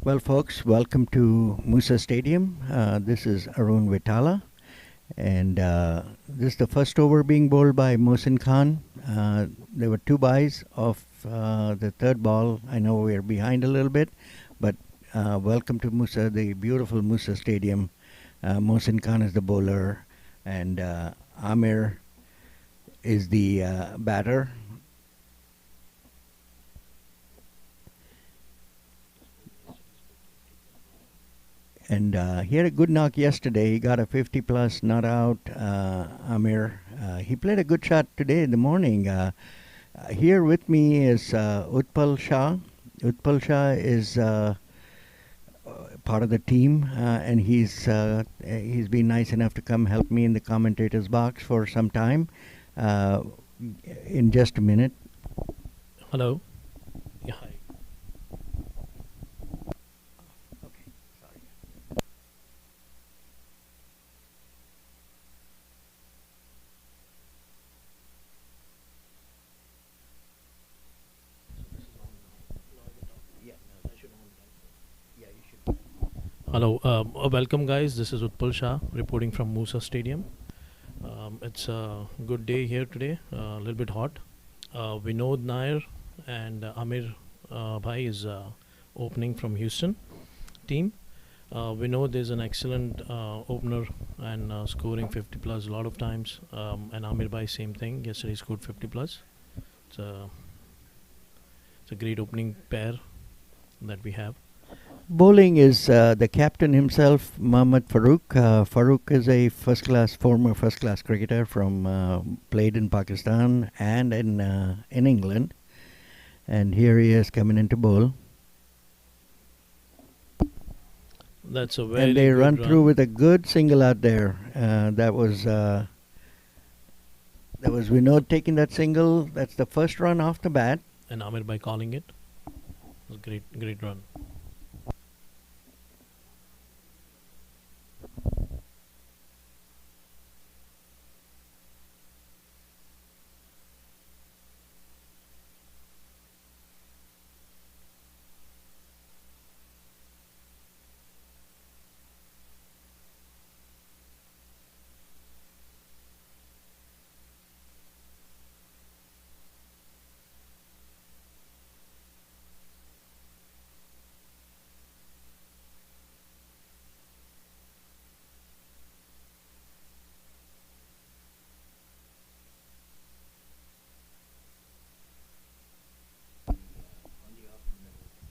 Well, folks, welcome to Moosa Stadium. This is Arun Vitala, and this is the first over being bowled by Mohsin Khan. There were two byes of the third ball. I know we're behind a little bit, but welcome to Moosa, the beautiful Moosa Stadium. Mohsin Khan is the bowler, and Amir is the batter. And he had a good knock yesterday. He got a 50 plus, not out. Amir. He played a good shot today in the morning. Here with me is Utpal Shah. Utpal Shah is part of the team, and he's been nice enough to come help me in the commentators box for some time. Uh, in just a minute. Hello. Yeah, hi. Okay, sorry. Yeah, no, that should on. Yeah, you should. Hello. Welcome, guys. This is Utpal Shah reporting from Moosa Stadium. It's a good day here today. A little bit hot. Vinod Nair and Amir Bhai is opening from Houston team. Vinod is an excellent opener and scoring 50 plus a lot of times. And Amir Bhai, same thing. Yesterday he scored 50 plus. It's a, it's a great opening pair that we have. Bowling is the captain himself, Mohammad Farooq. Farooq is a former first-class cricketer from played in Pakistan and in England, and here he is coming into bowl. That's a very And they good run run. through with a good single out there. That was Vinod taking that single. That's the first run off the bat. And Amir by calling it. It was a great run.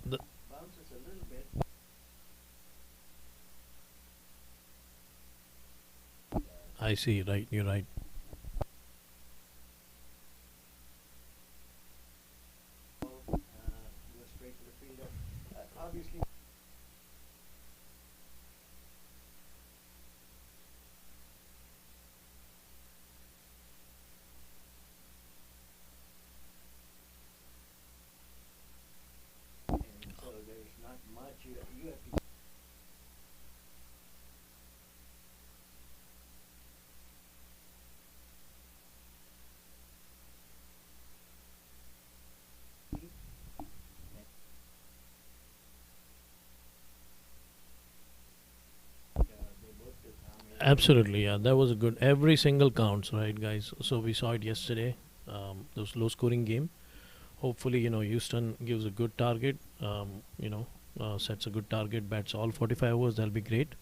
The, Bounces a little bit. I see, right, you're right. Goes straight to the fielder. Obviously. And so there's not much you have to. Absolutely, yeah. That was a good. Every single counts, right, guys? So we saw it yesterday. Those low scoring game. Hopefully, Houston gives a good target. Sets a good target. Bats all 45 overs. That'll be great.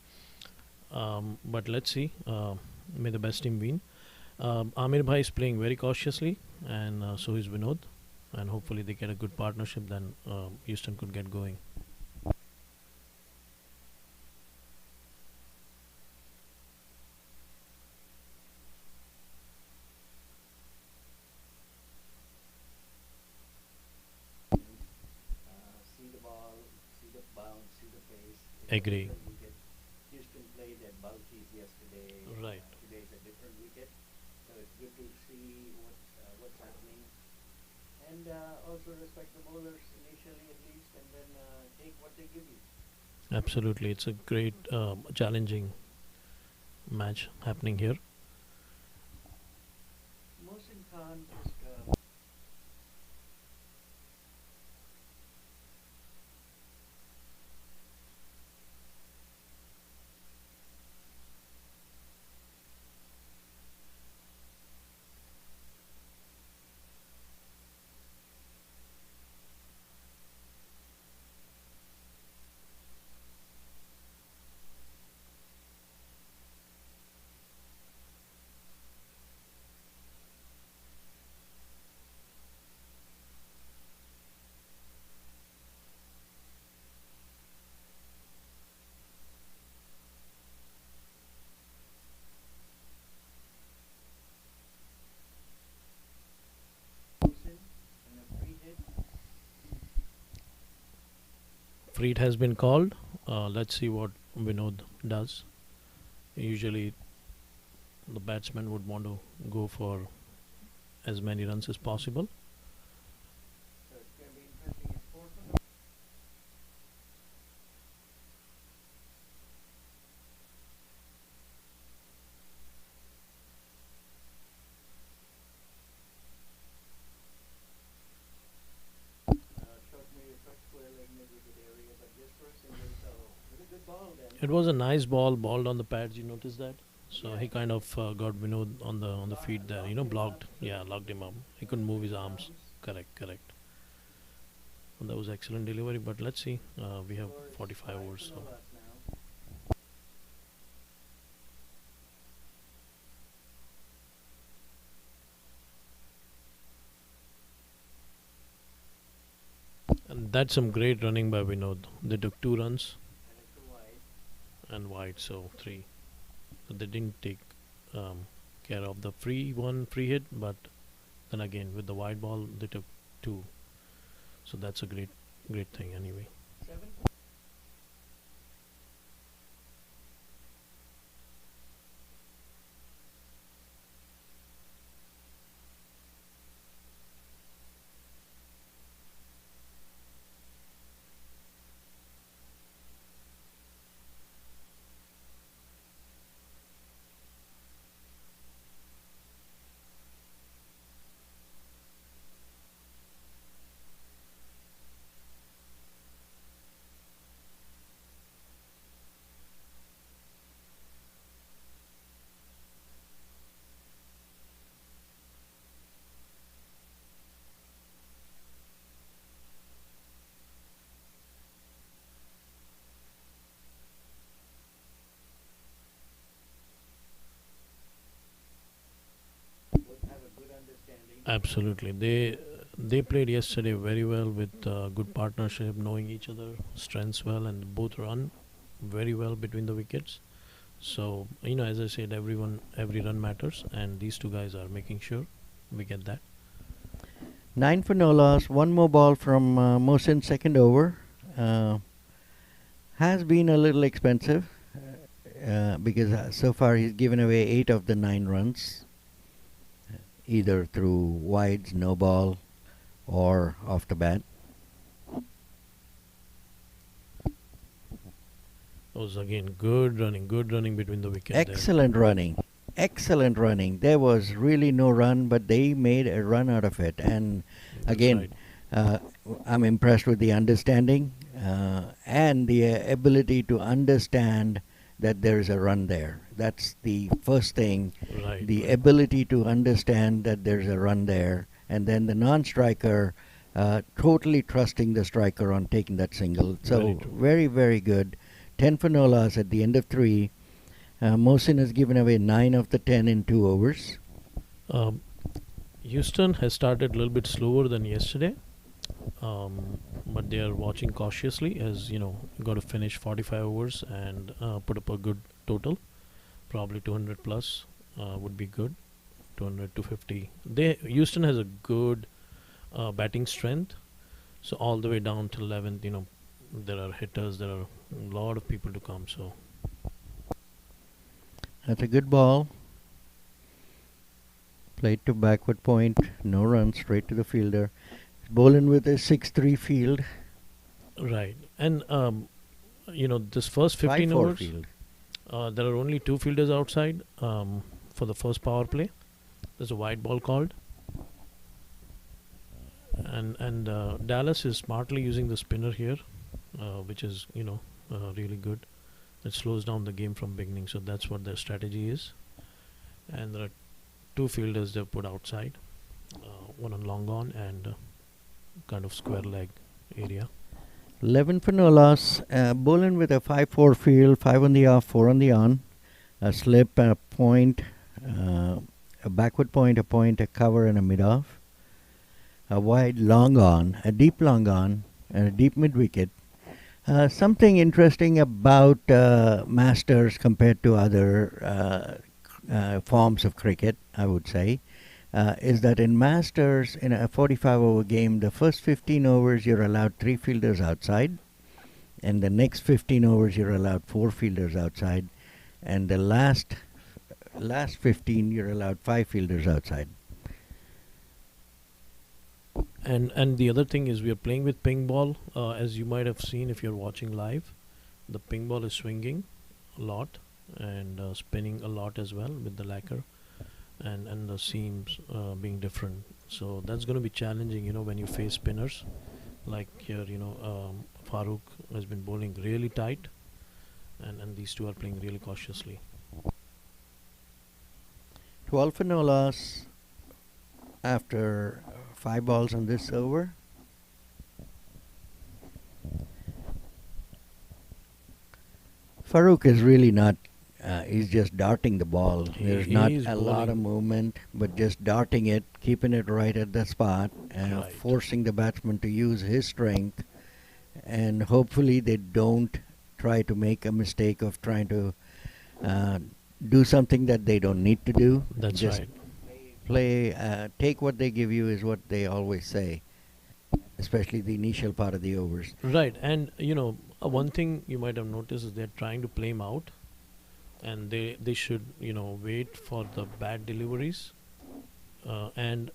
But let's see. May the best team win. Amir Bhai is playing very cautiously, and so is Vinod. And hopefully they get a good partnership. Then Houston could get going. See the ball, see the bounce, see the pace. Agree. Wicket. Houston played at Baltis yesterday. Right. Today's a different wicket, so it's good to see what's happening, and also respect the bowlers initially at least, and then take what they give you. Absolutely, it's a great, challenging match happening here. Mohsin Khan is Freed has been called. Let's see what Vinod does. Usually, the batsman would want to go for as many runs as possible. It was a nice ball, balled on the pads. You noticed that? So he kind of got Vinod on the feet there. Blocked. Yeah, locked him up. He couldn't move his arms. Correct, correct. And that was excellent delivery. But let's see. We have 45 overs. So. And that's some great running by Vinod. They took 2 runs and wide, so 3. So they didn't take care of the free hit, but then again with the wide ball they took 2. So that's a great thing anyway. Absolutely, they played yesterday very well with good partnership, knowing each other strengths well, and both run very well between the wickets. So as I said, every run matters, and these two guys are making sure we get that. 9 for no loss. One more ball from Moosa, second over. Has been a little expensive because so far he's given away 8 of the 9 runs, either through wides, no ball, or off the bat. Was again good running between the wickets. Excellent running. There was really no run, but they made a run out of it. And again, right. I'm impressed with the understanding and the ability to understand that there is a run there. That's the first thing. Right. The ability to understand that there's a run there, and then the non-striker totally trusting the striker on taking that single. So very, very good. 10 for no loss at the end of 3. Mohsin has given away 9 of the 10 in 2 overs. Houston has started a little bit slower than yesterday, but they are watching cautiously, as got to finish 45 overs and put up a good total. Probably 200 plus would be good. 200 to 50. Houston has a good batting strength, so all the way down till 11th, there are hitters, there are a lot of people to come. So that's a good ball. Played to backward point, no run, straight to the fielder. Bowling with a 6-3 field. Right, and this first 15 overs, field. There are only 2 fielders outside for the first power play. There's a wide ball called, and Dallas is smartly using the spinner here, which is really good. It slows down the game from beginning, so that's what their strategy is. And there are 2 fielders they've put outside, one on long on and kind of square leg area. 11 for no loss. Bowling with a 5-4 field, 5 on the off, 4 on the on. A slip, a point, a backward point, a point, a cover, and a mid off. A wide long on, a deep long on, and a deep mid wicket. Something interesting about Masters compared to other forms of cricket, I would say, is that in Masters, in a 45-over game, the first 15 overs you're allowed 3 fielders outside. and the next 15 overs you're allowed 4 fielders outside, and the last 15 you're allowed 5 fielders outside. And the other thing is we are playing with ping ball. As you might have seen if you're watching live, the ping ball is swinging a lot and spinning a lot as well with the lacquer, and the seams being different. So that's going to be challenging, when you face spinners like here. Farooq has been bowling really tight, and these two are playing really cautiously. 12 for no loss after 5 balls on this over. Farouk is really not. He's just darting the ball. There's not He's a lot of bowling movement, but just darting it, keeping it right at the spot, and right. forcing the batsman to use his strength. And hopefully, they don't try to make a mistake of trying to do something that they don't need to do. That's Just right. play, take what they give you, is what they always say, especially the initial part of the overs. Right, and one thing you might have noticed is they're trying to play him out, and they should wait for the bad deliveries, and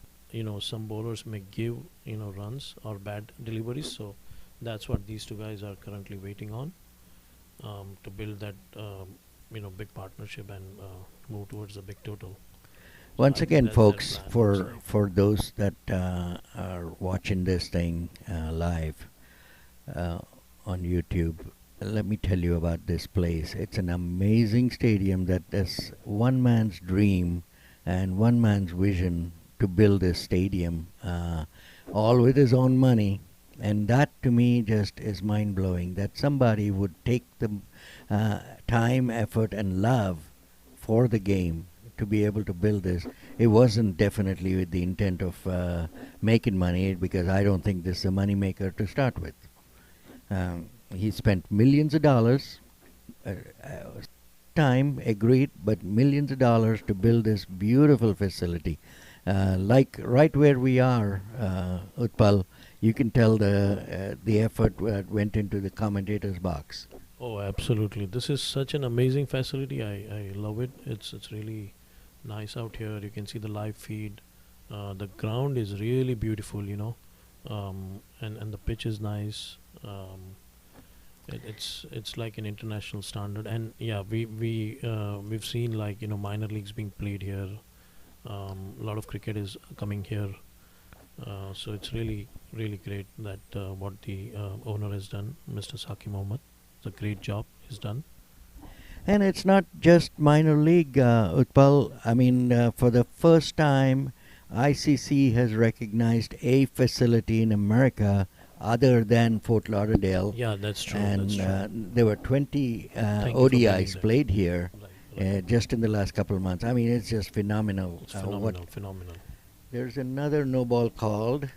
some bowlers may give runs or bad deliveries. So that's what these two guys are currently waiting on, to build that big partnership and move towards the big total. Once I think again, that's their folks, plan, for looks like. for those that are watching this thing live uh, on YouTube, let me tell you about this place. It's an amazing stadium that is one man's dream and one man's vision to build this stadium, all with his own money. And that to me just is mind blowing that somebody would take the time, effort, and love for the game to be able to build this. It wasn't definitely with the intent of making money, because I don't think this is a money maker to start with. He spent millions of dollars, time agreed, but millions of dollars to build this beautiful facility. Like right where we are, Utpal, you can tell the effort went into the commentator's box. Oh, absolutely! This is such an amazing facility. I love it. It's really nice out here. You can see the live feed. The ground is really beautiful, and the pitch is nice. It's like an international standard, and yeah, we've seen like minor leagues being played here. A lot of cricket is coming here, so it's really great that what the owner has done, Mr. Saki Mohammed. It's a great job he's done. And it's not just minor league, Utpal. I mean, for the first time, ICC has recognized a facility in America other than Fort Lauderdale, Yeah, that's true. and That's true. there were 20 Thank you for bringing ODIs that. played here Right. just in the last couple of months. I mean, it's just phenomenal. It's phenomenal. Phenomenal. There's another no ball called.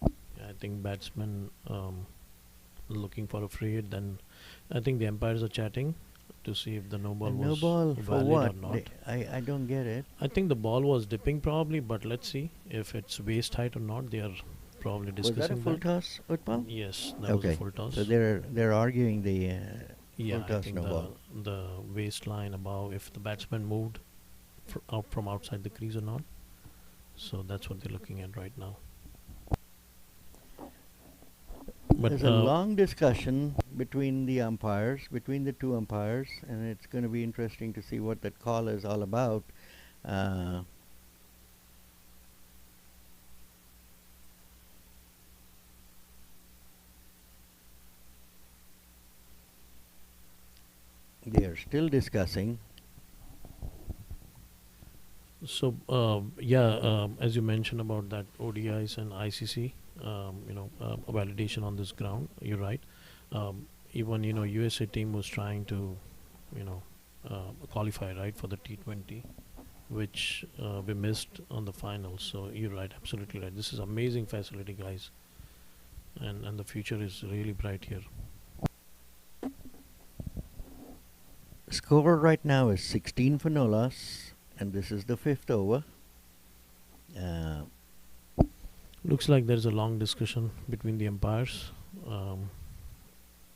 Yeah, I think batsmen looking for a free hit. Then I think the umpires are chatting to see if the no ball No was ball for valid what? or not. I don't get it. I think the ball was dipping probably, but let's see if it's waist height or not. They are probably Was that a discussing full that. toss, Utpal? Yes, that was a Okay, full toss. so they're arguing the Yeah, full I toss think no ball. the waistline above, if the batsman moved out from outside the crease or not. So that's what they're looking at right now. But There's a long discussion between the umpires, between the two umpires, and it's going to be interesting to see what that call is all about. Uh, they are still discussing. so yeah, as you mentioned about that ODIs and ICC, a validation on this ground. You're right. Even USA team was trying to, you know, qualify right for the T20, which we missed on the finals. So you're right, absolutely right. This is amazing facility, guys, and the future is really bright here. Score right now is 16 for no loss, and this is the fifth over. Looks like there's a long discussion between the umpires um,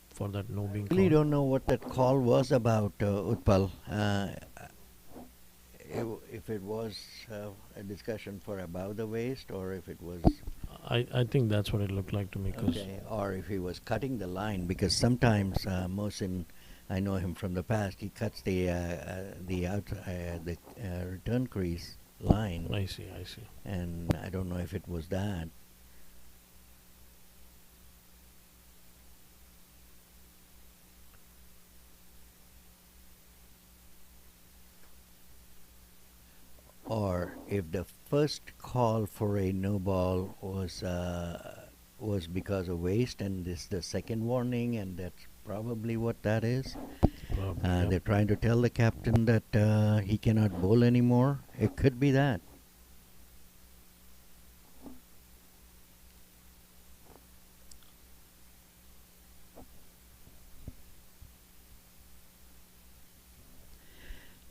for that no being Really called. don't know what that call was about, Utpal. If it was a discussion for above the waist, or if it was I think that's what it looked like to me. Cause okay, or if he was cutting the line, because sometimes Mohsin, I know him from the past. He cuts the return crease line, I see. and I don't know if it was that. Or if the first call for a no ball was because of waste, and this the second warning, and that's probably what that is. Probably, yeah. They're trying to tell the captain that he cannot bowl anymore. It could be that.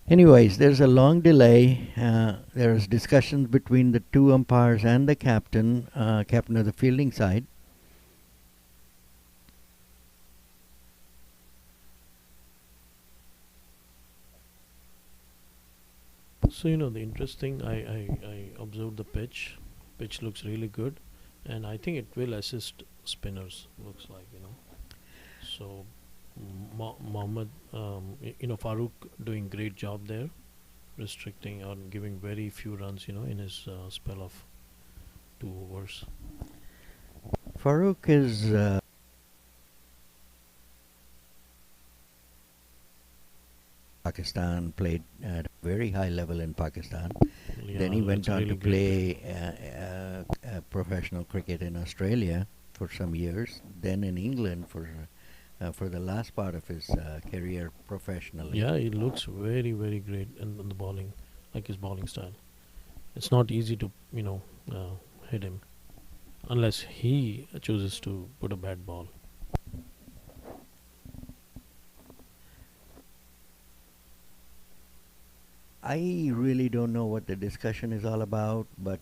Anyways, there's a long delay. There's discussions between the two umpires and the captain, captain of the fielding side. So the interesting, I observed the pitch. Pitch looks really good, and I think it will assist spinners. Looks like. So Mohammed, Farouk doing great job there, restricting or giving very few runs. In his spell of 2 overs. Farouk is Pakistan, played at a very high level in Pakistan. Yeah, Then he went it's a on really to great player. play professional cricket in Australia for some years. Then in England for the last part of his career professionally. Yeah, he looks very very great in the bowling, like his bowling style. It's not easy to hit him unless he chooses to put a bad ball. I really don't know what the discussion is all about, but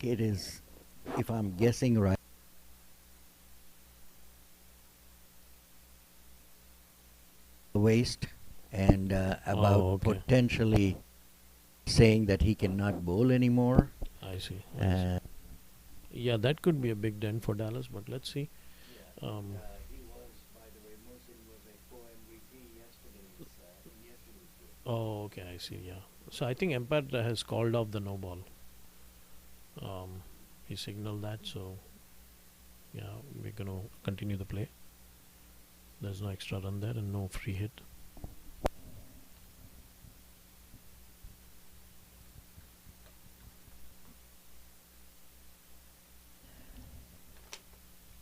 it is, if I'm guessing right, waste and about Oh, okay. potentially saying that he cannot bowl anymore. I see. Uh, Yeah, that could be a big dent for Dallas, but let's see. Um, he was, by the way, Mohsin was a co-MVP yesterday's game. oh, okay, I see. Yeah. So I think Empire has called off the no ball. Um, he signaled that, so yeah, we're gonna continue the play. There's no extra run there and no free hit.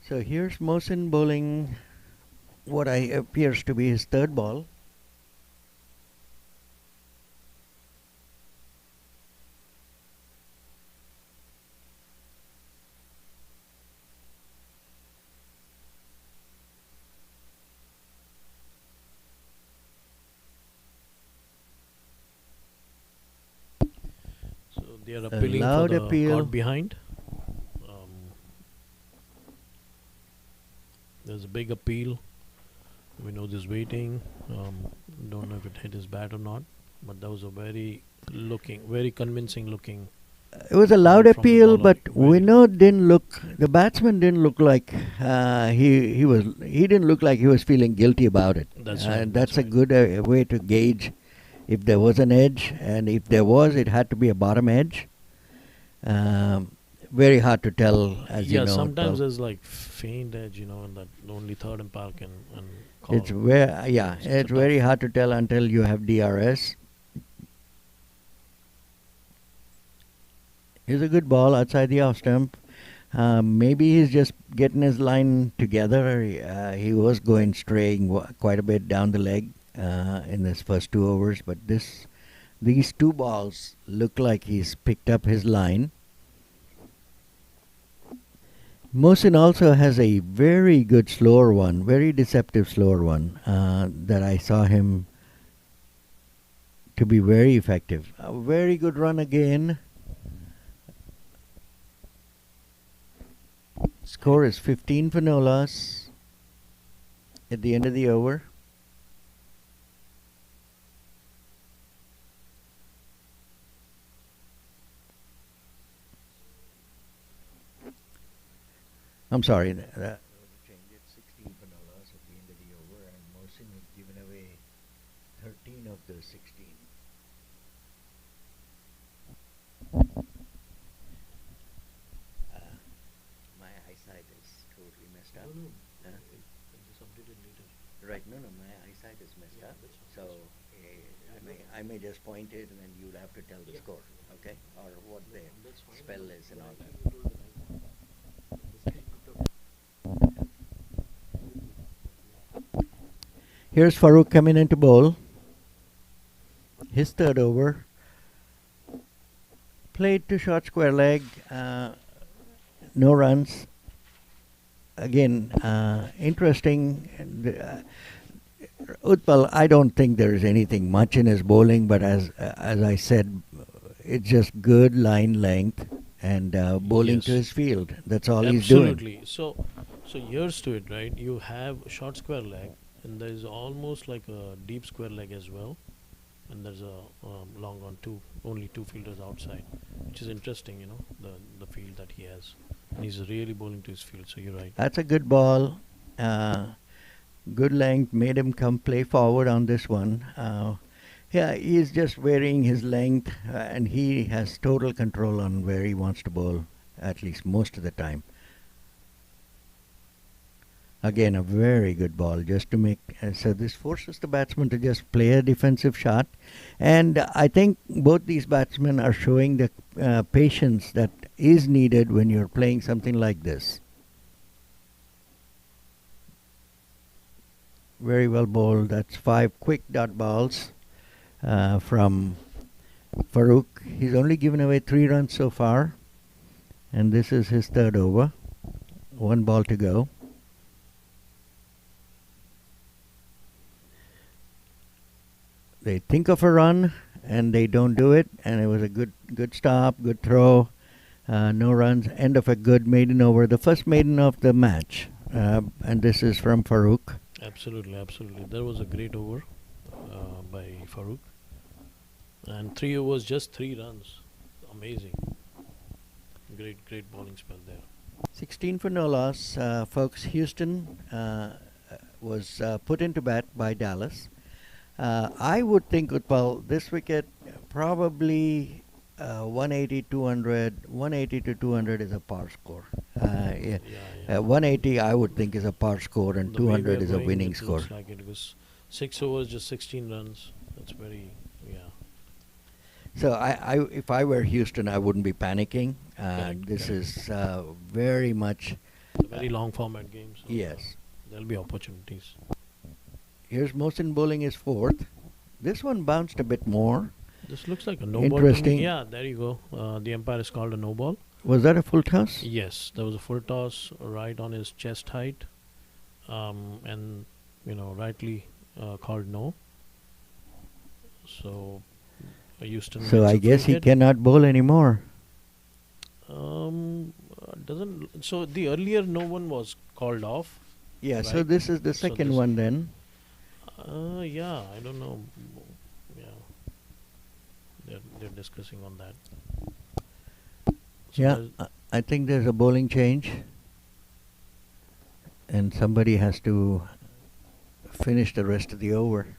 So here's Mohsin bowling what appears to be his third ball. So they are A appealing for loud the appeal. caught behind. Um, there's a big appeal. We know this waiting. Don't know if it hit his bat or not, but that was a very convincing looking. It was a loud From the appeal, bowler, but Vinod didn't look. The batsman didn't look like he was. He didn't look like he was feeling guilty about it. That's right. And that's a right. good way to gauge if there was an edge, and if there was, it had to be a bottom edge. Um, very hard to tell, as Yeah, you know. sometimes But there's like faint edge, and that only third umpire can and call. it's very yeah, So it's it's a very tough. hard to tell until you have DRS. He's a good ball outside the off stump. Maybe he's just getting his line together. He was going straying quite a bit down the leg in his first 2 overs, but these two balls look like he's picked up his line. Mohsin also has a very good slower one, very deceptive slower one that I saw him to be very effective. A very good run again. Score is 15 for no loss at the end of the over. I'm sorry, that change it. 16 for no loss at the end of the over, and Mohsin has given away 13 of the 16. My eyesight is totally messed up. No, no. Huh? It just updated later. Right, no, my eyesight is messed Yeah, up. that's fine, So Yeah, I may just point it, and then you'll have to tell the Yeah. score, okay? Or what the That's fine. spell is and But all I that. think you told the right one. The screen picked up. Here's Farouk coming into bowl. His third over. Played to short square leg. No runs. Again, interesting. Utpal, I don't think there is anything much in his bowling, but as I said, it's just good line length and bowling to Yes. his field. That's all he's doing. Absolutely. So here's to it, right? You have a short square leg, and there is almost like a deep square leg as well, and there's a long on only two fielders outside, which is interesting. The field that he has, and he's really bowling to his field. So you're right. That's a good ball. Good length made him come play forward on this one. Yeah, he's just varying his length, and he has total control on where he wants to bowl, at least most of the time. Again, a very good ball just to make. So this forces the batsman to just play a defensive shot, and I think both these batsmen are showing the patience that is needed when you're playing something like this. Very well bowled. That's 5 quick dot balls from Farouk. He's only given away 3 runs so far, and this is his third over. 1 ball to go. They think of a run and they don't do it, and it was a good stop, good throw. No runs. End of a good maiden over, the first maiden of the match, and this is from Farouk. Absolutely, absolutely. That was a great over by Farouk, and 3 overs, just 3 runs. Amazing. Great bowling spell there. 16 for no loss, folks. Houston was put into bat by Dallas. I would think, Utpal, this wicket probably 180, 200, 180 to 200 is a par score. Yeah. Yeah. 180 I would think is a par score, and The way we 200 are is a going, winning it score. looks like it was 6 overs, just 16 runs. That's very, yeah. So if I were Houston, I wouldn't be panicking. Correct, This correct. is very much. It's a very long format game. So Yes. there'll be opportunities. Here's Mohsin bowling his 4th. This one bounced a bit more. This looks like a no ball. To Interesting. me. Yeah, there you go. The umpire is called a no ball. Was that a full toss? Yes, there was a full toss right on his chest height, and rightly called no. So Houston. So gets I a guess free he hit. cannot bowl anymore. Doesn't so the earlier no one was called off. Yeah, so Right. this is the So second this- one then. Yeah, I don't know. Yeah, they're discussing on that. So Yeah, there's- I think there's a bowling change, and somebody has to finish the rest of the over.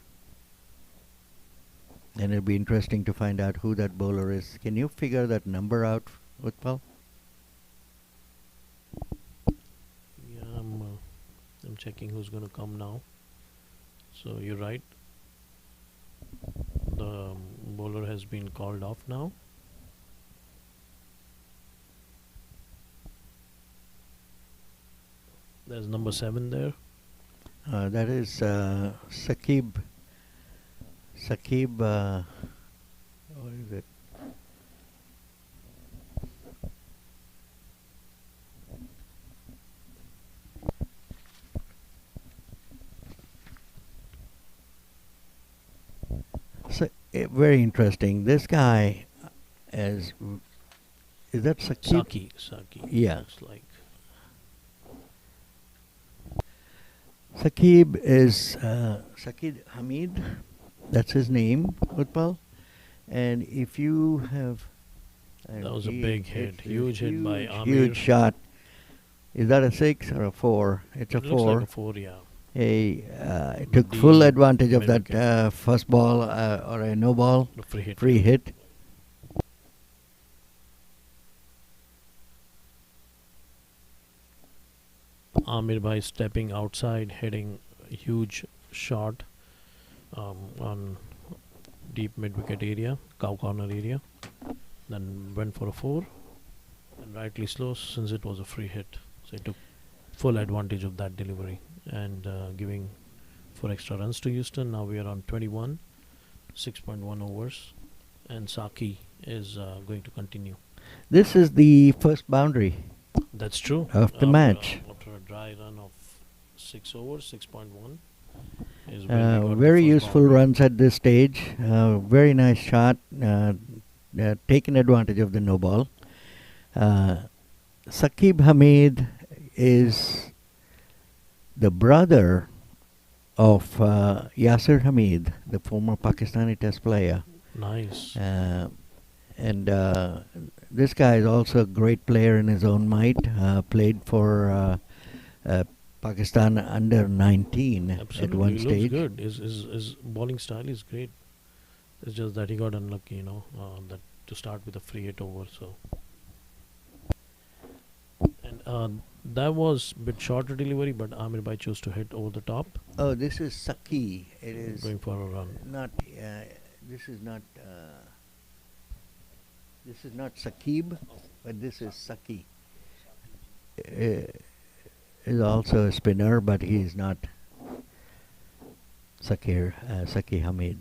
And it'll be interesting to find out who that bowler is. Can you figure that number out, Utpal? Yeah, I'm checking who's going to come now. So you're right. The bowler has been called off now. There's number 7 there. That is Sakib. Sakib. What is it? So, very interesting. This guy is that Sakib? Saki. Yeah. Looks like. Saqib is Saqib Hamid. That's his name, Utpal. And if you have, That was a big hit, it's huge hit by huge, Amir. huge shot. Is that a 6 or a 4? It's a It looks 4. like a 4, yeah. He took full Deep advantage of mid-wicket. that first ball or a no ball The free hit. free hit. Amir Bhai stepping outside, hitting a huge shot on deep mid-wicket area, cow corner area. Then went for a 4, and rightly slow since it was a free hit. So he took full advantage of that delivery and giving 4 extra runs to Houston. Now we are on 21, 6.1 overs, and Saki is going to continue. This is the first boundary That's true. of the match. After a dry run of 6 overs, 6.1. Is when we got the Very first useful boundary. runs at this stage. Very nice shot. Taking advantage of the no ball. Saqib Hamid is the brother of Yasir Hamid, the former Pakistani Test player. Nice. And this guy is also a great player in his own might. Played for Pakistan under 19 Absolutely. at one He stage. looks good. His bowling style is great. It's just that he got unlucky, that to start with a free hit over. So, and that was a bit shorter delivery, but Amir Bhai chose to hit over the top, Oh, this is Saki. It is going for a run. not. This is not. This is not Saqib, but this is Saki. Is also a spinner, but he is not Saki Hamid.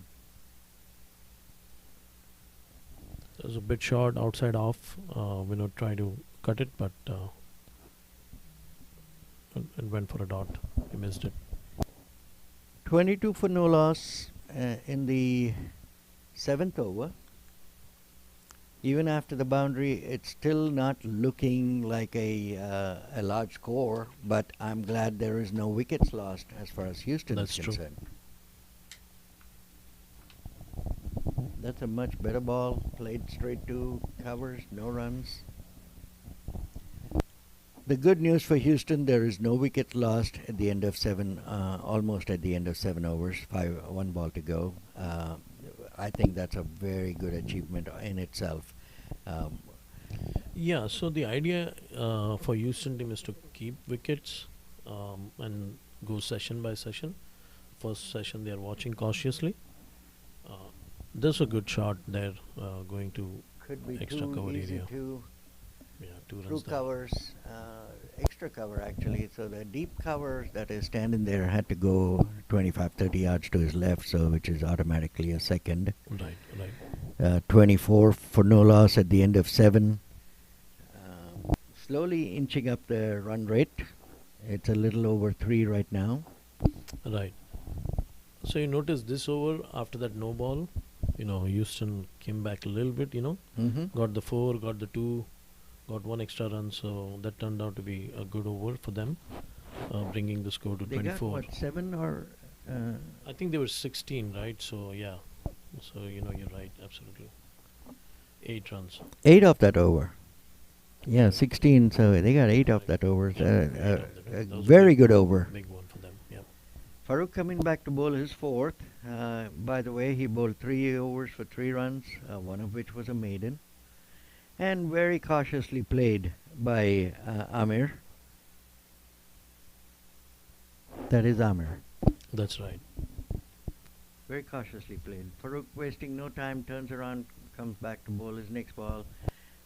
It was a bit short, outside off. We're not trying to cut it, but it went for a dot. He missed it. 22 for no loss in the 7th over. Even after the boundary, it's still not looking like a large score, but I'm glad there is no wickets lost as far as Houston That's is true. concerned. That's a much better ball, played straight to covers, no runs. The good news for Houston, there is no wicket lost at the end of almost at the end of 7 overs, 1 ball to go. I think that's a very good achievement in itself. Yeah, so the idea for Houston team is to keep wickets and go session by session. First session they are watching cautiously. There's a good shot there going to Could be extra too cover easy area. to 2 through runs there. covers, extra cover actually. So the deep cover that is standing there had to go 25, 30 yards to his left, so which is automatically a second. Right. 24 for no loss at the end of 7. Slowly inching up the run rate. It's a little over 3 right now. Right. So you notice this over after that no ball, Houston came back a little bit, Mm-hmm. got the 4, got the 2, got 1 extra run. So that turned out to be a good over for them, bringing the score to They 24. got what, 7 or? I think they were 16, right? So yeah. So you're right, absolutely. 8 runs. 8 of that over. Yeah, 16. So they got 8 of that over. Yeah, 8 of that over. A That was very big. good over. Big one for them. Yeah. Farouk coming back to bowl his 4th. By the way, he bowled 3 overs for 3 runs, one of which was a maiden. And very cautiously played by Amir. That is Amir. That's right. Very cautiously played. Farouk wasting no time, turns around, comes back to bowl his next ball.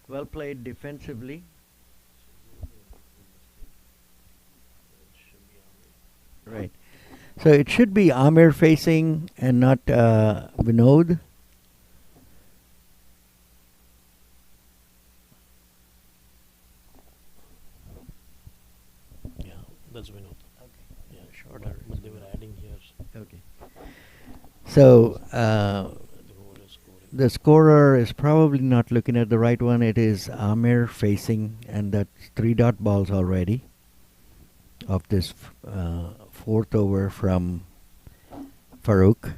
Well played defensively. Right. So it should be Amir facing and not Vinod. Yeah, that's Vinod. Okay. Yeah, Shorter. but they were adding here. Okay. So The over is scoring. the scorer is probably not looking at the right one. It is Amir facing, and that's 3 dot balls already of this fourth over from Farouk.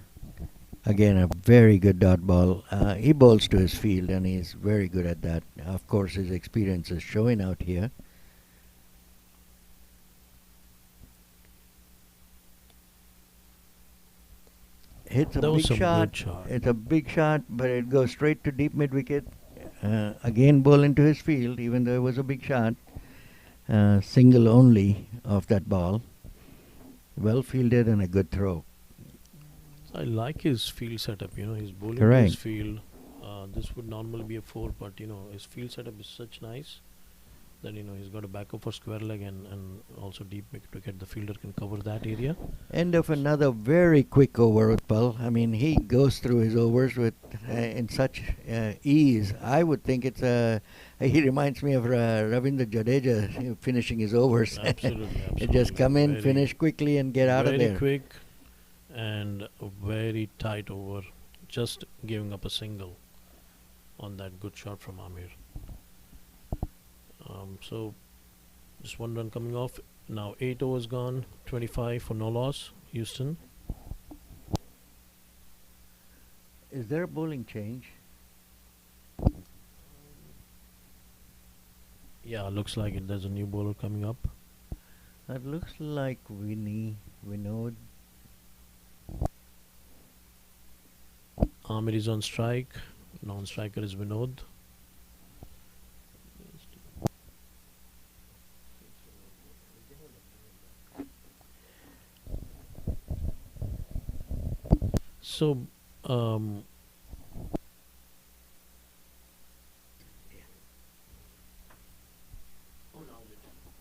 Again, a very good dot ball. He bowls to his field, and he's very good at that. Of course, his experience is showing out here. Hits a That was big some shot. good shot. It's a big shot, but it goes straight to deep mid wicket. Again, ball into his field, even though it was a big shot. Single only of that ball. Well fielded and a good throw. I like his field setup. He's bowling to Correct. his field. This would normally be a four, but his field setup is such nice that he's got a backup for square leg and also deep wicket. The fielder can cover that area. End of another very quick over, Utpal. I mean, he goes through his overs with in such ease. I would think it's he reminds me of Ravindra Jadeja finishing his overs. Absolutely, It absolutely. just come in, Very- finish quickly, and get out of very there. quick and a very tight over, just giving up a single on that good shot from Amir. So just one run coming off. Now 8 overs gone, 25 for no loss. Houston. Is there a bowling change? Yeah, looks like it. There's a new bowler coming up. That looks like Vinod. Amir is on strike. Non-striker is Vinod. So,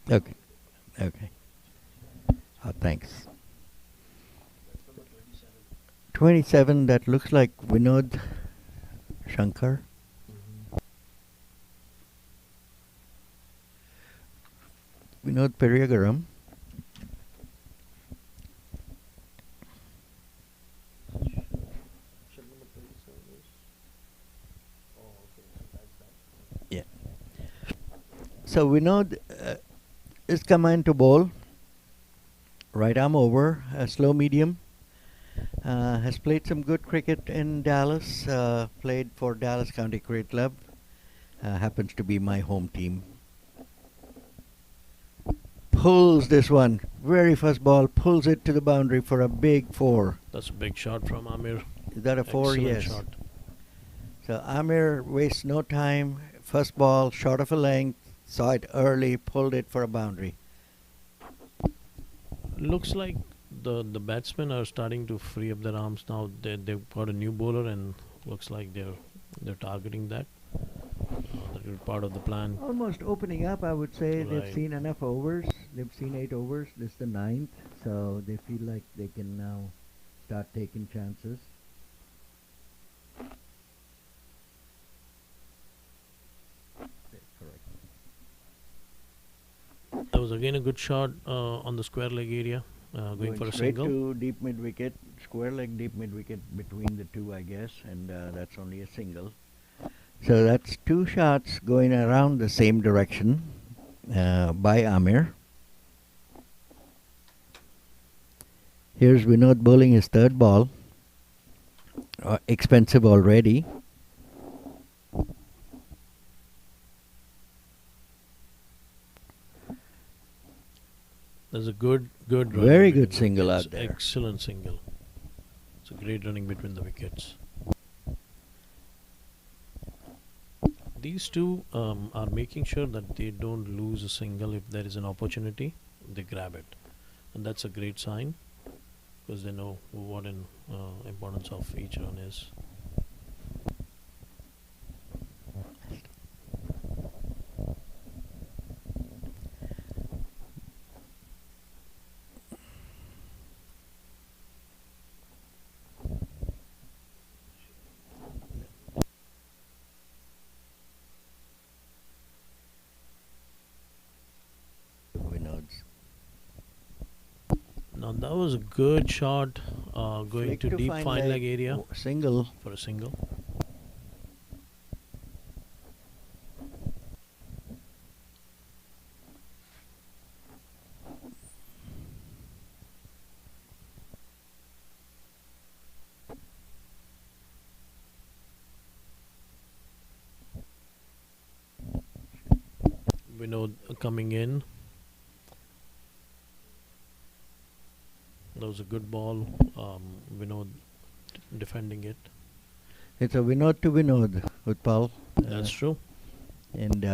Okay. Okay. Thanks. 27. That looks like Vinod Shankar. Vinod Periyagaram. Yeah. So Vinod is command to bowl. Right arm over, slow medium. Has played some good cricket in Dallas. Played for Dallas County Cricket Club. Happens to be my home team. Pulls this one. Very first ball. Pulls it to the boundary for a big 4. that's a big shot from Amir. Is that a 4? Excellent Yes. shot. So Amir wastes no time. First ball, short of a length. Saw it early. Pulled it for a boundary. Looks like the batsmen are starting to free up their arms now. They've got a new bowler and looks like they're targeting that. That is part of the plan. Almost opening up, I would say. They've Right. seen enough overs. They've seen 8 overs. This is the 9th. So they feel like they can now start taking chances. Correct. That was again a good shot on the square leg area, going for a straight single. to deep mid wicket, square leg deep mid wicket between the two, I guess, and that's only a single. So that's 2 shots going around the same direction by Amir. Here's Vinod bowling his third ball. Expensive already. There's a good running Very between good the single wickets. out there. Excellent single. It's a great running between the wickets. These two are making sure that they don't lose a single. If there is an opportunity, they grab it, and that's a great sign because they know what an importance of each run is. Vinod's. Now that was a good shot, going Flick to deep fine leg area Single. for a single. Vinod coming in. That was a good ball. Vinod defending it. It's a Vinod to Vinod, Utpal. That's true. And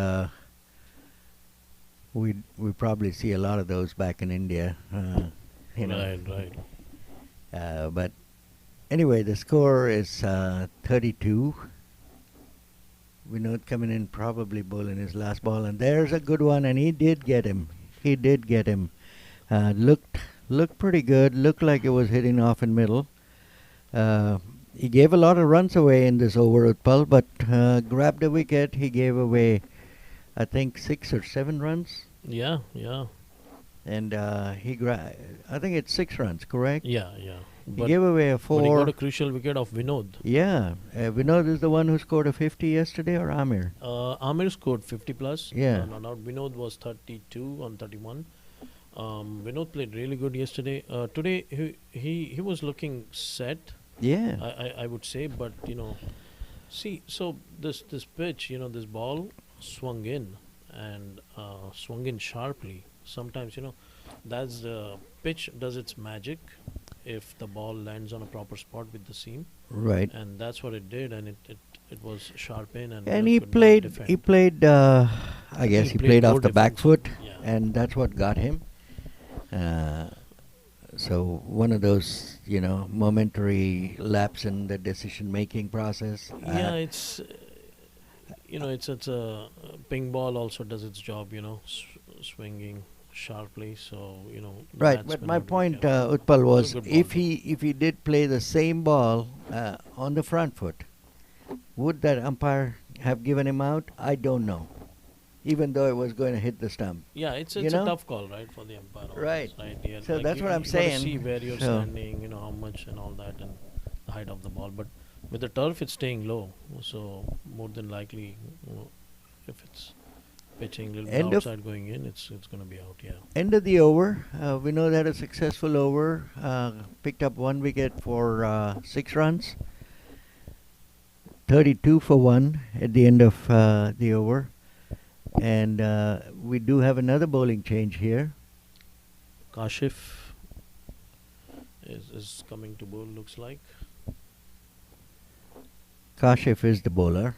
we probably see a lot of those back in India. Right. But anyway, the score is 32. Vinod coming in, probably bowling his last ball, and there's a good one, and he did get him. Looked pretty good. Looked like it was hitting off in middle. He gave a lot of runs away in this over, Utpal, but grabbed a wicket. He gave away, I think, 6 or 7 runs. Yeah. And I think it's 6 runs, correct? Yeah. He gave away a 4. But he got a crucial wicket of Vinod. Yeah. Vinod is the one who scored a 50 yesterday, or Amir? Amir scored 50 plus. Yeah. No, Vinod was 32 on 31. Vinod played really good yesterday. Today he was looking set. Yeah. I would say, but see, so this pitch, this ball swung in and swung in sharply. Sometimes that's the pitch does its magic if the ball lands on a proper spot with the seam. Right. And that's what it did, and it was sharp in, and he played. I guess he played off the back foot, and that's what got him. So one of those, momentary lapse in the decision-making process. Yeah, it's a ping ball also does its job, swinging sharply. So Right, but my point, Utpal, was if he did play the same ball on the front foot, would that umpire have given him out? I don't know. Even though it was going to hit the stump. Yeah, it's a tough call, right, for the umpire. Right. Yeah, so that's what I'm saying. See where you're standing, how much and all that, and the height of the ball. But with the turf, it's staying low. So more than likely, if it's pitching a little bit outside going in, it's going to be out. Yeah. End of the over. Vinod had a successful over. Picked up 1 wicket for 6 runs. 32 for 1 at the end of the over. And we do have another bowling change here. Kashif is coming to bowl, looks like. Kashif is the bowler.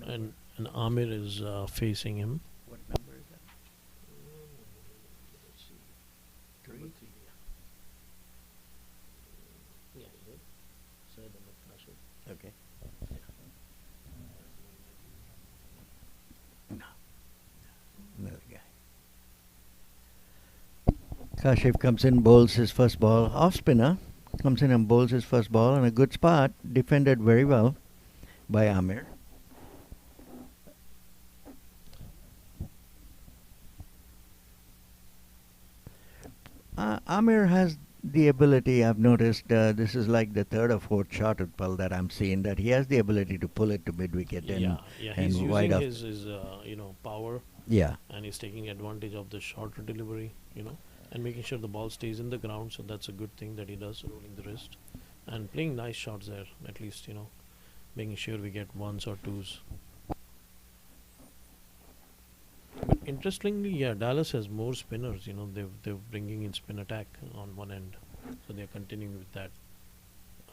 And Amir is facing him. What number is that? Let's see. 3? Yeah, is it? Said Kashif. Okay. Another guy. Kashif comes in, bowls his first ball. Off spinner. Comes in and bowls his first ball in a good spot. Defended very well by Amir. Amir has the ability, I've noticed, this is like the 3rd or 4th shot at Pal that I'm seeing, that he has the ability to pull it to mid-wicket and he's wide using up. his power. Yeah. And he's taking advantage of the shorter delivery, and making sure the ball stays in the ground. So that's a good thing that he does, rolling the wrist and playing nice shots there. At least making sure we get 1s or 2s. But interestingly, Dallas has more spinners. They're bringing in spin attack on one end, so they're continuing with that.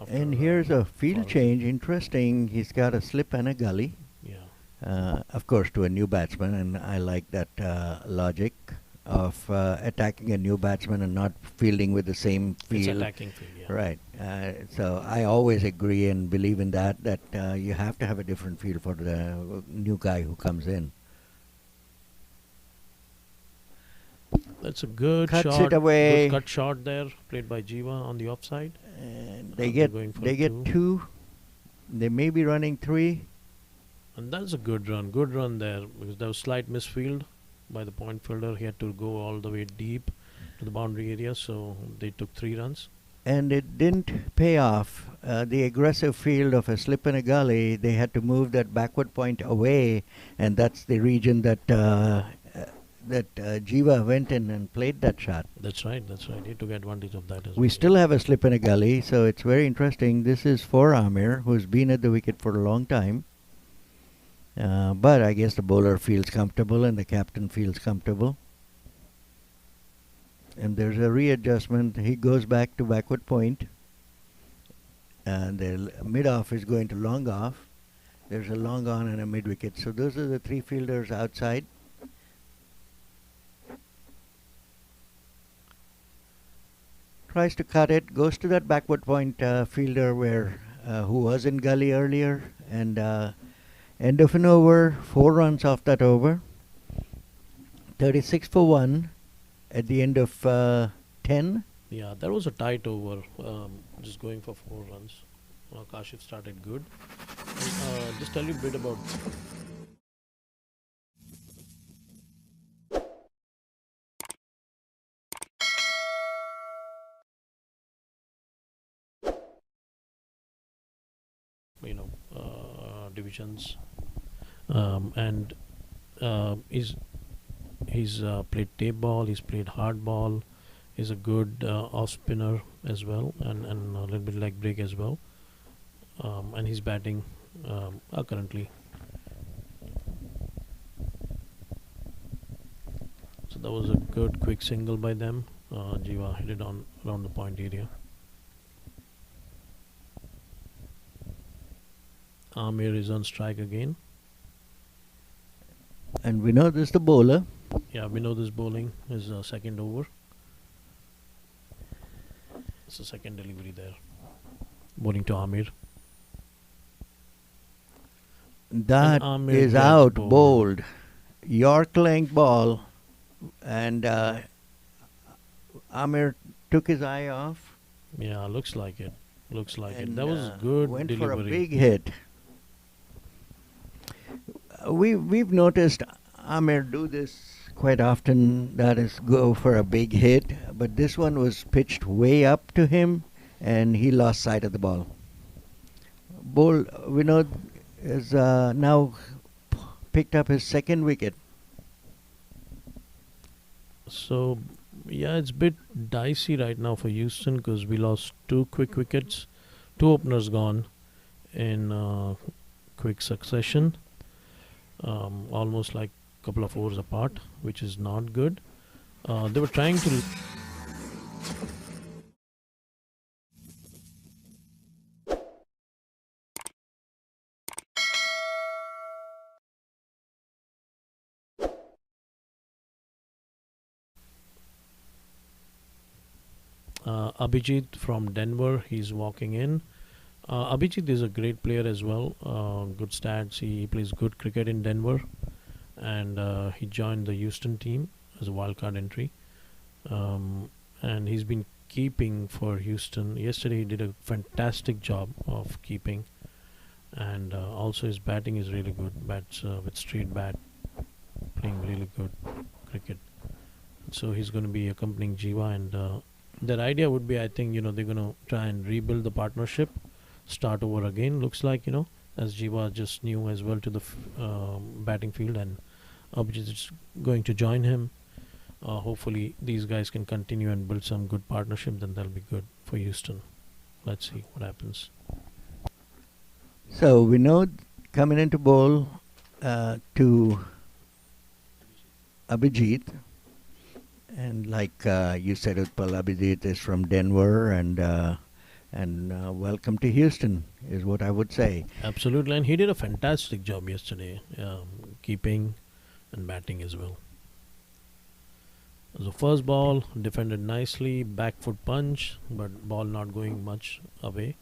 And here's a field change. Interesting. He's got a slip and a gully. Yeah. Of course, to a new batsman, and I like that logic of attacking a new batsman and not fielding with the same field. It's attacking field, yeah. Right. So I always agree and believe in that you have to have a different field for the new guy who comes in. That's a good Cuts shot. it away. Good cut shot there, played by Jiva on the offside. And they get 2. They may be running 3. And that's a good run. Good run there, because there was slight misfield by the point fielder. He had to go all the way deep to the boundary area, so they took 3 runs. And it didn't pay off. The aggressive field of a slip and a gully, they had to move that backward point away, and that's the region that Jiva went in and played that shot. That's right. He took advantage of that as well. We still have a slip and a gully, so it's very interesting. This is for Amir, who's been at the wicket for a long time. But I guess the bowler feels comfortable and the captain feels comfortable. And there's a readjustment. He goes back to backward point, and the mid off is going to long off. There's a long on and a mid wicket. So those are the three fielders outside. Tries to cut it, goes to that backward point fielder who was in gully earlier, and end of an over, 4 runs off that over. 36 for 1 at the end of 10. Yeah, that was a tight over, just going for 4 runs. Kashif started good. Just tell you a bit about. Divisions, and he's played tape ball, he's played hard ball, he's a good off spinner as well, and a little bit leg break as well, and he's batting currently. So that was a good quick single by them. Jiva hit it on around the point area. Amir is on strike again. And we know this is the bowler. Yeah, we know this bowling is second over. It's the second delivery there. Bowling to Amir. That Amir is gets out, bowled. bowled. York length ball, and Amir took his eye off. Yeah, looks like it. Looks like it. And, That was good went delivery. for a big hit. We've noticed Amir do this quite often. That is, go for a big hit, but this one was pitched way up to him, and he lost sight of the ball. Vinod is now picked up his second wicket. So, yeah, it's a bit dicey right now for Houston because we lost two quick wickets, two openers gone in quick succession, almost like a couple of overs apart, which is not good. They were trying to. Abhijit from Denver, he's walking in. Abhijit is a great player as well. Good stats. He plays good cricket in Denver, and he joined the Houston team as a wildcard entry. And he's been keeping for Houston. Yesterday he did a fantastic job of keeping, and also his batting is really good. Bats with straight bat, playing really good cricket. So he's going to be accompanying Jiva, and their idea would be, I think, they're going to try and rebuild the partnership, start over again. Looks like, as Jiva just new as well to the batting field, and Abhijit is going to join him. Hopefully these guys can continue and build some good partnership, then that'll be good for Houston. Let's see what happens. So Vinod coming into bowl to Abhijit. And like you said, Utpal, Abhijit is from Denver, and welcome to Houston is what I would say. Absolutely, and he did a fantastic job yesterday, keeping and batting as well. The first ball defended nicely, back foot punch, but ball not going much away.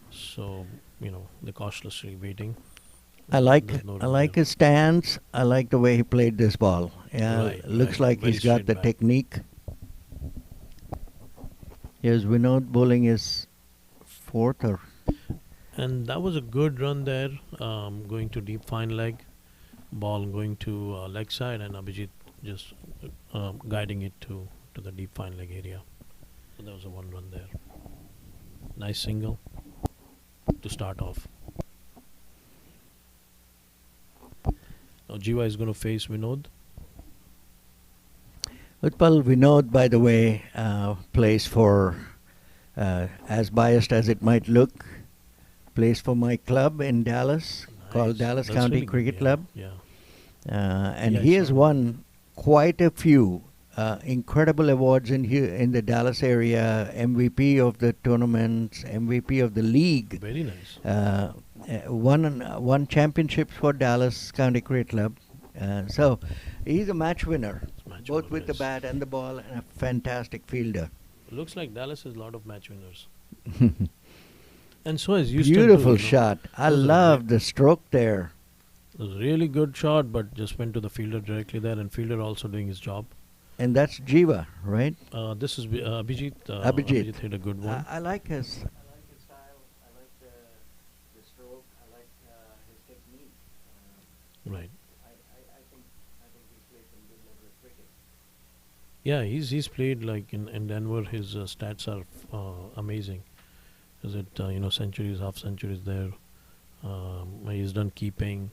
So they're cautiously waiting. I like There's no I like review. his stance. I like the way he played this ball. Yeah, Right, looks right. like Very he's got straight the back. technique. Here's Vinod bowling his fourth or And that was a good run there, going to deep fine leg, ball going to leg side, and Abhijit just guiding it to the deep fine leg area. So that was a one run there. Nice single to start off. Now Jiva is going to face Vinod. Utpal. Vinod, by the way, plays for, as biased as it might look, plays for my club in Dallas. called Dallas That's County really good. Cricket Yeah, Club. yeah. And Yeah, I he saw has that. won quite a few incredible awards in here in the Dallas area. MVP of the tournaments, MVP of the league. Very nice. Won championships for Dallas County Cricket Club. So he's a match winner, It's match both winner, with the yes. bat and the ball, and a fantastic fielder. Looks like Dallas has a lot of match winners. And so is Houston too, Beautiful shot. I Those are love the stroke there. It was a really good shot, but just went to the fielder directly there, and fielder also doing his job. And that's Jiva, right? This is Abhijit. Abhijit. Hit a good one. I like his style. I like the stroke. I like his technique. Right. I think he plays some good level of cricket. Yeah, he's played like in Denver. His stats are amazing. Is it centuries, half centuries there? He's done keeping,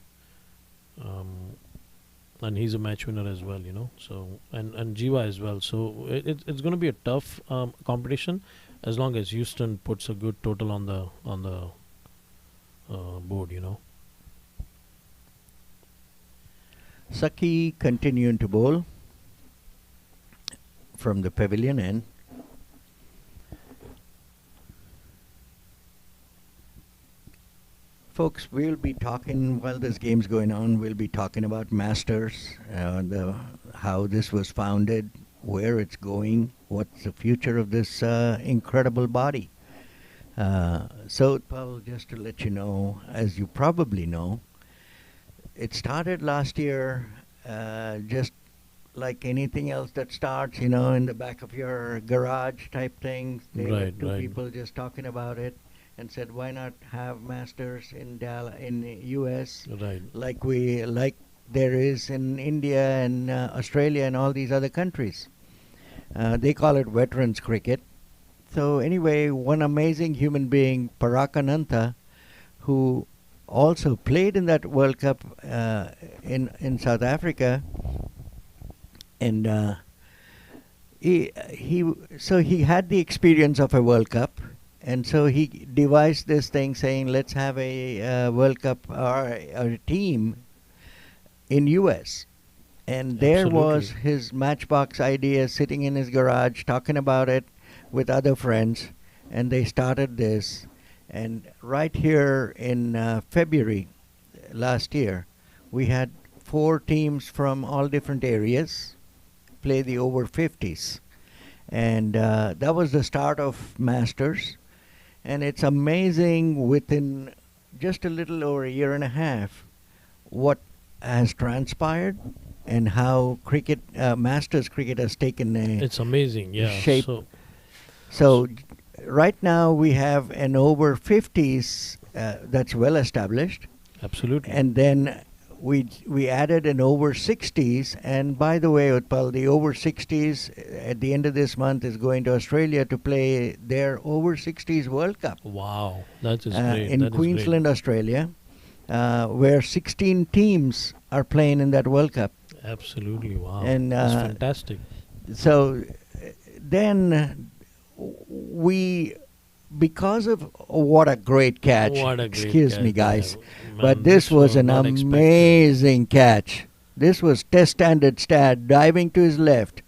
and he's a match winner as well. So and Jiva as well. So it's going to be a tough competition, as long as Houston puts a good total on the board. Saki continuing to bowl from the pavilion end. Folks, we'll be talking while this game's going on. We'll be talking about Masters, how this was founded, where it's going, what's the future of this incredible body. So, Paul, just to let you know, as you probably know, it started last year, just like anything else that starts, in the back of your garage type thing. They were Right, two right. people just talking about it and said, why not have Masters in the U.S. Right. like there is in India and Australia and all these other countries. They call it veterans cricket. So anyway, one amazing human being, Parakananta, who also played in that World Cup in South Africa, and he had the experience of a World Cup, and so he devised this thing saying, let's have a World Cup or a team in US. And there was Absolutely. his matchbox idea, sitting in his garage talking about it with other friends, and they started this. And right here in February last year, we had 4 teams from all different areas play the over 50s. And that was the start of Masters. And it's amazing, within just a little over a year and a half, what has transpired and how Masters cricket has taken a It's amazing. Yeah. shape. So So right now we have an over 50s that's well established, absolutely. and then we added an over 60s. And by the way, Utpal, the over 60s at the end of this month is going to Australia to play their over 60s World Cup Wow, that is great. in That is Queensland, Australia, where 16 teams are playing in that World Cup. great. Absolutely. Wow. And That's fantastic. So then we, because of what a great catch. What a great Excuse me, catch. guys. Yeah, But man, this was an not expected. amazing catch. This was test standard stat, diving to his left.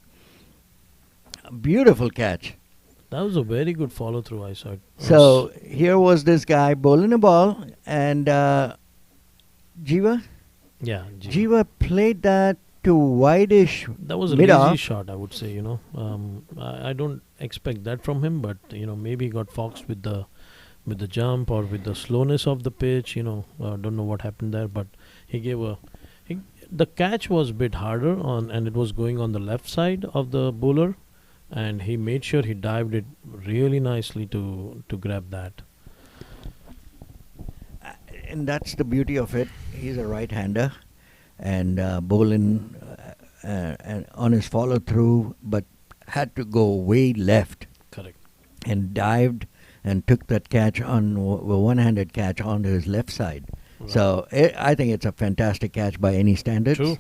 Beautiful catch. That was a very good follow through. I saw it. So here was this guy bowling a ball, and Jiva Yeah. Jiva played that to wideish That was a mid-off. lazy shot, I would say. I don't expect that from him, but maybe he got foxed with the jump or with the slowness of the pitch. Don't know what happened there, but he gave the catch was a bit harder and it was going on the left side of the bowler, and he made sure he dived it really nicely to grab that. And that's the beauty of it. He's a right-hander, and bowling and on his follow-through, but had to go way left Correct. and dived and took that catch on one-handed catch onto his left side. Right. So I think it's a fantastic catch by any standards. True.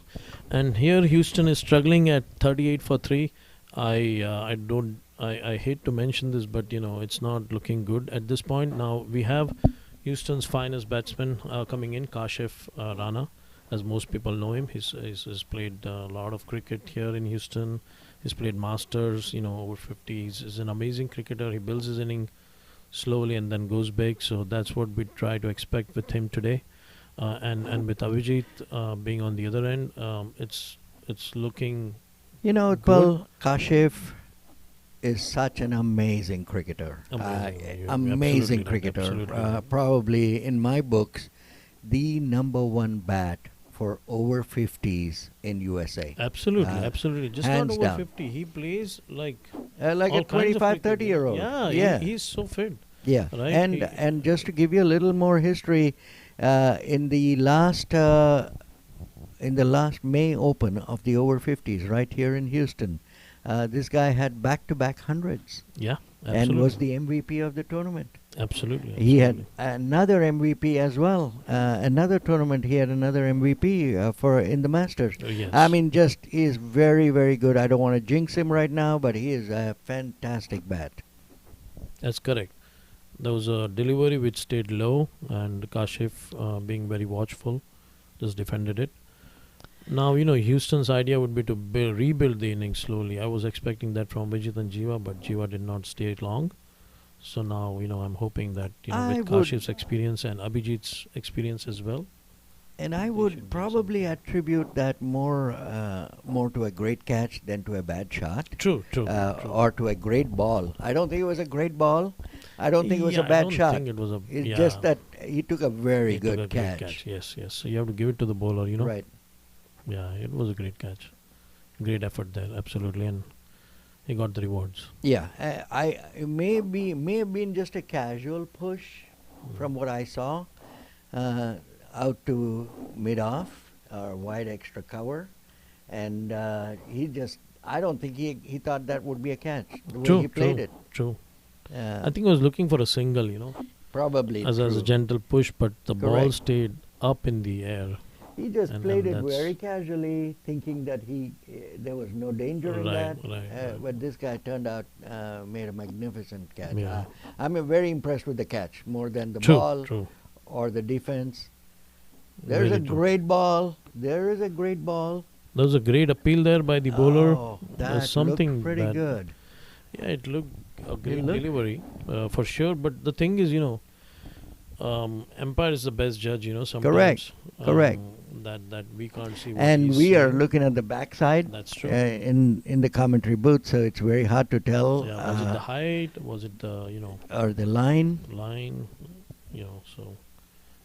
And here Houston is struggling at 38 for 3. I hate to mention this, but it's not looking good at this point. Now we have Houston's finest batsman coming in, Kashif Rana, as most people know him. He's played a lot of cricket here in Houston. He's played Masters, over 50. He's an amazing cricketer. He builds his inning slowly and then goes big. So that's what we try to expect with him today. And with Abhijit being on the other end, it's looking Utpal, Kashif is such an amazing cricketer. Amazing cricketer. Absolutely right. Probably in my books, the number one bat for over 50s in USA. Absolutely. Just not hands over down. 50. He plays like Like all a kinds of 25, cricket. 30-year-old. Yeah. He's so fit. Yeah, Right, and just to give you a little more history, in the last May Open of the over 50s right here in Houston, this guy had back-to-back hundreds Yeah, and was the MVP of the tournament. absolutely. He had another MVP as well. Another tournament, he had another MVP for in the Masters. Oh, yes. I mean, just he is very, very good. I don't want to jinx him right now, but he is a fantastic bat. That's correct. There was a delivery which stayed low, and Kashif, being very watchful, just defended it. Now, Houston's idea would be to rebuild the innings slowly. I was expecting that from Vijit and Jiva, but Jiva did not stay long. So now, I'm hoping that, I with would- Kashif's experience and Abhijit's experience as well. And I They should would do probably attribute that more to a great catch than to a bad shot, True. or to a great ball. I don't think it was a great ball. I don't think it was a I bad don't shot. think it was a. It's yeah, just that he took a very he took good a great catch. Yes. So you have to give it to the bowler. Right. Yeah, it was a great catch. Great effort there, absolutely, and he got the rewards. Yeah. It may have been just a casual push from what I saw, out to mid off or wide extra cover, and I don't think he thought that would be a catch the way he played it. True. Uh, I think he was looking for a single, Probably as a true. gentle push, but the ball Correct. stayed up in the air. He just and played it that's- very casually, thinking that there was no danger in that. Right. But this guy turned out made a magnificent catch. Yeah. I'm very impressed with the catch more than the True. ball True. or the defense. There's Really a true. great ball. There is a great ball. There was a great appeal there by the bowler. Oh, that something looked pretty that- good. Yeah, it looked a great looked- delivery for sure. But the thing is, umpire is the best judge. Sometimes. Correct. That we can't see. What And he's we are seeing. looking at the backside That's true. in the commentary booth, so it's very hard to tell. Yeah, was it the height? Was it the Or the line. line? So,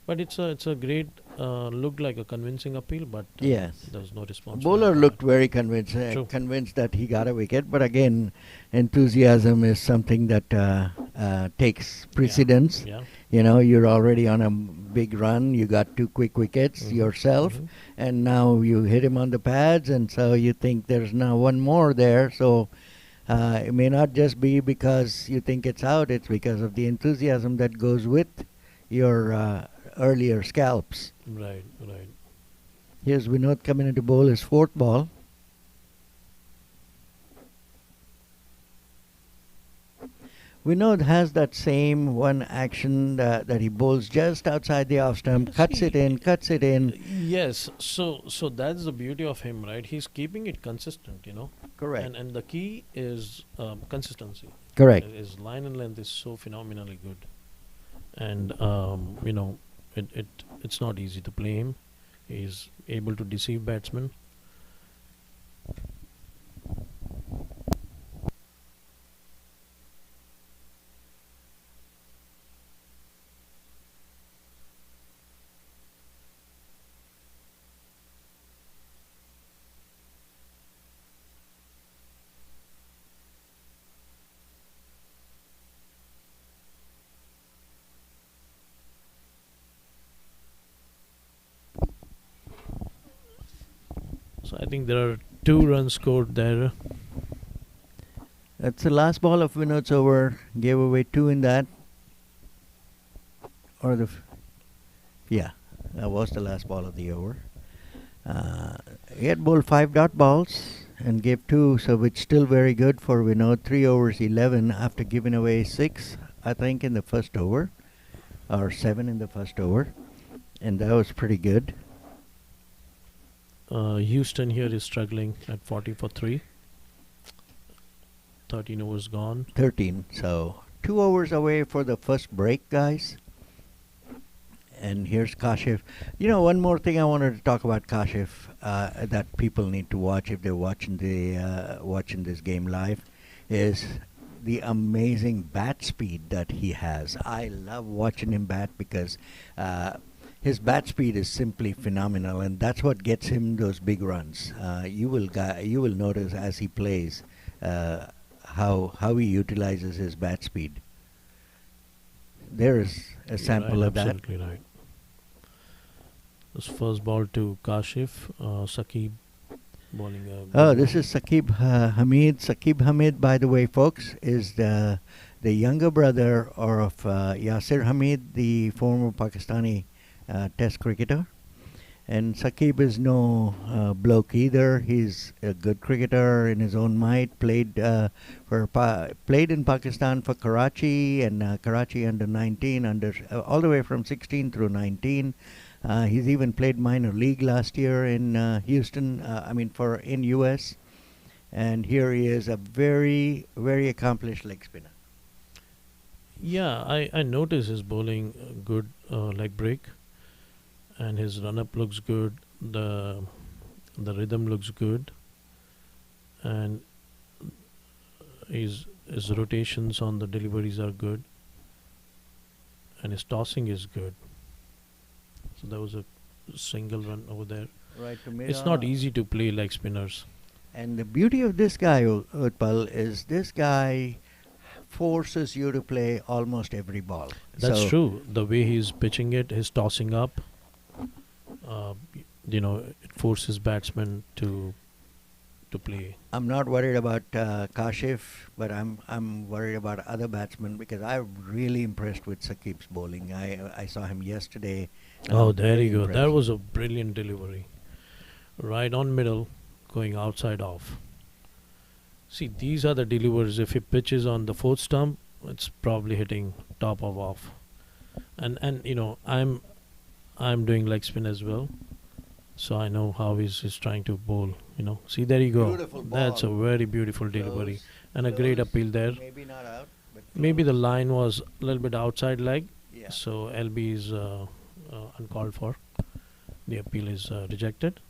but it's a great looked like a convincing appeal, but Yes. there was no response. Bowler from looked umpire. very True. convinced that he got a wicket, but again, enthusiasm is something that takes precedence. Yeah. You're already on a big run. You got 2 quick wickets Mhm. yourself, Mhm. and now you hit him on the pads, and so you think there's now one more there. So it may not just be because you think it's out; it's because of the enthusiasm that goes with your earlier scalps. Right. Here's Vinod coming into bowl his 4th ball. Vinod has that same one action that he bowls just outside the off stump, cuts it in. Yes. So that's the beauty of him, right? He's keeping it consistent, Correct. And the key is consistency. Correct. His line and length is so phenomenally good, and it's not easy to play him. He's able to deceive batsmen. So I think there are 2 runs scored there. That's the last ball of Vinod's over. Gave away 2 in that. Or that was the last ball of the over. He had bowled 5 dot balls and gave 2, so which still very good for Vinod. 3 overs 11 after giving away 6, I think, in the first over. or 7 in the first over, and that was pretty good. Houston here is struggling at 40 for 3. 13 overs gone. 13. So 2 overs away for the first break, guys. And here's Kashif. One more thing I wanted to talk about Kashif that people need to watch if they're watching this game live is the amazing bat speed that he has. I love watching him bat because his bat speed is simply phenomenal, and that's what gets him those big runs. You will notice as he plays how he utilizes his bat speed. There is a sample Right, of that. absolutely right. This first ball to Kashif. Saqib bowling. Oh, this is Saqib Hamid. Saqib Hamid, by the way, folks, is the younger brother of Yasir Hamid, the former Pakistani Test cricketer. And Saqib is no bloke either. He's a good cricketer in his own might. Played in Pakistan for Karachi and Karachi under 19, all the way from 16 through 19. He's even played minor league last year in Houston. In US. And here he is, a very, very accomplished leg spinner. Yeah, I noticed his bowling good leg break, and his run up looks good. The rhythm looks good, and his rotations on the deliveries are good, and his tossing is good. So there was a single run over there. Right to mid. It's not easy to play leg spinners. And the beauty of this guy, Utpal, is this guy forces you to play almost every ball. That's true. The way he's pitching it, his tossing up, it forces batsmen to play. I'm not worried about Kashif, but I'm worried about other batsmen because I'm really impressed with Saqib's bowling. I saw him yesterday. Oh, there very you go. impressed. That was a brilliant delivery. Right on middle, going outside off. See, these are the deliveries. If he pitches on the fourth stump, it's probably hitting top of off. And I'm doing leg spin as well, so I know how he's trying to bowl. See, there you go. Beautiful That's a ball. very beautiful delivery and a great appeal there. Maybe not out, but Maybe the line was a little bit outside leg, yeah. so LB is uncalled for. The appeal is rejected.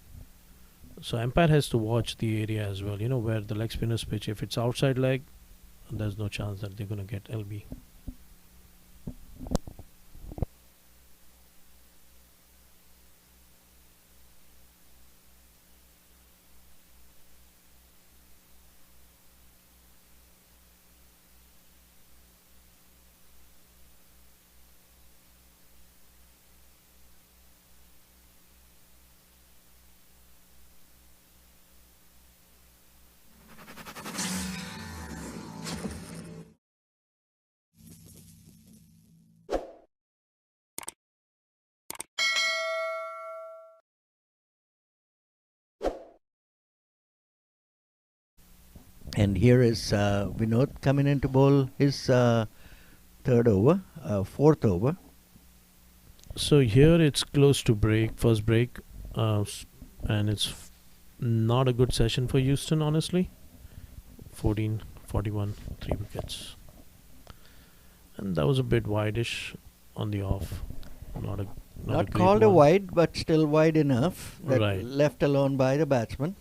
So umpire has to watch the area as well. Where the leg spinners pitch. If it's outside leg, there's no chance that they're gonna get LB. And here is Vinod coming in to bowl his fourth over. So here it's close to first break, and it's not a good session for Houston, honestly. 14-41, 3 wickets. And that was a bit wideish on the off. Not a Not great called a one. wide, but still wide enough that Right. left alone by the batsman.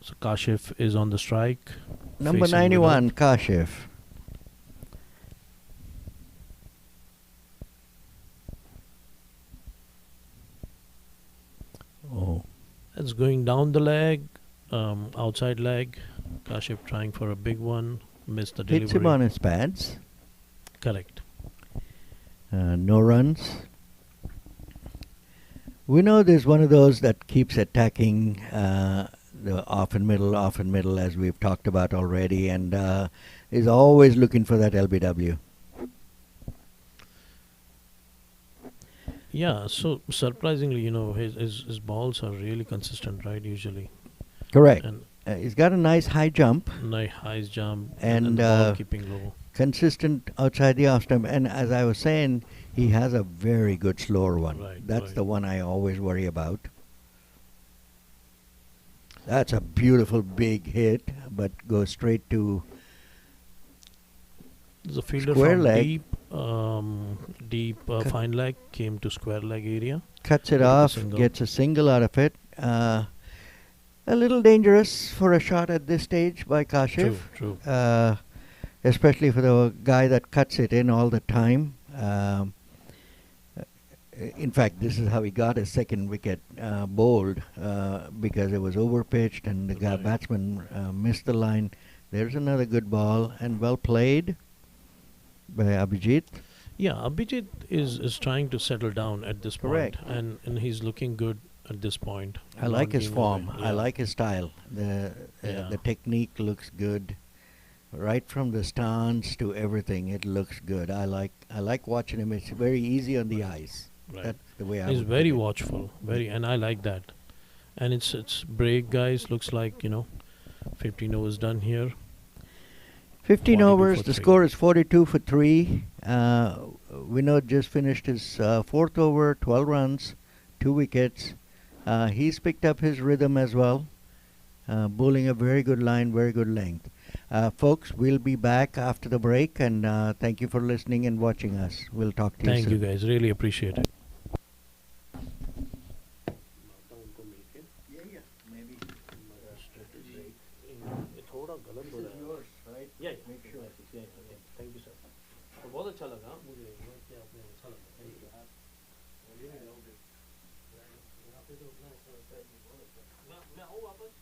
So Kashif is on the strike. Number facing 91, Kashif. Oh, It's going down the leg, outside leg. Kashif trying for a big one. Missed the delivery. hits him on his pads. Correct. No runs. We know there's one of those that keeps attacking the off and middle, as we've talked about already, and is always looking for that LBW. Yeah, so surprisingly, his balls are really consistent, right? Usually, Correct. and He's got a nice high jump Nice high jump and and the ball keeping low. consistent outside the off stump. And as I was saying, he has a very good slower one. Right, That's right. the one I always worry about. That's a beautiful big hit, but goes straight to The fielder square from leg, deep cut, fine leg came to square leg area. cuts it He took a off, single. gets a single out of it. A little dangerous for a shot at this stage by Kashif, True, true. especially for the guy that cuts it in all the time. In fact, this is how he got his second wicket bowled because it was overpitched and the Right. batsman missed the line. There's another good ball and well played by Abhijit. Yeah, Abhijit is trying to settle down at this point, Correct. and he's looking good at this point. I not like his being form. away. I Yeah. like his style. Yeah. The technique looks good, right from the stance to everything. It looks good. I like watching him. It's very easy on the eyes. Right. That's the way I He's would very put it. watchful, and I like that. And it's break, guys. Looks like 15 overs done here. 15 42 overs. for The three. score is 42 for 3. Vinod just finished his fourth over, 12 runs, 2 wickets. He's picked up his rhythm as well, bowling a very good line, very good length. Folks, we'll be back after the break, and thank you for listening and watching us. We'll talk to you Thank soon. you, guys. Really appreciate it. yours, right? Yeah, Make sure. Thank you, sir. बहुत अच्छा लगा मुझे कि आपने अच्छा लगा thank you यहाँ पे तो उतना अच्छा लगता है कि बहुत अच्छा मैं आऊँ वापस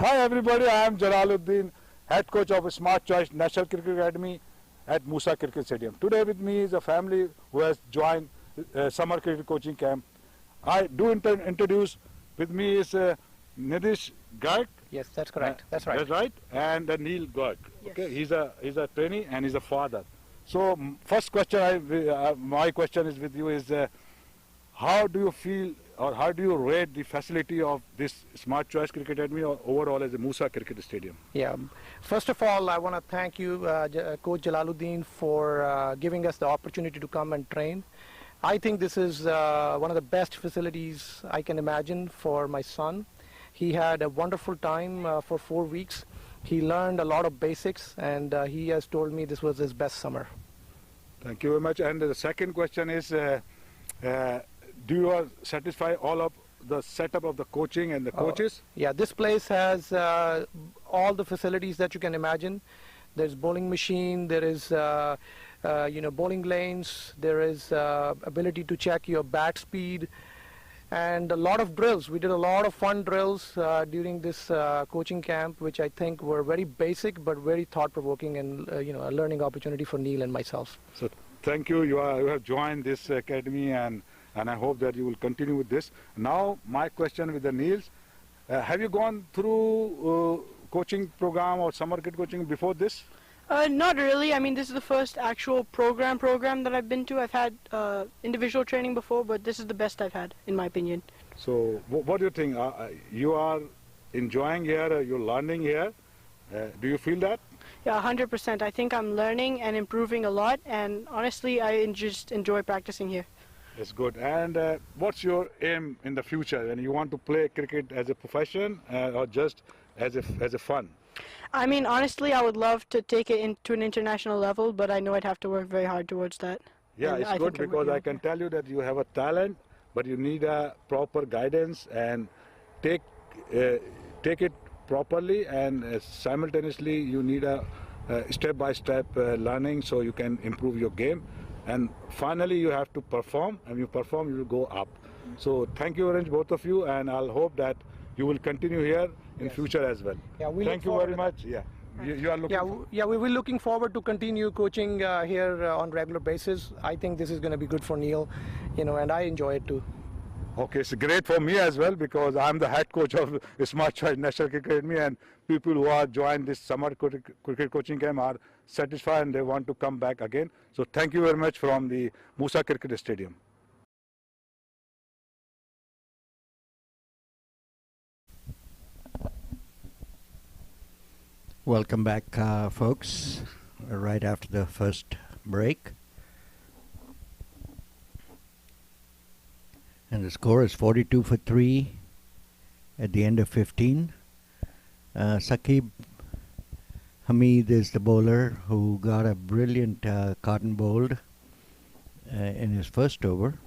Hi everybody, I am Jalaluddin, head coach of Smart Choice National Cricket Academy at Moosa Cricket Stadium. Today with me is a family who has joined summer cricket coaching camp. I do introduce, with me is Nidish Garg. Yes, that's correct. That's right. That's right. And Neil Garg. Okay, he's a trainee and he's a father. So first question, my question is with you is, how do you feel or how do you rate the facility of this Smart Choice Cricket Academy or overall as a Moosa Cricket Stadium? Yeah. First of all, I want to thank you, Coach Jalaluddin, for giving us the opportunity to come and train. I think this is one of the best facilities I can imagine for my son. He had a wonderful time for 4 weeks. He learned a lot of basics, and he has told me this was his best summer. Thank you very much. And the second question is, do you satisfy all of the setup of the coaching and the coaches? Yeah, this place has all the facilities that you can imagine. There's bowling machine, there is bowling lanes, there is ability to check your bat speed, and a lot of drills. We did a lot of fun drills during this coaching camp, which I think were very basic but very thought-provoking, and a learning opportunity for Neil and myself. So thank you. You have joined this academy, and I hope that you will continue with this. Now my question with the Neils, have you gone through coaching program or summer cricket coaching before this? Not really. I mean, this is the first actual program that I've been to. I've had individual training before, but this is the best I've had, in my opinion. So what do you think? You are enjoying here, you're learning here. Do you feel that? Yeah, 100%. I think I'm learning and improving a lot, and honestly, I just enjoy practicing here. That's good. And what's your aim in the future? And you want to play cricket as a profession or just as a fun? I mean, honestly, I would love to take it into an international level, but I know I'd have to work very hard towards that. Yeah, And it's I good think I'm because working I can tell you that you have a talent, but you need a proper guidance and take it properly, and simultaneously you need a step-by-step learning so you can improve your game. And finally, you have to perform, and you perform, you will go up. So thank you very much, both of you, and I'll hope that you will continue here in future as well. Yeah, thank you very much. Yeah, you are looking. Yeah, we will looking forward to continue coaching here on regular basis. I think this is going to be good for Neil, and I enjoy it too. Okay, it's great for me as well because I'm the head coach of Smart Choice National Cricket Academy, and people who are joined this summer cricket coaching camp are satisfied and they want to come back again. So thank you very much from the Moosa Cricket Stadium. Welcome back, folks, right after the first break. And the score is 42 for 3 at the end of 15. Saqib Hamid is the bowler who got a brilliant cotton bowled in his first over.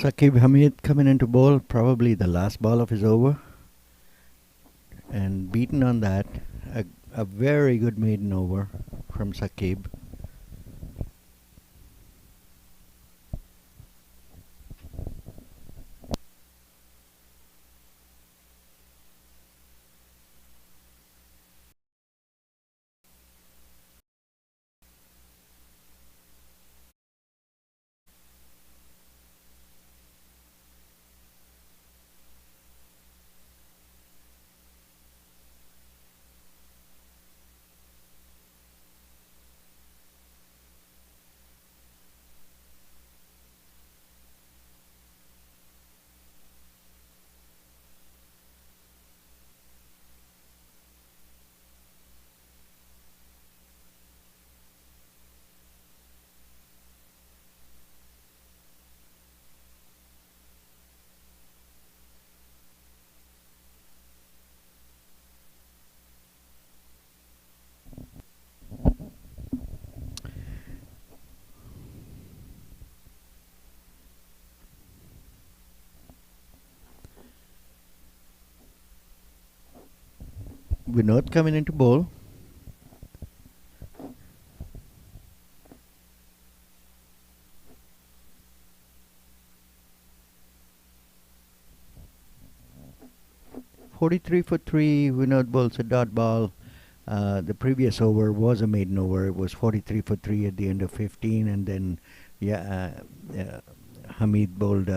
Saqib Hamid coming into bowl, probably the last ball of his over, and beaten on that. A very good maiden over from Saqib. Vinod coming into bowl. "43 for 3", Vinod bowls a dot ball. The previous over was a maiden over. It was 43 for 3 at the end of 15, and then Hamid bowled,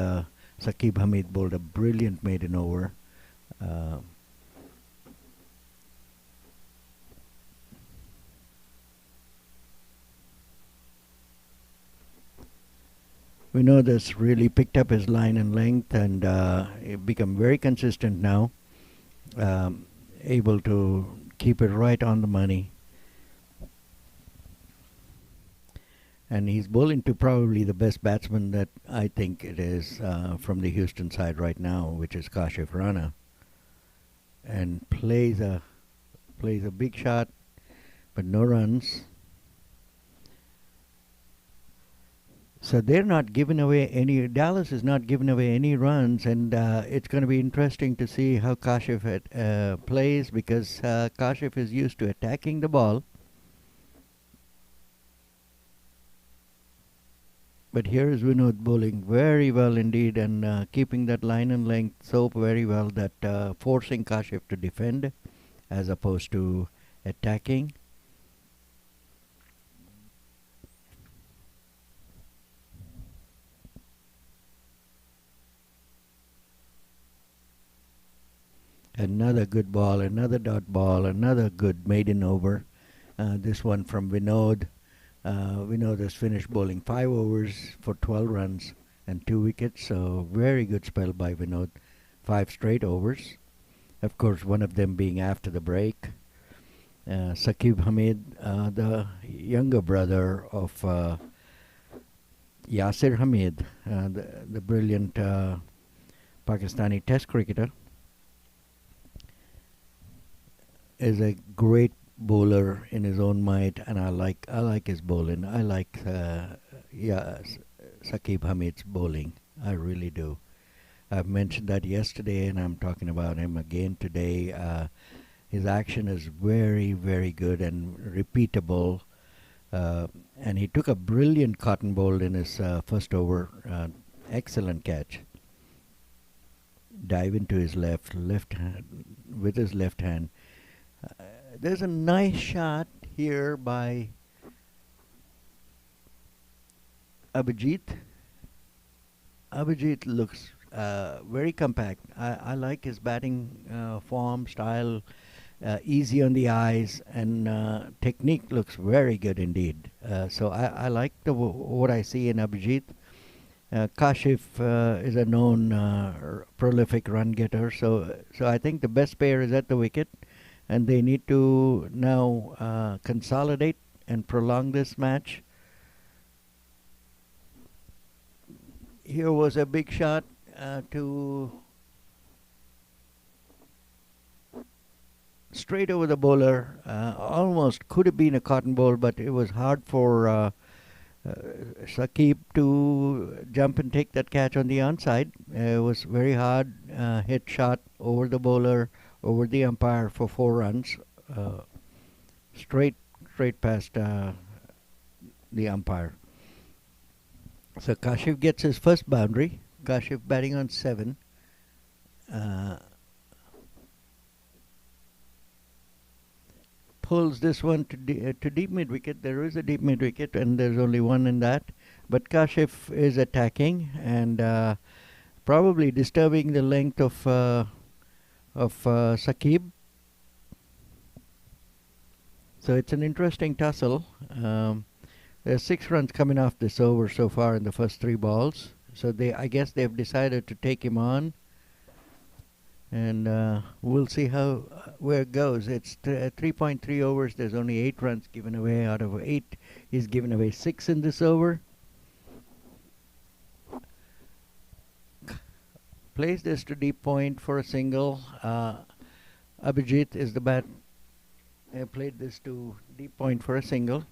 Saqib Hamid bowled a brilliant maiden over. Vinod has really picked up his line and length, and become very consistent now. Able to keep it right on the money. And he's bowling to probably the best batsman that I think it is from the Houston side right now, which is Kashif Rana. And plays a big shot, but no runs. So they're not giving away any. Dallas is not giving away any runs, and it's going to be interesting to see how Kashif plays, because Kashif is used to attacking the ball. But here is Vinod bowling very well indeed, and keeping that line and length so very well that forcing Kashif to defend as opposed to attacking. Another good ball, another dot ball, another good maiden over. This one from Vinod. Vinod has finished bowling 5 overs for 12 runs and 2 wickets. So very good spell by Vinod. 5 straight overs. Of course, one of them being after the break. Saqib Hamid, the younger brother of Yasir Hamid, the brilliant Pakistani Test cricketer, is a great bowler in his own might, and I like his bowling. I like Saqib Hamid's bowling. I really do. I've mentioned that yesterday, and I'm talking about him again today. His action is very, very good and repeatable. And he took a brilliant cotton bowl in his first over. Excellent catch. Dive into his left hand with his left hand. There's a nice shot here by Abhijit. Abhijit looks very compact. I like his batting form, style, easy on the eyes, and technique looks very good indeed. So I like what I see in Abhijit. Kashif is a known prolific run getter, so I think the best pair is at the wicket, and they need to now consolidate and prolong this match. Here was a big shot to straight over the bowler. Almost could have been a cotton ball, but it was hard for Saqib to jump and take that catch on the onside. It was very hard hit shot over the bowler, over the umpire for 4 runs, straight past the umpire. So Kashif gets his first boundary. Kashif batting on 7. Pulls this one to deep mid wicket. There is a deep mid wicket, and there's only one in that. But Kashif is attacking and probably disturbing the length of Saqib. So it's an interesting tussle. There's 6 runs coming off this over so far in the first 3 balls. So I guess they've decided to take him on, and we'll see where it goes. It's 3.3 overs. There's only 8 runs given away. Out of 8, he's given away 6 in this over. Plays this to deep point for a single. Abhijit is the bat. Played this to deep point for a single.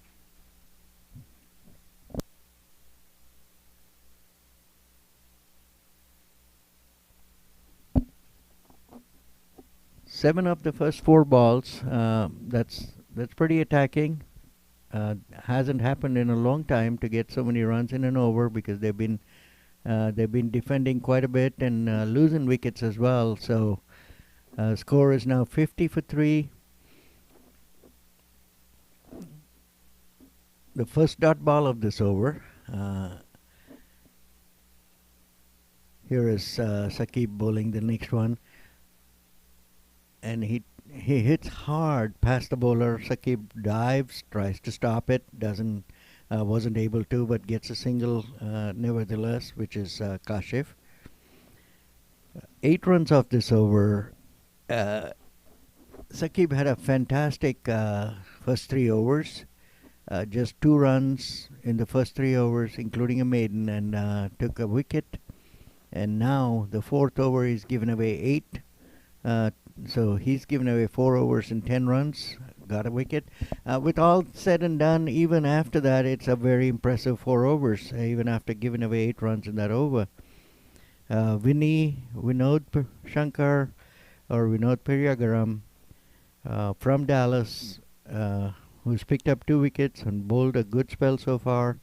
Seven of the first 4 balls. That's pretty attacking. Hasn't happened in a long time to get so many runs in an over, because they've been defending quite a bit and losing wickets as well. So score is now 50 for 3. The first dot ball of this over. Here is Saqib bowling the next one. And he hits hard past the bowler. Saqib dives, tries to stop it, wasn't able to, but gets a single nevertheless, which is Kashif. 8 runs off this over. Saqib had a fantastic first 3 overs. Just 2 runs in the first 3 overs, including a maiden, and took a wicket. And now the 4th over, he's given away 8. So he's given away 4 overs and 10 runs, got a wicket. With all said and done, even after that, it's a very impressive 4 overs, even after giving away 8 runs in that over. Vinod Shankar, or Vinod Periyagaram, from Dallas, who's picked up 2 wickets and bowled a good spell so far,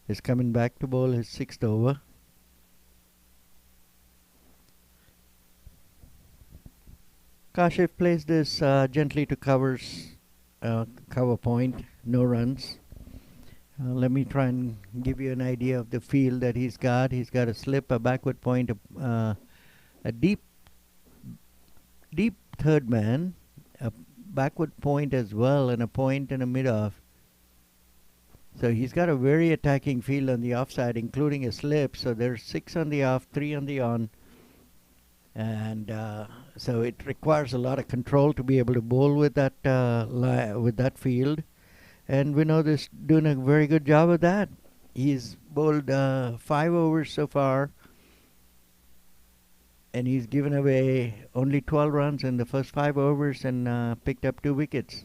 is coming back to bowl his 6th over. Kashif plays this gently to cover point, no runs. Let me try and give you an idea of the field that he's got. He's got a slip, a backward point, a deep third man, a backward point as well, and a point and a mid-off. So he's got a very attacking field on the offside, including a slip. So there's 6 on the off, 3 on the on. And so it requires a lot of control to be able to bowl with that field. And Vinod is doing a very good job of that. He's bowled 5 overs so far, and he's given away only 12 runs in the first 5 overs and picked up 2 wickets.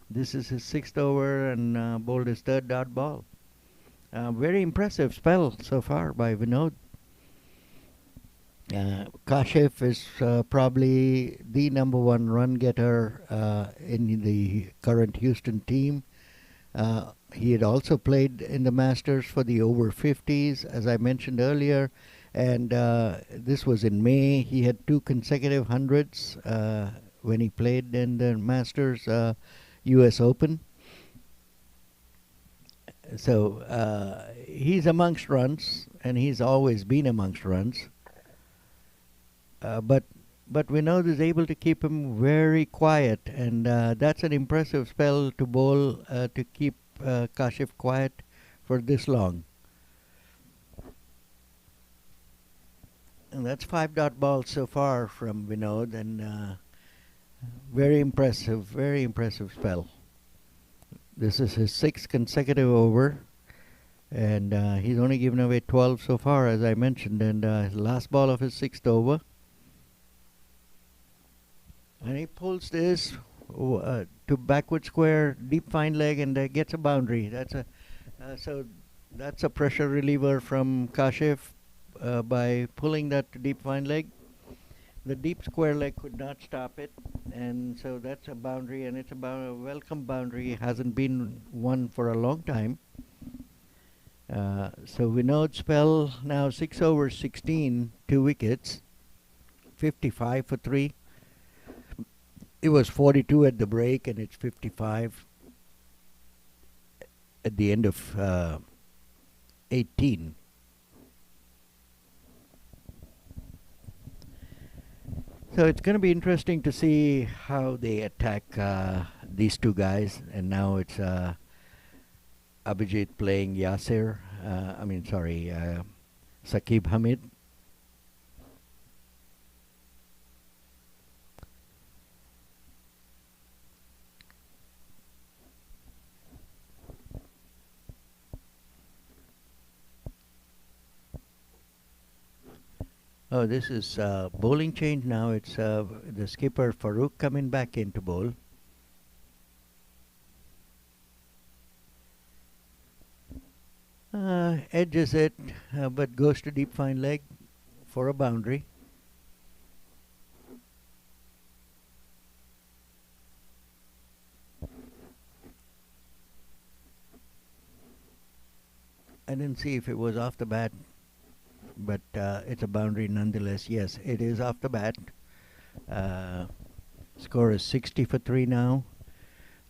This is his 6th over and bowled his 3rd dot ball. Very impressive spell so far by Vinod. Kashif is probably the number 1 run getter in the current Houston team. He had also played in the Masters for the over 50s, as I mentioned earlier, and this was in May. He had 2 consecutive hundreds when he played in the Masters US Open. So he's amongst runs, and he's always been amongst runs. But Vinod is able to keep him very quiet, and that's an impressive spell to bowl to keep Kashif quiet for this long. And that's 5 dot balls so far from Vinod, and very impressive spell. This is his 6th consecutive over, and he's only given away 12 so far, as I mentioned, and last ball of his 6th over. And he pulls this to backward square, deep fine leg, and gets a boundary. So That's a pressure reliever from Kashif by pulling that deep fine leg. The deep square leg could not stop it, and so that's a boundary, and it's a welcome boundary. It hasn't been one for a long time. So Vinod Spell now 6 over 16, 2 wickets, 55 for 3. It was 42 at the break, and it's 55 at the end of 18. So it's going to be interesting to see how they attack these two guys. And now it's Abhijit playing Yasir. Saqib Hamid. Oh, this is bowling change now. It's the skipper Farooq coming back into bowl. Edges it, but goes to deep fine leg for a boundary. I didn't see if it was off the bat, but it's a boundary nonetheless. Yes, it is off the bat. Score is 60 for 3 now.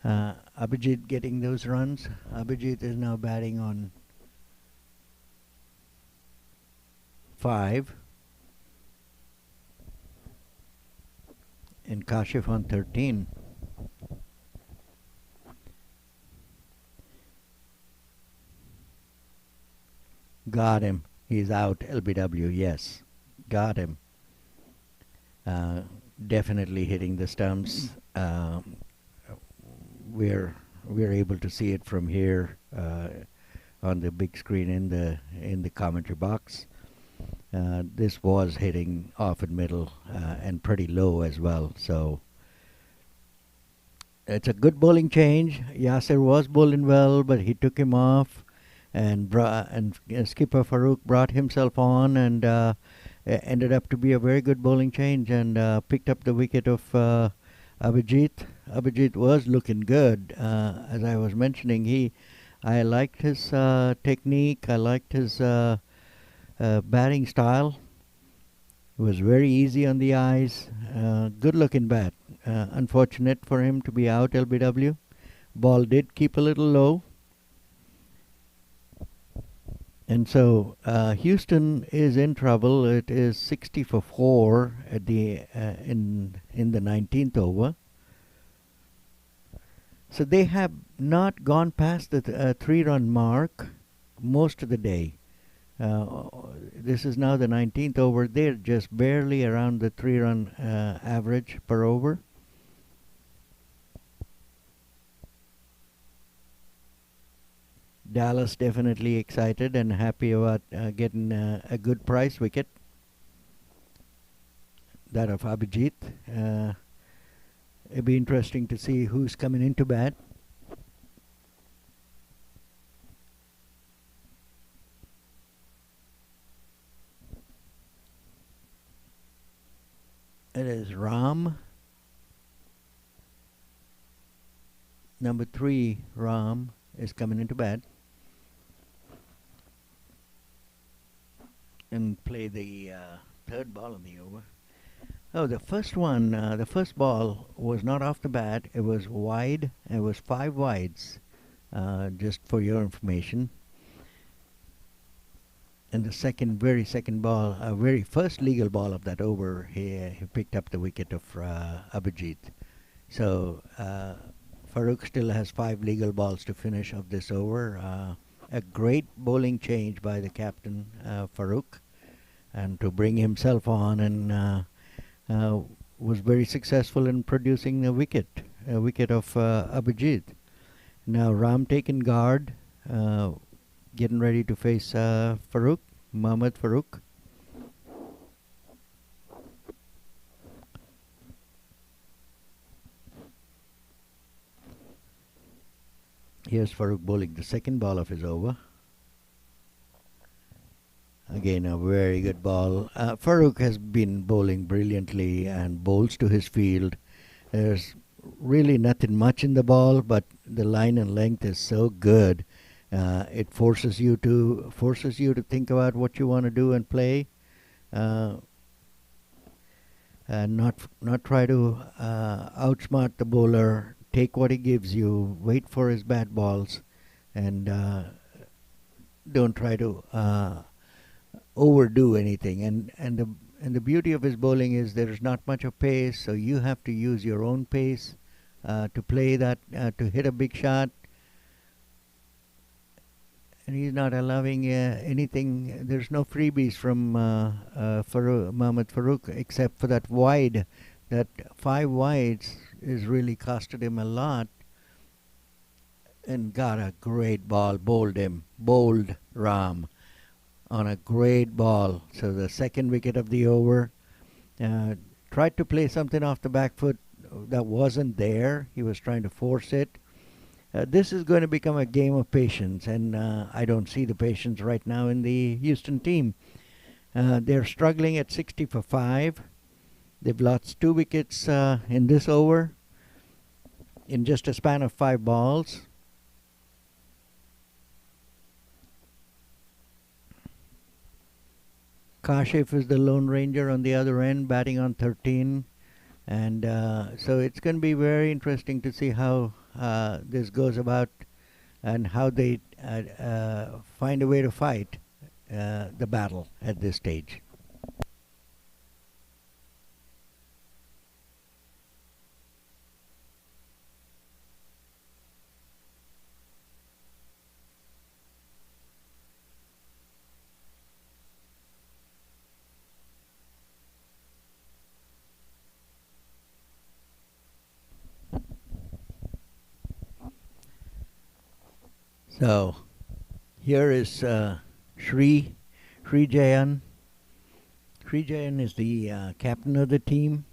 Abhijit getting those runs. Abhijit is now batting on 5 and Kashif on 13. Got him. He's out. LBW. Yes, got him. Definitely hitting the stumps. We're able to see it from here on the big screen in the commentary box. This was hitting off in middle and pretty low as well. So it's a good bowling change. Yasir was bowling well, but he took him off, and skipper Farooq brought himself on, and ended up to be a very good bowling change, and picked up the wicket of Abhijit. Abhijit was looking good, as I was mentioning. I liked his technique. I liked his batting style. It was very easy on the eyes. Good looking bat. Unfortunate for him to be out, LBW. Ball did keep a little low. And so Houston is in trouble. It is 60 for 4 at the in the 19th over. So they have not gone past the 3-run mark most of the day. This is now the 19th over. They're just barely around the 3-run average per over. Dallas definitely excited and happy about getting a good price wicket. That of Abhijit. It'd be interesting to see who's coming into bat. It is Ram. Number 3, Ram, is coming into bat. And play the third ball of the over. Oh, the first one, the first ball was not off the bat. It was wide. It was 5 wides, just for your information. And the very first legal ball of that over, he picked up the wicket of Abhijit. So Farooq still has 5 legal balls to finish of this over. A great bowling change by the captain, Farooq, and to bring himself on, and was very successful in producing a wicket of Abhijit. Now Ram taking guard, getting ready to face Farooq, Mohammad Farooq. Here's Farooq bowling the second ball of his over. Again, a very good ball. Farooq has been bowling brilliantly and bowls to his field. There's really nothing much in the ball, but the line and length is so good. It forces you to think about what you want to do and play, uh, and not try to outsmart the bowler. Take what he gives you. Wait for his bad balls, and don't try to overdo anything. And the beauty of his bowling is there's not much of pace, so you have to use your own pace to play that to hit a big shot. And he's not allowing anything. There's no freebies from Mohammad Farooq except for that wide. That 5 wides is really costed him a lot. And got a great ball, bowled Ram on a great ball. So the second wicket of the over. Tried to play something off the back foot that wasn't there. He was trying to force it. This is going to become a game of patience, and I don't see the patience right now in the Houston team. They're struggling at 60 for 5. They've lost 2 wickets in this over in just a span of 5 balls. Kashif is the Lone Ranger on the other end, batting on 13. And so it's going to be very interesting to see how this goes about and how they find a way to fight the battle at this stage. So here is Sri Jayan. Sri Jayan is the captain of the team.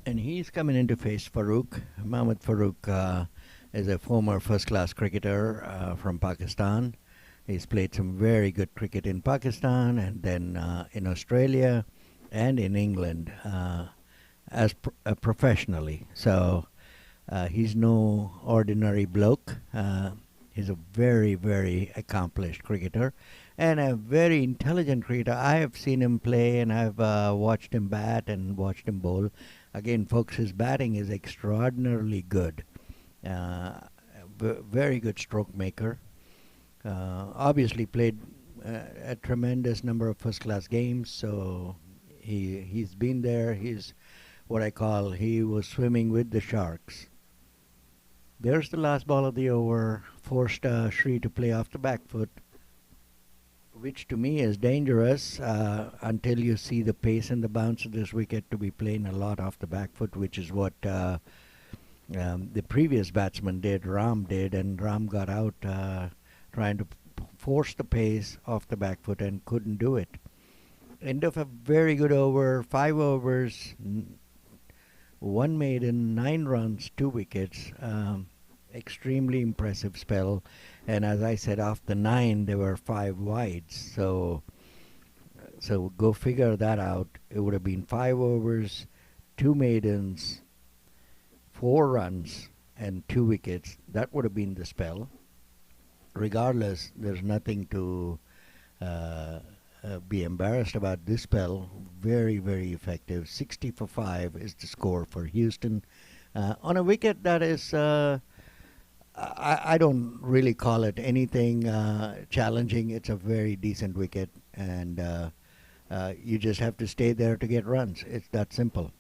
And he's coming in to face Farooq. Mohammad Farooq is a former first-class cricketer from Pakistan. He's played some very good cricket in Pakistan and then in Australia and in England professionally. So he's no ordinary bloke. He's a very, very accomplished cricketer and a very intelligent cricketer. I have seen him play and I've watched him bat and watched him bowl. Again, folks, his batting is extraordinarily good. Very good stroke maker. Obviously played a tremendous number of first-class games, so he's been there. He's what I call he was swimming with the sharks. There's the last ball of the over. Forced Sri to play off the back foot, which to me is dangerous until you see the pace and the bounce of this wicket to be playing a lot off the back foot, which is what the previous batsman did, Ram did, and Ram got out trying to force the pace off the back foot and couldn't do it. End of a very good over, 5 overs, 1 maiden, 9 runs, 2 wickets. Extremely impressive spell. And as I said, off the 9 there were 5 wides. So go figure that out. It would have been 5 overs, 2 maidens, 4 runs, and 2 wickets. That would have been the spell. Regardless, there's nothing to be embarrassed about this spell. Very, very effective. 60 for 5 is the score for Houston. On a wicket that is, I don't really call it anything challenging. It's a very decent wicket, and you just have to stay there to get runs. It's that simple.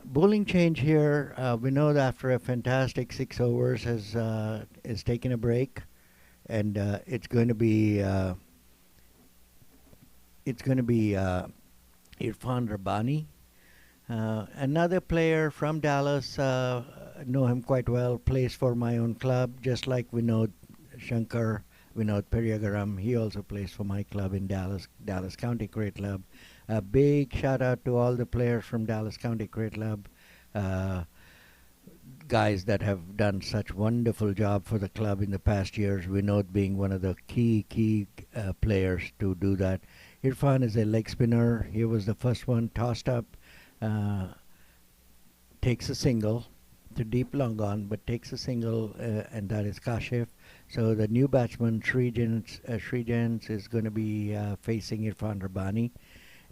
Bowling change here. We know that after a fantastic 6 overs is taking a break, and it's going to be Irfan Rabbani, another player from Dallas. Know him quite well. Plays for my own club, just like we know Shankar Vinod Periagaram. He also plays for my club in Dallas County Cricket Club. A big shout out to all the players from Dallas County Cricket Club. Uh, Guys that have done such wonderful job for the club in the past years. Vinod being one of the key players to do that. Irfan is a leg spinner. He was the first one tossed up, uh, takes a single to deep long on, but takes a single, and that is Kashif. So the new batsman Srijans is going to be facing Irfan Rabbani.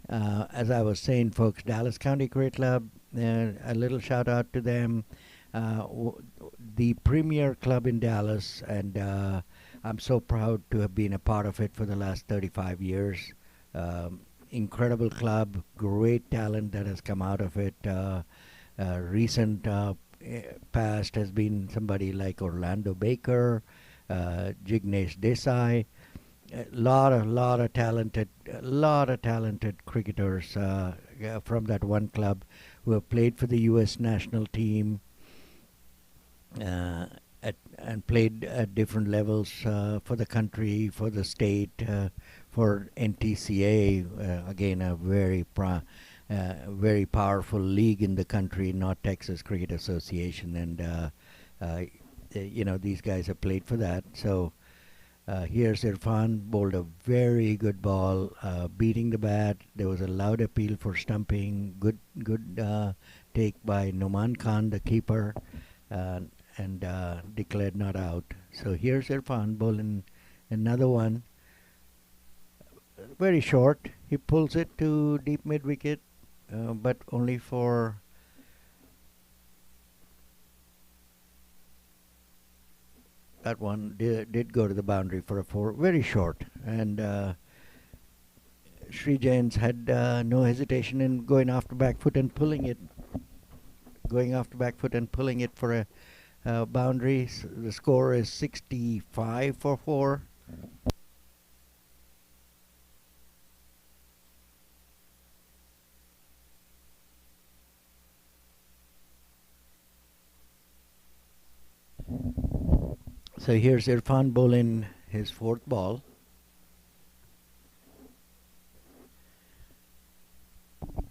As I was saying, folks, Dallas County Cricket Club, a little shout out to them. The premier club in Dallas, and I'm so proud to have been a part of it for the last 35 years. Incredible club, great talent that has come out of it. Recent past has been somebody like Orlando Baker, Jignesh Desai, a lot of talented cricketers from that one club who have played for the U.S. national team. And played at different levels for the country, for the state, for NTCA. Again, a very powerful league in the country, not Texas Cricket Association, and these guys have played for that. So here's Irfan, bowled a very good ball, beating the bat. There was a loud appeal for stumping. Good take by Noman Khan, the keeper. And declared not out. So here's Irfan bowling another one. Very short. He pulls it to deep mid wicket, but only for that one did go to the boundary for a 4. Very short. And Sri Jains had no hesitation in going after back foot and pulling it. For a boundaries. The score is 65 for 4. So here's Irfan bowling his 4th ball.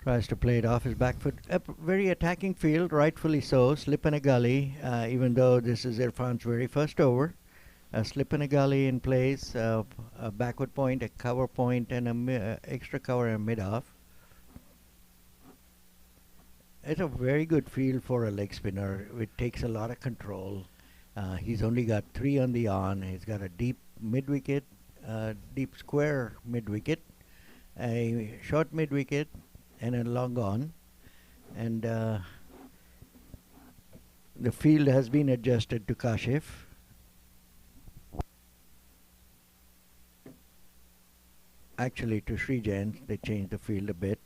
Tries to play it off his back foot. A very attacking field, rightfully so. Slip in a gully, even though this is Irfan's very first over. A slip in a gully in place, a backward point, a cover point, and a extra cover and mid-off. It's a very good field for a leg spinner. It takes a lot of control. He's only got 3 on the on. He's got a deep mid-wicket, deep square mid-wicket, a short mid-wicket, and a long on, and the field has been adjusted to Kashif. Actually, to Sri Jain, they changed the field a bit.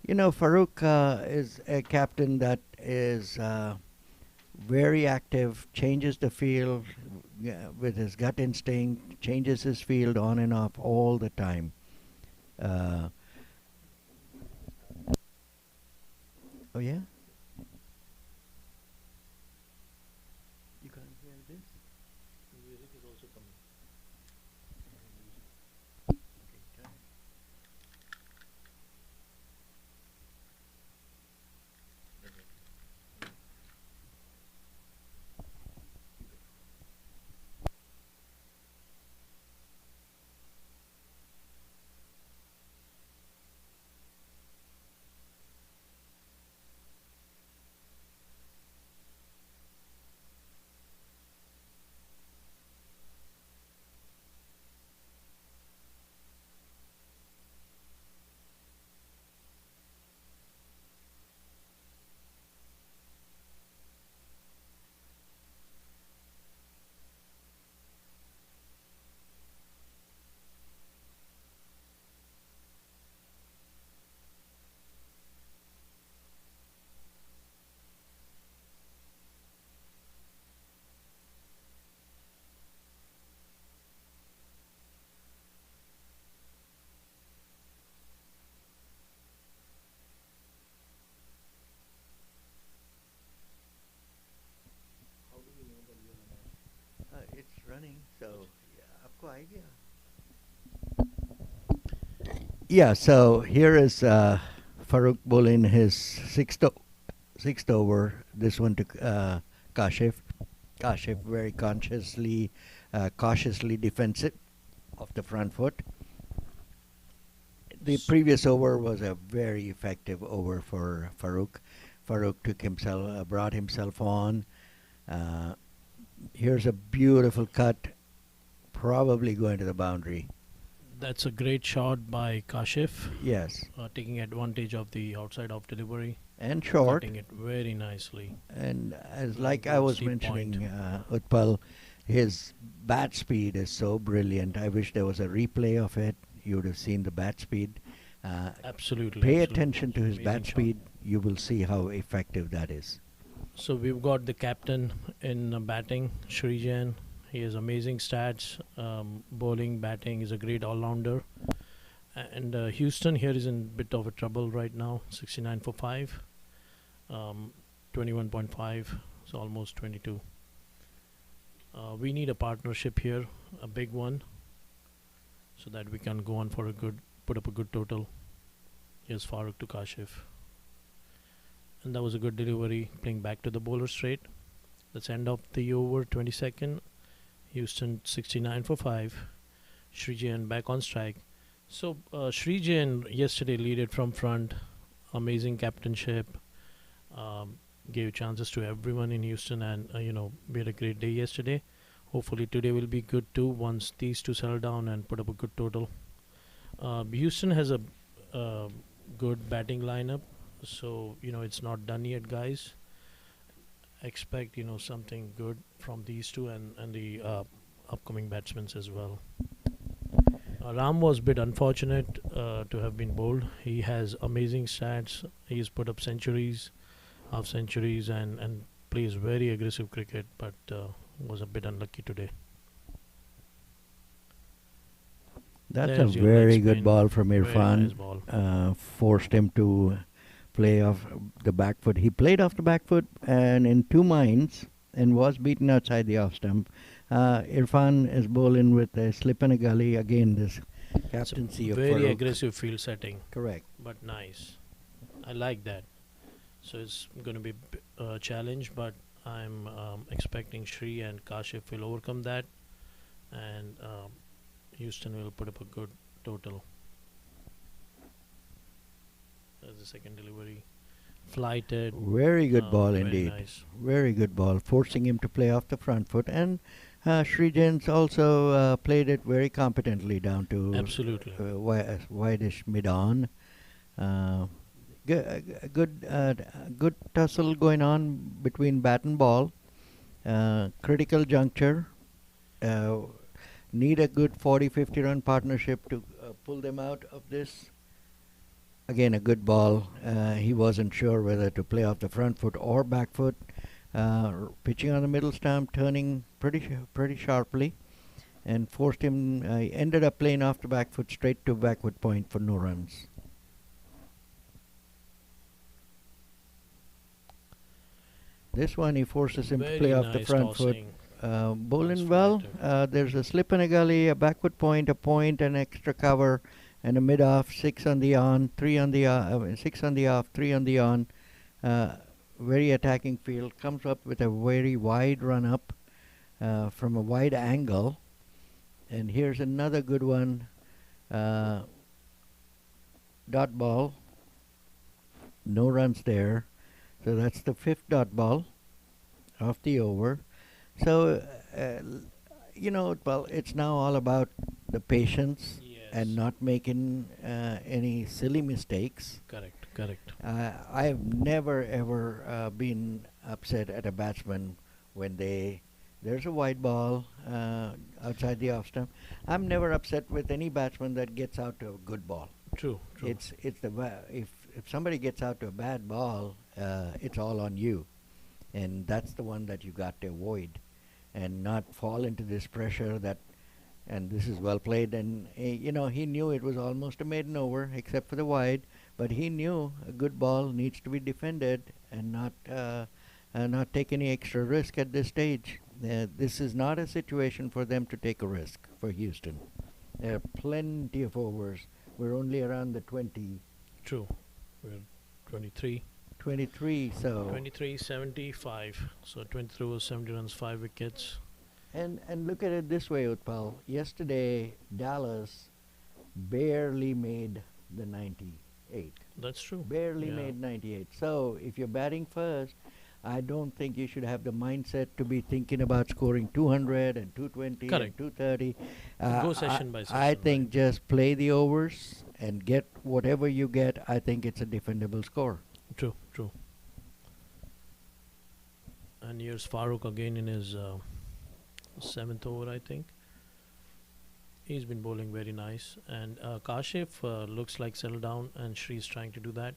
Farooq is a captain that is very active, changes the field with his gut instinct, changes his field on and off all the time. Oh yeah? You can't hear this? The music is also coming. Okay, turn it. Yeah, so here is Farooq bowling his sixth over. This one to Kashif. Kashif very cautiously defensive of the front foot. The previous over was a very effective over for Farooq. Farooq brought himself on. Uh, Here's a beautiful cut, probably going to the boundary. That's a great shot by Kashif, Yes, taking advantage of the outside of delivery, and short. cutting it very nicely. And as Mm, like I good was steep mentioning, point. Utpal, his bat speed is so brilliant. I wish there was a replay of it. You would have seen the bat speed. Absolutely, Pay absolutely. attention to his Amazing bat shot. speed. You will see how effective that is. So we've got the captain in batting, Sri Jain. He has amazing stats. Bowling, batting, is a great all-rounder. And Houston here is in bit of a trouble right now. 69 for 5, 21.5, so almost 22. We need a partnership here, a big one, so that we can go on for put up a good total. Here's Farooq to Kashif. And that was a good delivery, playing back to the bowler straight. That's end of the over, 22nd. Houston 69 for 5. Sri Jain back on strike. So Sri Jain yesterday leaded from front. Amazing captainship. Gave chances to everyone in Houston, and we had a great day yesterday. Hopefully today will be good too once these two settle down and put up a good total. Houston has a good batting lineup, so it's not done yet, guys. Expect something good from these two and the upcoming batsmen as well. Ram was a bit unfortunate to have been bowled. He has amazing stats. He's put up centuries, half centuries, and plays very aggressive cricket, but was a bit unlucky today. That's There's a your leg very good spin. ball from Very nice Irfan. ball. Forced him to play off the back foot. He played off the back foot and in two minds and was beaten outside the off stump. Irfan is bowling with a slip and a gully. Again, this It's a captaincy of very Farooq. aggressive field setting, Correct. but nice. I like that. So it's going to be a challenge, but I'm expecting Shri and Kashif will overcome that, and Houston will put up a good total. That's the second delivery. Flighted. Very good ball Very indeed. nice. Very good ball, forcing him to play off the front foot. And Sri Jain's also played it very competently down to Absolutely. wideish mid-on. Good tussle going on between bat and ball. Critical juncture. Need a good 40-50 run partnership to pull them out of this. Again, a good ball. He wasn't sure whether to play off the front foot or back foot. Pitching on the middle stump, turning pretty sharply, and forced him. He ended up playing off the back foot straight to backward point for no runs. This one he forces him to Very play off the nice front foot. tossing. Bowling Nice well. flighted. There's a slip and a gully, a backward point, an extra cover, and a mid off. 6 on the on, 3 on the 6 on the off, 3 on the on. Very attacking field. Comes up with a very wide run up from a wide angle. And here's another good one. Dot ball. No runs there. So that's the fifth dot ball of the over. So, well, it's now all about the patience Yes. and not making any silly mistakes. Correct. I've never ever been upset at a batsman when there's a wide ball outside the off stump. I'm never upset with any batsman that gets out to a good ball. True. It's if somebody gets out to a bad ball, it's all on you, and that's the one that you got to avoid, and not fall into this pressure that. And this is well played, and he knew it was almost a maiden over, except for the wide. But he knew a good ball needs to be defended and not take any extra risk at this stage. This is not a situation for them to take a risk for Houston. There are plenty of overs We're only around the 20, True. We're 23. 23. So 23, 75. So 23 was 70 runs, 5 wickets. and look at it this way, Utpal. Yesterday, Dallas barely made the 98. That's true. Barely Yeah. made 98. So if you're batting first, I don't think you should have the mindset to be thinking about scoring 200 and 220 Correct. and 230. Go session by I session, think right. just play the overs and get whatever you get. I think it's a defendable score. True, true. And here's Farooq again in his 7th over, I think. He's been bowling very nice. And Kashif looks like settled down, and Shree's trying to do that.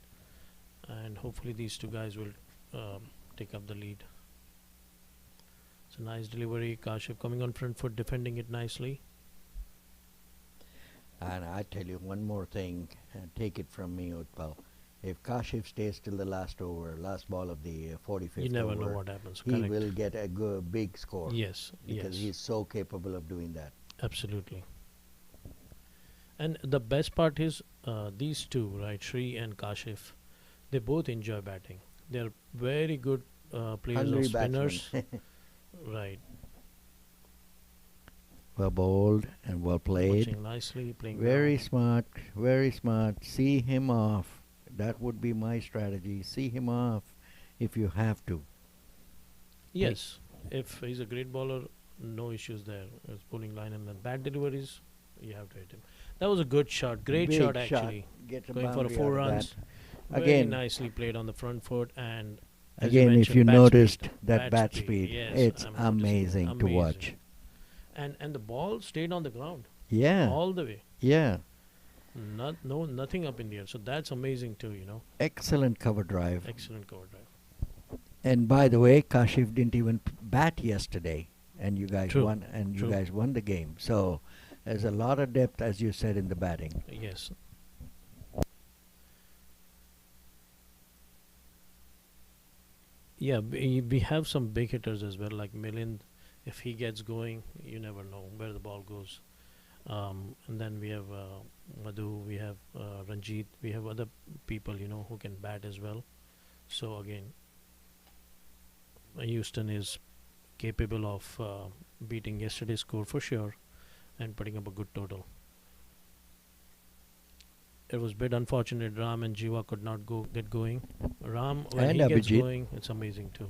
And hopefully these two guys will take up the lead. It's a nice delivery. Kashif coming on front foot, defending it nicely. And I tell you one more thing, take it from me, Utpal. If Kashif stays till the last over, last ball of the 45th You never over, know what happens. he Correct. will get a big score. Yes, Because yes. he's so capable of doing that. Absolutely. And the best part is these two, right, Shree and Kashif, they both enjoy batting. They're very good players Hungry of spinners. batsman. Right. Well bowled and well played. Watching nicely, playing Very well. smart, very smart. See him off. That would be my strategy. See him off if you have to. Yes. If he's a great bowler, no issues there. His bowling line and then bad deliveries, you have to hit him. That was a good shot. Great Big shot, actually. Gets a Going for a boundary 4 out of runs. that. Very Again- nicely played on the front foot. And as Again, if mentioned, you bat noticed speed. that bat speed, Yes, it's I'm noticing. amazing to watch. And the ball stayed on the ground Yeah, all the way. yeah. Nothing up in the air. So that's amazing too, Excellent cover drive. Excellent cover drive. And by the way, Kashif didn't even bat yesterday, and you guys True, won. And you true. guys won the game. So there's a lot of depth, as you said, in the batting. Yes. Yeah, we have some big hitters as well, like Milind. If he gets going, you never know where the ball goes. And then we have Madhu, we have Ranjit, we have other people, who can bat as well. So again, Houston is capable of beating yesterday's score for sure and putting up a good total. It was a bit unfortunate Ram and Jiva could not get going. Ram, when And he gets Abhijit. going, it's amazing too.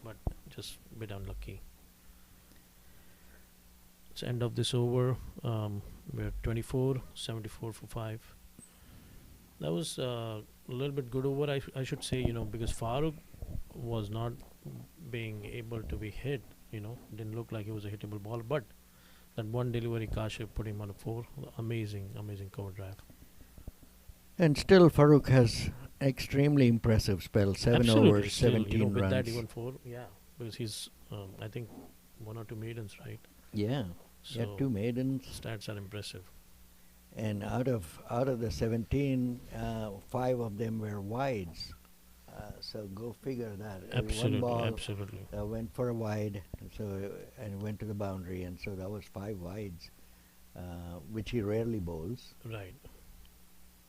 But just a bit unlucky. It's end of this over. We're 24, 74 for 5. That was a little bit good over, I should say, because Farooq was not being able to be hit, didn't look like it was a hittable ball. But that one delivery, Kashif put him on a 4. Amazing cover drive. And still, Farooq has extremely impressive spell. 7 Absolutely, overs, still, 17 with runs. that even 4, yeah, because he's I think 1 or 2 maidens, right? Yeah, he had So 2 maidens. stats are impressive. And out of the 17, 5 of them were wides. So go figure that. Absolutely, One ball absolutely. went for a wide, and went to the boundary, and so that was 5 wides, which he rarely bowls. Right.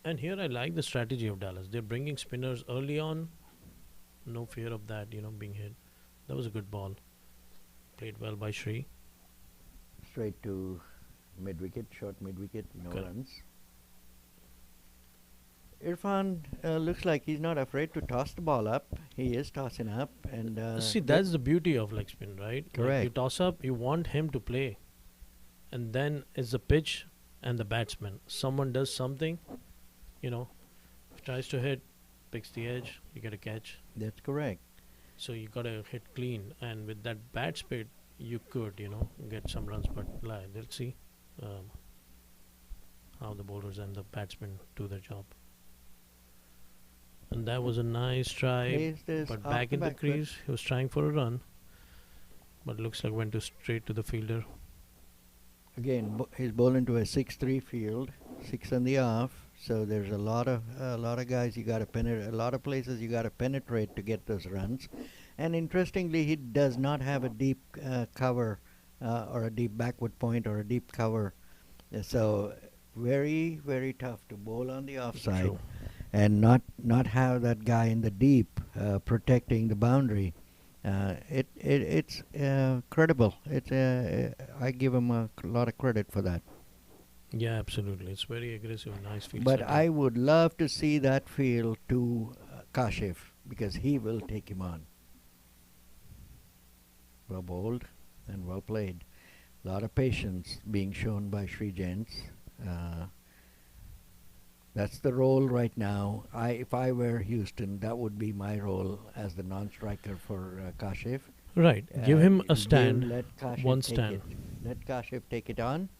And here I like the strategy of Dallas. They're bringing spinners early on. No fear of that, being hit. That was a good ball. Played well by Shree. Straight to mid-wicket, short mid-wicket, no Correct. runs. Irfan looks like he's not afraid to toss the ball up. He is tossing up, and See, that's the beauty of leg spin, right? Like you Correct. toss up, you want him to play. And then it's the pitch and the batsman. Someone does something, tries to hit, picks the edge, you get a catch. that's correct. So you got to hit clean. And with that bat speed, you could, get some runs. But let's see how the bowlers and the batsmen do their job. And that was a nice try. Plays this But off back in the back foot. crease, he was trying for a run. But looks like went straight to the fielder. Again, he's bowling to a 6-3 field, 6 on the off. So there's a lot of guys you got to penetrate, a lot of places you got to penetrate to get those runs. And interestingly, he does not have a deep cover or a deep backward point or a deep cover. So very, very tough to bowl on the offside True. and not have that guy in the deep protecting the boundary. It's credible. I give him a lot of credit for that. Yeah, absolutely. It's very aggressive, nice field But setting. I would love to see that field to Kashif because he will take him on. Well bowled and well played. A lot of patience being shown by Sri Gents. That's the role right now. If I were Houston, that would be my role as the non-striker for Kashif. Right. Give him a Give- stand. Let Kashif One take stand. it. Let Kashif take it on.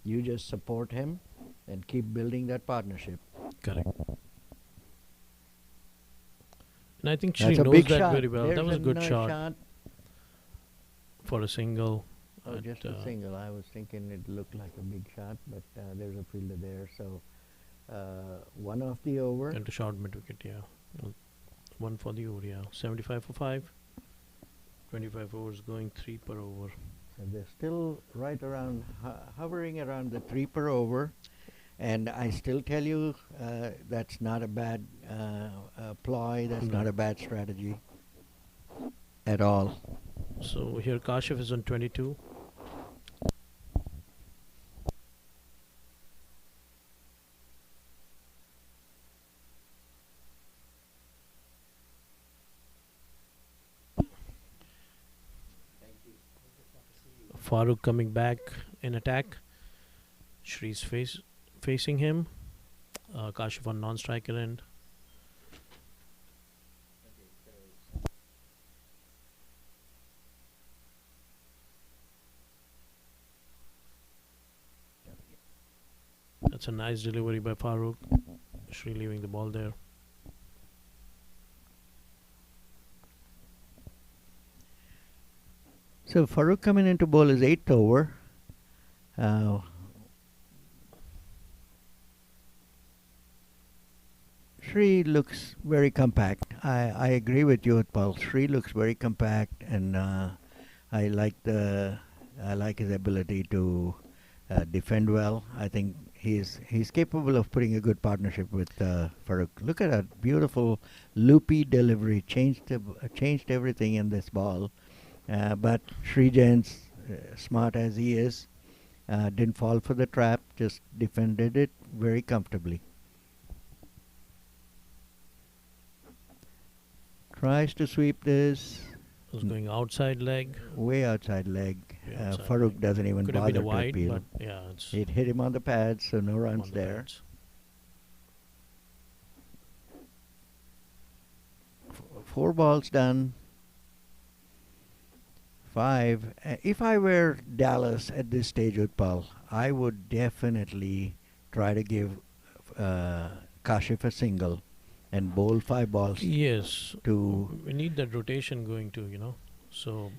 You just support him and keep building that partnership. Correct. And I think Shri That's a knows big that shot. very well. There's That was a good nice shot for a single. Oh, at, just a single. I was thinking it looked like a big shot, but there's a fielder there. So one off the over. And a short mid wicket, yeah. One for the over, yeah. 75 for 5. 25 overs going 3 per over. So they're still right around, hovering around the 3 per over. And I still tell you, that's not a bad ploy. That's not a bad strategy at all. So here Kashif is on 22. Farooq coming back in attack. Shree's facing him. Kashif on non-striker end. That's a nice delivery by Farooq. Shree leaving the ball there. So Farooq coming into bowl is 8th over. Sri looks very compact. I agree with you, Utpal. Sri looks very compact, and I like his ability to defend well. I think he's capable of putting a good partnership with Farooq. Look at that beautiful loopy delivery. Changed everything in this ball. But Sri Jain's, smart as he is, didn't fall for the trap. Just defended it very comfortably. Tries to sweep this. Was going outside leg. Way outside leg. Way outside Farooq leg. doesn't even Could have bother been a to wide, appeal. but yeah, it's It hit him on the pads, so no on runs the there. pads. 4 balls done. 5. If I were Dallas at this stage, Utpal, I would definitely try to give Kashif a single and bowl 5 balls Yes, to. we need that rotation going too, So,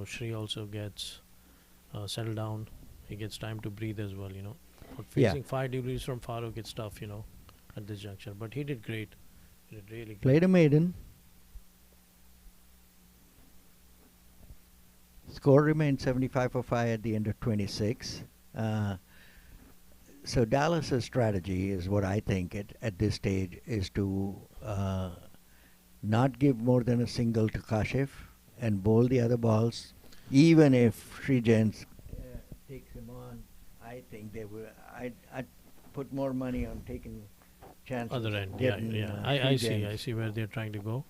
Shri also gets settled down. He gets time to breathe as well. But Yeah. facing 5 degrees from Farooq, it's tough, at this juncture. But he did great. He did really great. Played a maiden. Score remained 75 for 5 at the end of 26. So Dallas's strategy is what I think at this stage is to not give more than a single to Kashif and bowl the other balls. Even if Sri Jains takes him on, I think they will. I'd put more money on taking chances. Other end, getting, yeah. Sri I see. Jains. I see where they're trying to go.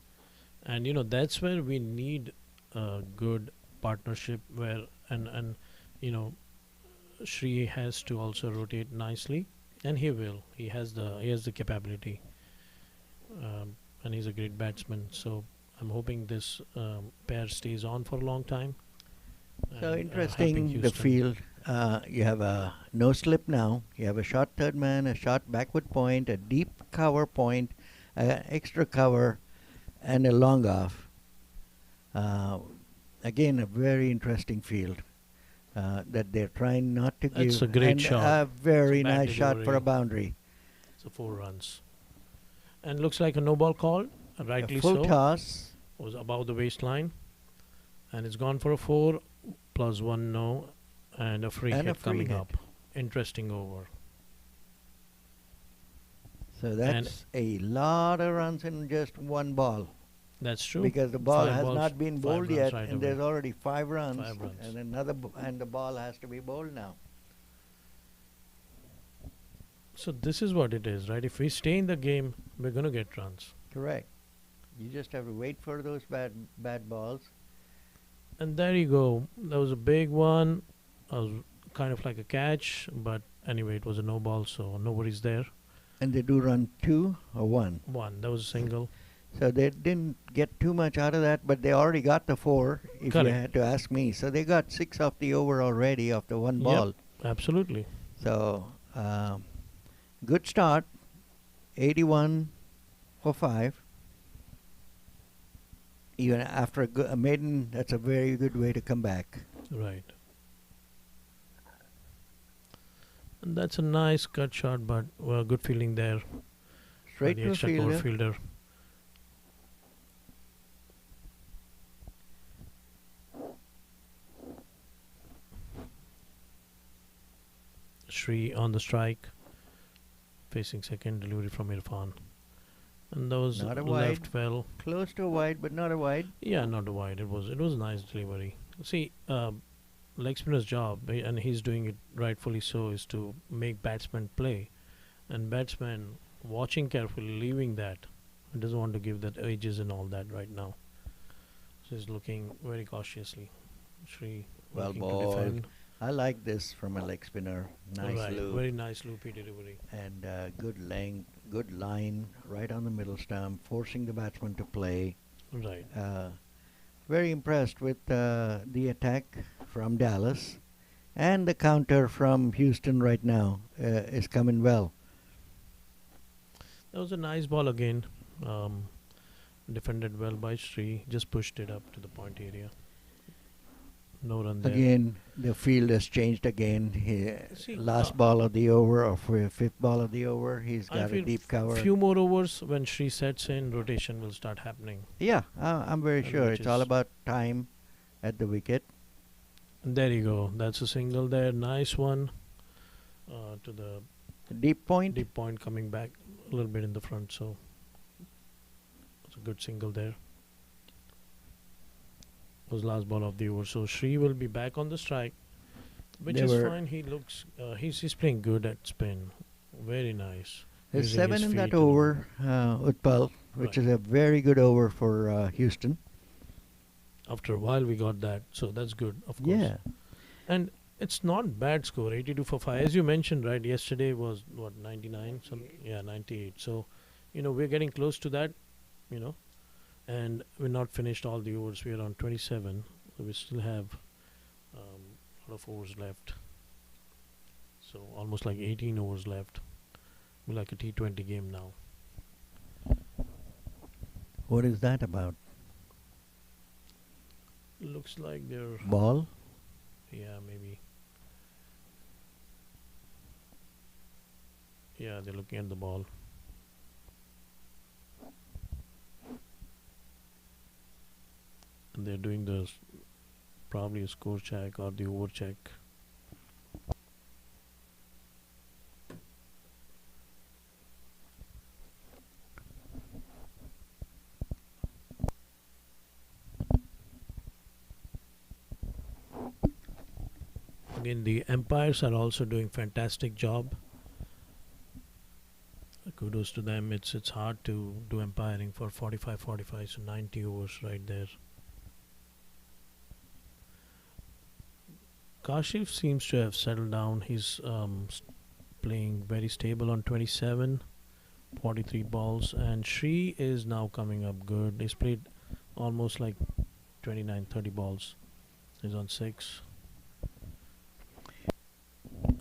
And, that's where we need a good partnership where, and Shri has to also rotate nicely, and he will. He has the capability, and he's a great batsman. So I'm hoping this pair stays on for a long time. So and, interesting, helping the Houston. field. You have a no slip now. You have a short third man, a short backward point, a deep cover point, extra cover, and a long off. Again, a very interesting field that they're trying not to give. That's a great and shot. A very It's a bad nice shot for a delivery. boundary. So 4 runs, and looks like a no ball call. Rightly A full so. toss. Was above the waistline, and it's gone for a 4 plus 1 no, and a free And a hit free coming hit. up interesting over. So that's a lot of runs in just one ball. That's true. Because the ball 5 has balls, not been 5 bowled runs yet, right and away. there's already 5 runs, 5 runs. and and the ball has to be bowled now. So this is what it is, right? If we stay in the game, we're going to get runs. Correct. You just have to wait for those bad balls. And there you go. That was a big one. Was kind of like a catch, but anyway, it was a no ball, so nobody's there. And they do run 2 or 1. 1. That was a single. So they didn't get too much out of that, but they already got the 4, if Correct. you had to ask me. So they got 6 off the over already off the one ball. Yep, absolutely. So good start. 81 for 5. Even after a maiden, that's a very good way to come back. Right. And that's a nice cut shot, but good feeling there. by Straight the to the extra fielder. cover fielder. Sri on the strike, facing second, delivery from Irfan. And that was Not a left wide. well. Close to a wide, but not a wide. Yeah, not a wide. It was a nice delivery. See, leg spinner's job, and he's doing it rightfully so, is to make batsmen play, and batsmen watching carefully, leaving that. He doesn't want to give that edges and all that right now. So he's looking very cautiously. Sri Well looking to bowled. defend. I like this from a leg spinner. Nice Right, loop. very nice loopy delivery. And good length, good line right on the middle stump, forcing the batsman to play. Right. Very impressed with the attack from Dallas, and the counter from Houston right now is coming well. That was a nice ball again. Defended well by Sri. Just pushed it up to the point area. No run there. Again, the field has changed again. See, Last ball of the over, or fifth ball of the over, he's I got a feel deep cover. few more overs when Sri sets in, rotation will start happening. Yeah, I'm very sure. Which It's all is- about time at the wicket. And there you go. That's a single there. Nice one. To the Deep point. deep point, coming back a little bit in the front. So it's a good single there. Was last ball of the over. So Sri will be back on the strike, which They is were- fine. He looks. He's playing good at spin. Very nice. There's Using 7 his in that feet and- over, Utpal, which Right. is a very good over for Houston. After a while, we got that. So that's good, of course. Yeah. And it's not bad score, 82 for 5. As you mentioned, right, yesterday was, what, 99? Yeah, 98. So, we're getting close to that, and we're not finished all the overs. We're on 27. So we still have a lot of overs left. So almost like 18 overs left. We're like a T20 game now. What is that about? Looks like they're, Ball? yeah, maybe. Yeah, they're looking at the ball. And they're doing probably a score check or the over check. Again, the umpires are also doing fantastic job. Kudos to them. It's hard to do umpiring for 45, so 90 overs right there. Kashif seems to have settled down. He's playing very stable on 27, 43 balls, and Sri is now coming up good. He's played almost like 29, 30 balls. He's on 6.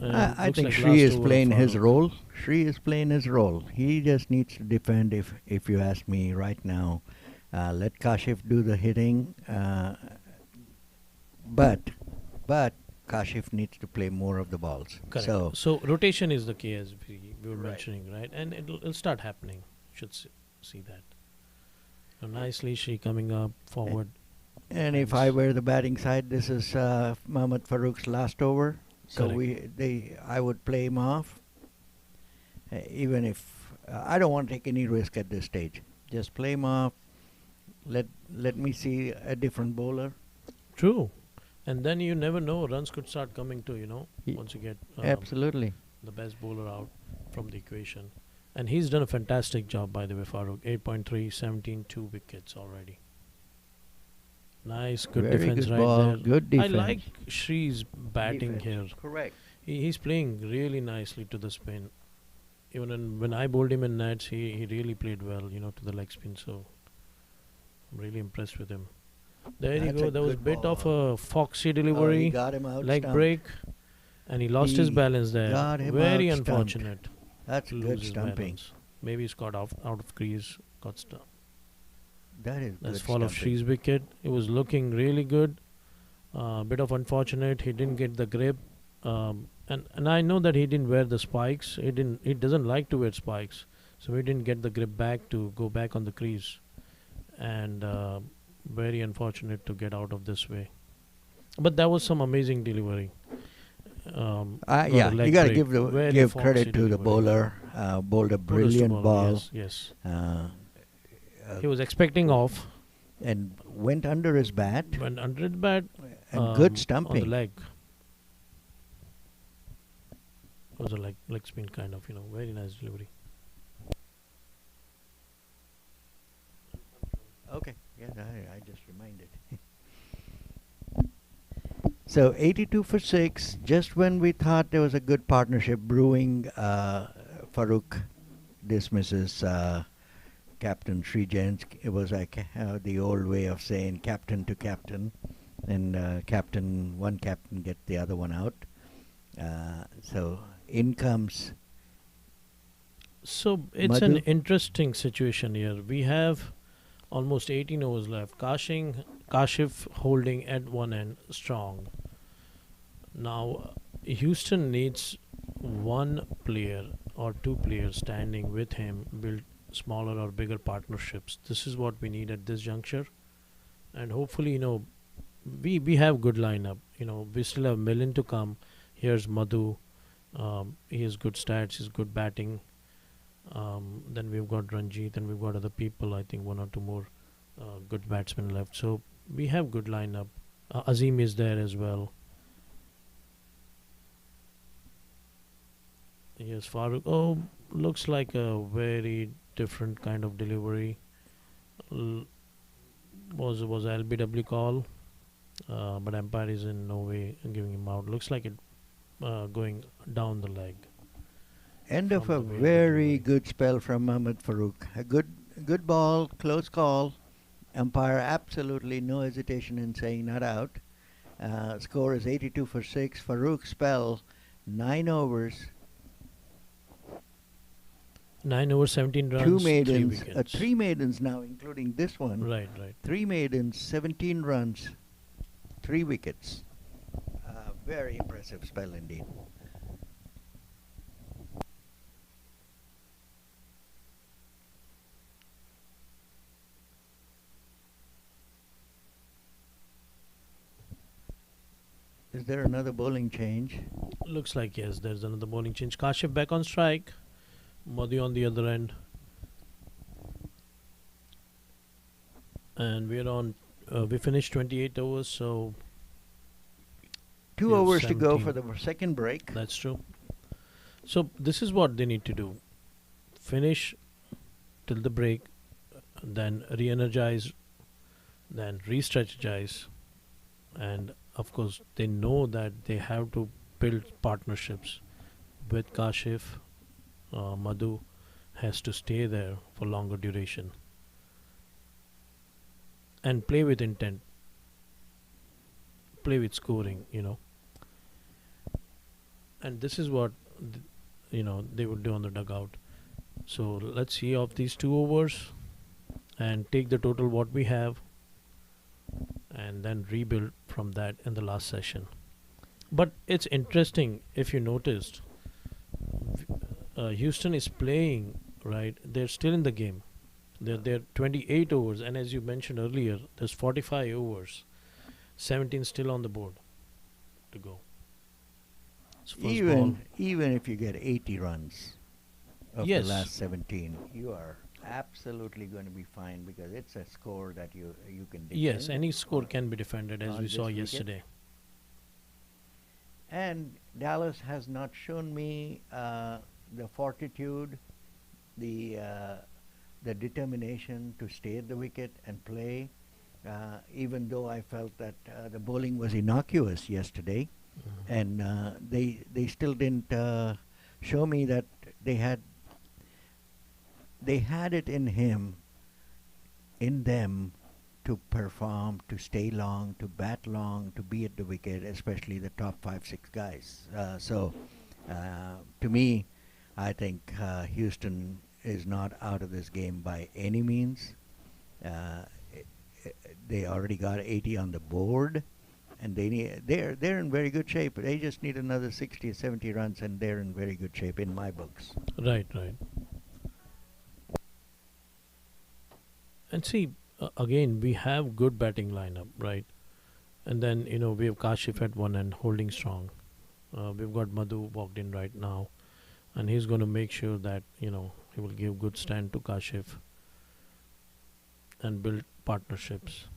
I Looks think like Sri last is over playing of his Farooq. role. Sri is playing his role. He just needs to defend, if you ask me right now. Let Kashif do the hitting. But Kashif needs to play more of the balls. Correct. So So rotation is the key, as we were Right. mentioning, right? And it'll start happening. Should see that. So nicely, Sri coming up forward. and if I were the batting side, this is Mohammad Farouk's last over. So Correct. I would play him off, even if I don't want to take any risk at this stage. Just play him off. Let me see a different bowler. True. And then you never know, runs could start coming too, Ye- once you get Absolutely. the best bowler out from the equation. And he's done a fantastic job, by the way, Farooq. 8.3, 17, 2 wickets already. Nice, good Very defense good right ball. there. Good I defense. like Shree's batting Defense. here. Correct. He's playing really nicely to the spin. Even when I bowled him in nets, he really played well, to the leg spin. So I'm really impressed with him. There you That's go. a There was a good bit of ball. a foxy Oh, he delivery, got him out leg stumped. break, and he lost his He balance there. got him Very out stumped. unfortunate That's to good lose his stumping. balance. Maybe he's got out of crease, got stuck. That is That's good fall of stumping. Shree's wicket. It was looking really good. Bit of unfortunate. He didn't get the grip. And I know that he didn't wear the spikes. He doesn't like to wear spikes, so he didn't get the grip back to go back on the crease. And very unfortunate to get out of this way. But that was some amazing delivery. Got a Yeah, you leg got to break. Very give foxy credit to the delivery. bowler. Bowled a Kudos to brilliant bowler, ball. Yes, yes. Uh, He was expecting off. and went under his bat Went under the bat. and good On the stumping. leg. It was a leg spin kind of, very nice delivery. Okay, yeah, I just reminded. So 82 for 6, just when we thought there was a good partnership brewing, Farooq dismisses Captain Srijans. It was like the old way of saying captain to captain, and one captain get the other one out. So in comes So it's an Madhu. interesting situation here. We have almost 18 overs left. Kashif holding at one end strong. Now Houston needs one player or two players standing with him, build smaller or bigger partnerships. This is what we need at this juncture. And hopefully, we have good lineup. We still have Millen to come. Here's Madhu. He has good stats. He's good batting. Then we've got Ranjit, and we've got other people. I think one or two more good batsmen left. So we have good lineup. Azim is there as well. Yes, Farooq. Oh, looks like a very different kind of delivery. L- was LBW call, but umpire is in no way giving him out. Looks like it going down the leg. end of From a the way the very delivery. good spell from Mohammad Farooq. A good ball, close call. Umpire absolutely no hesitation in saying not out. Score is 82 for 6. Farooq spell 9 overs, 9 over 17 runs, 2 3 maidens, wickets. 3 maidens now, including this one. Right, right. 3 maidens, 17 runs, 3 wickets. Very impressive spell indeed. Is there another bowling change? Looks like yes. There's another bowling change. Kashif back on strike. Modi on the other end. And we're on. We finished 28 overs, so 2 we have overs to go 17. for the second break. That's true. So this is what they need to do. Finish till the break, then re-energize, then re-strategize, and of course they know that they have to build partnerships with Kashif. Madhu has to stay there for longer duration and play with intent, play with scoring. And this is what they would do on the dugout. So let's see of these 2 overs and take the total what we have and then rebuild from that in the last session. But it's interesting if you noticed, Houston is playing, right? They're still in the game. They're 28 overs, and as you mentioned earlier, there's 45 overs, 17 still on the board to go. It's first ball. Even if you get 80 runs of Yes. the last 17, you are absolutely going to be fine because it's a score that you can defend. Yes, any score on- can be defended, as on we saw this wicket. yesterday. And Dallas has not shown me the fortitude, the determination to stay at the wicket and play. Even though I felt that the bowling was innocuous yesterday, and they still didn't show me that they had it in them to perform, to stay long, to bat long, to be at the wicket, especially the top 5-6 guys. To me, I think Houston is not out of this game by any means. They already got 80 on the board, and they're in very good shape. They just need another 60 or 70 runs, and they're in very good shape in my books. Right. And see, again, we have good batting lineup, right? And then, we have Kashif at one end holding strong. We've got Madhu walked in right now, and he's going to make sure that, he will give good stand to Kashif and build partnerships.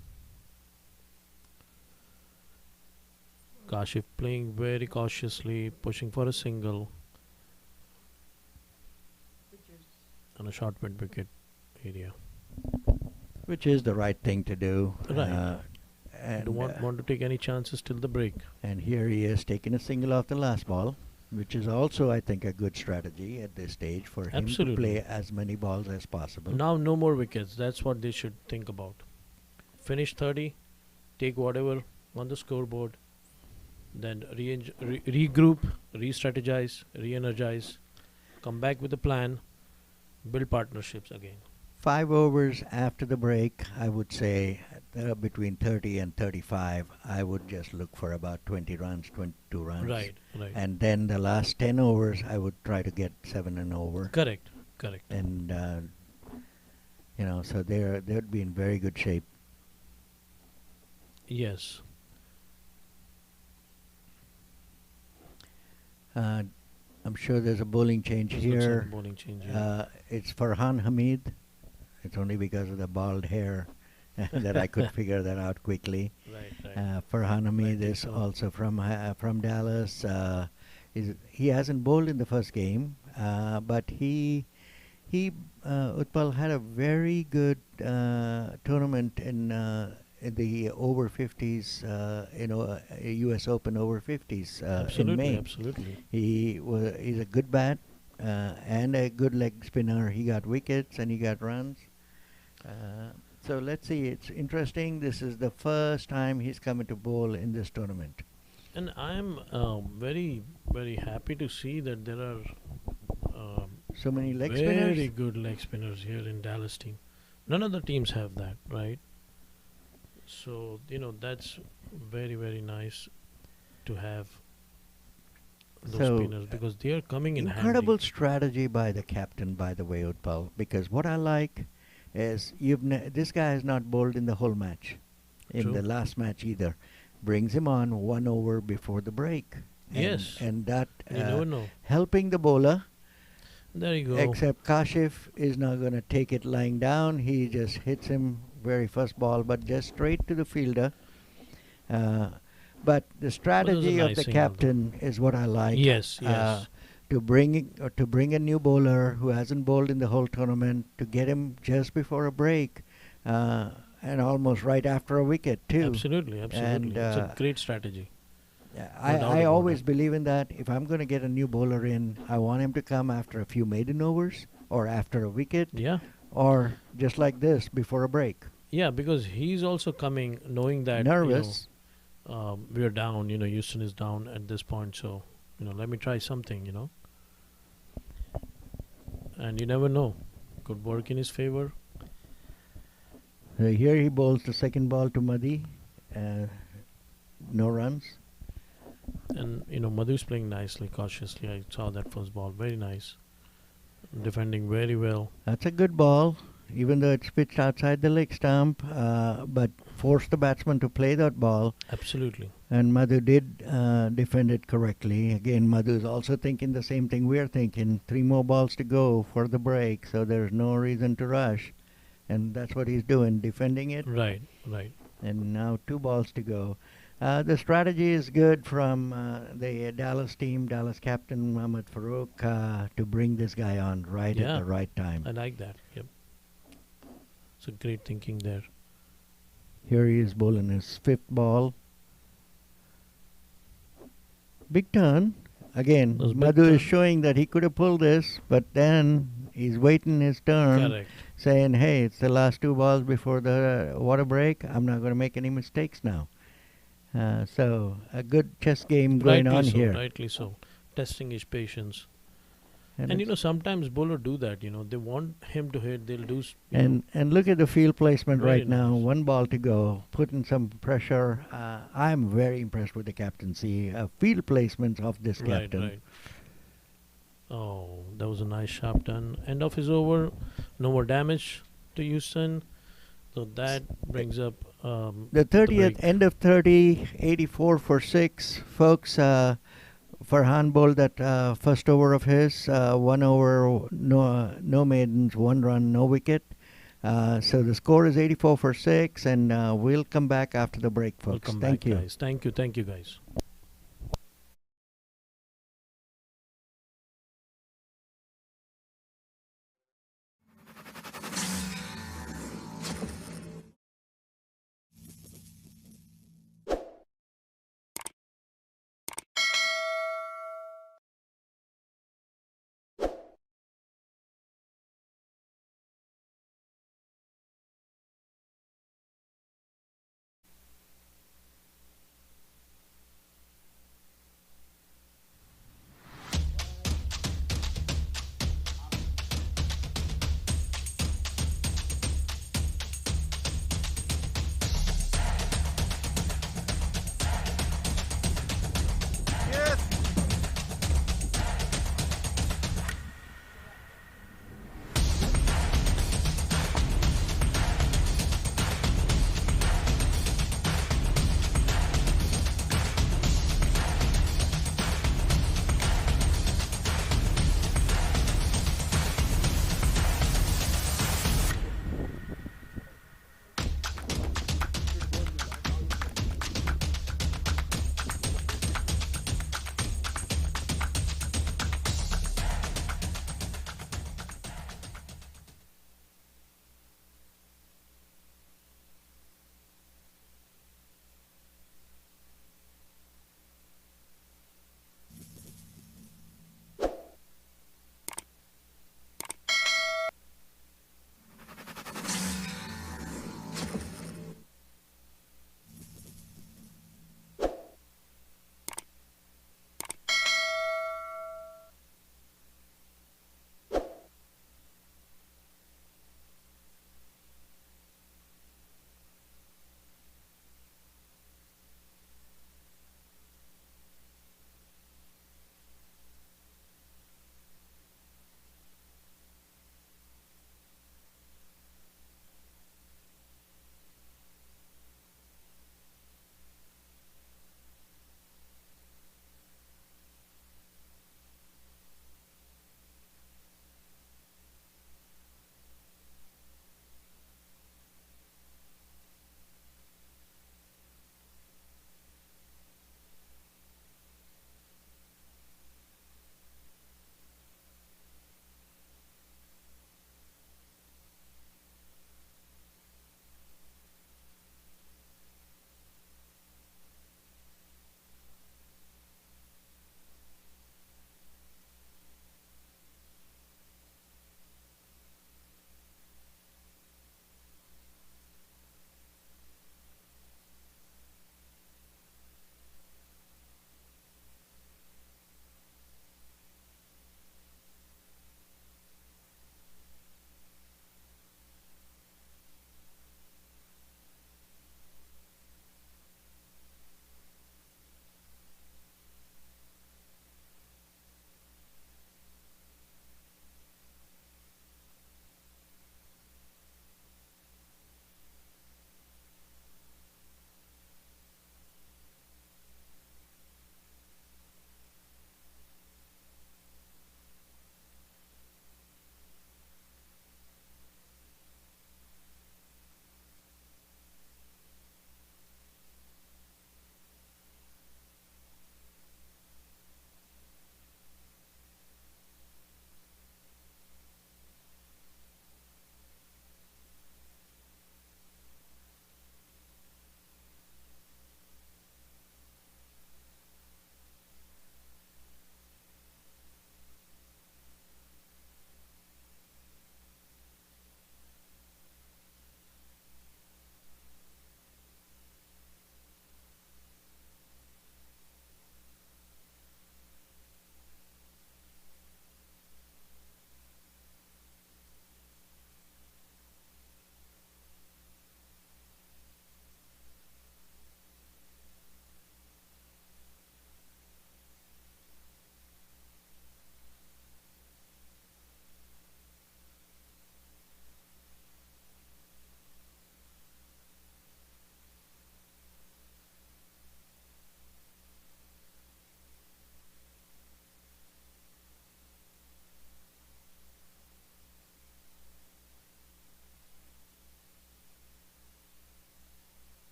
Kashif playing very cautiously, pushing for a single on a short mid wicket area. Which is the right thing to do. Right. And Don't want to take any chances till the break. And here he is taking a single off the last ball, which is also, I think, a good strategy at this stage for him Absolutely. to play as many balls as possible. Now no more wickets. That's what they should think about. Finish 30, take whatever on the scoreboard, then regroup, re-strategize, re-energize, come back with a plan, build partnerships again. 5 overs after the break, I would say between 30 and 35, I would just look for about 20 runs, 22 runs. Right. And then the last 10 overs, I would try to get 7 and over. Correct. And, so they'd be in very good shape. Yes. I'm sure there's a bowling change This looks like a here. bowling change here. It's Farhan Hamid. It's only because of the bald hair that I could figure that out quickly. Right. Farhan Hamid Rightly is so. also from Dallas. He hasn't bowled in the first game, but he Utpal had a very good tournament in the over 50s, U.S. Open over 50s in May. Absolutely. He's a good bat and a good leg spinner. He got wickets and he got runs. So let's see. It's interesting. This is the first time he's coming to bowl in this tournament. And I'm very, very happy to see that there are So many leg very spinners. good leg spinners here in Dallas team. None of the teams have that, right? So, that's very, very nice to have those So, spinners because they are coming in Incredible handy. strategy by the captain, by the way, Utpal. Because what I like is this guy has not bowled in the whole match, in True. the last match either. Brings him on 1 over before the break. Yes. And that You never know. helping the bowler. There you go. Except Kashif is not going to take it lying down. He just hits him very first ball, but just straight to the fielder. But the strategy of nice the single, though. captain is what I like. Yes. To bring a new bowler who hasn't bowled in the whole tournament, to get him just before a break, and almost right after a wicket too. Absolutely. And, It's a great strategy. Yeah, No doubt I about always it. believe in that. If I'm going to get a new bowler in, I want him to come after a few maiden overs or after a wicket Yeah. or just like this before a break. Yeah, because he's also coming knowing that Nervous. we're down. Houston is down at this point, so let me try something. And you never know, could work in his favor. Here he bowls the second ball to Madi. No runs. And Madhu's playing nicely, cautiously. I saw that first ball, very nice, defending very well. That's a good ball, even though it's pitched outside the leg stump. But force the batsman to play that ball. Absolutely. And Madhu did defend it correctly. Again, Madhu is also thinking the same thing we're thinking. 3 more balls to go for the break, so there's no reason to rush. And that's what he's doing, defending it. Right, right. And now 2 balls to go. The strategy is good from the Dallas team, Dallas captain Muhammad Farouk, to bring this guy on right at Yeah. the right time. I like that. Yep. It's a great thinking there. Here he is bowling his 5th ball. Big turn. Again, That was big Madhu turn. is showing that he could have pulled this, but then he's waiting his turn, Correct. saying, hey, it's the last 2 balls before the water break. I'm not going to make any mistakes now. So a good chess game going Rightly on so, here. rightly so. Testing his patience. And And it's- sometimes bowler do that. They want him to hit. They'll do. You know, and look at the field placement Very right now. nice. 1 ball to go, putting some pressure. I'm very impressed with the captaincy, field placements of this right, captain. right. Oh, that was a nice sharp turn. End of his over. No more damage to Houston. So that brings up The 30th, break. end of 30, 84 for 6. Folks, Farhan bowled that first over of his, 1 over, no maidens, 1 run, no wicket. So the score is 84 for 6, and we'll come back after the break, folks. Welcome Thank back, you. guys. Thank you, guys.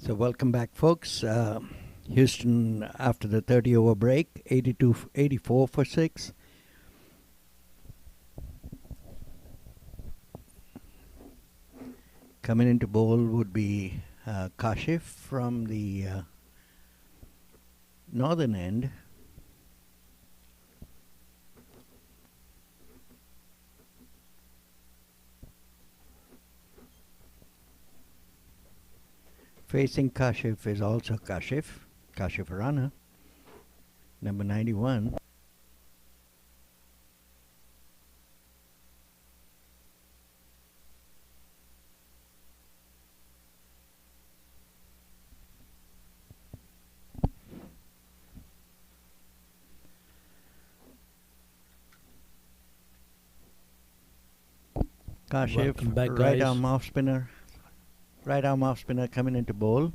So welcome back, folks. Houston, after the 30-over break, 84 for 6. Coming into bowl would be Kashif from the northern end. Facing Kashif is also Kashif Rana, number 91. Kashif, Welcome back, right guys. arm off spinner. Right arm off spinner coming into bowl.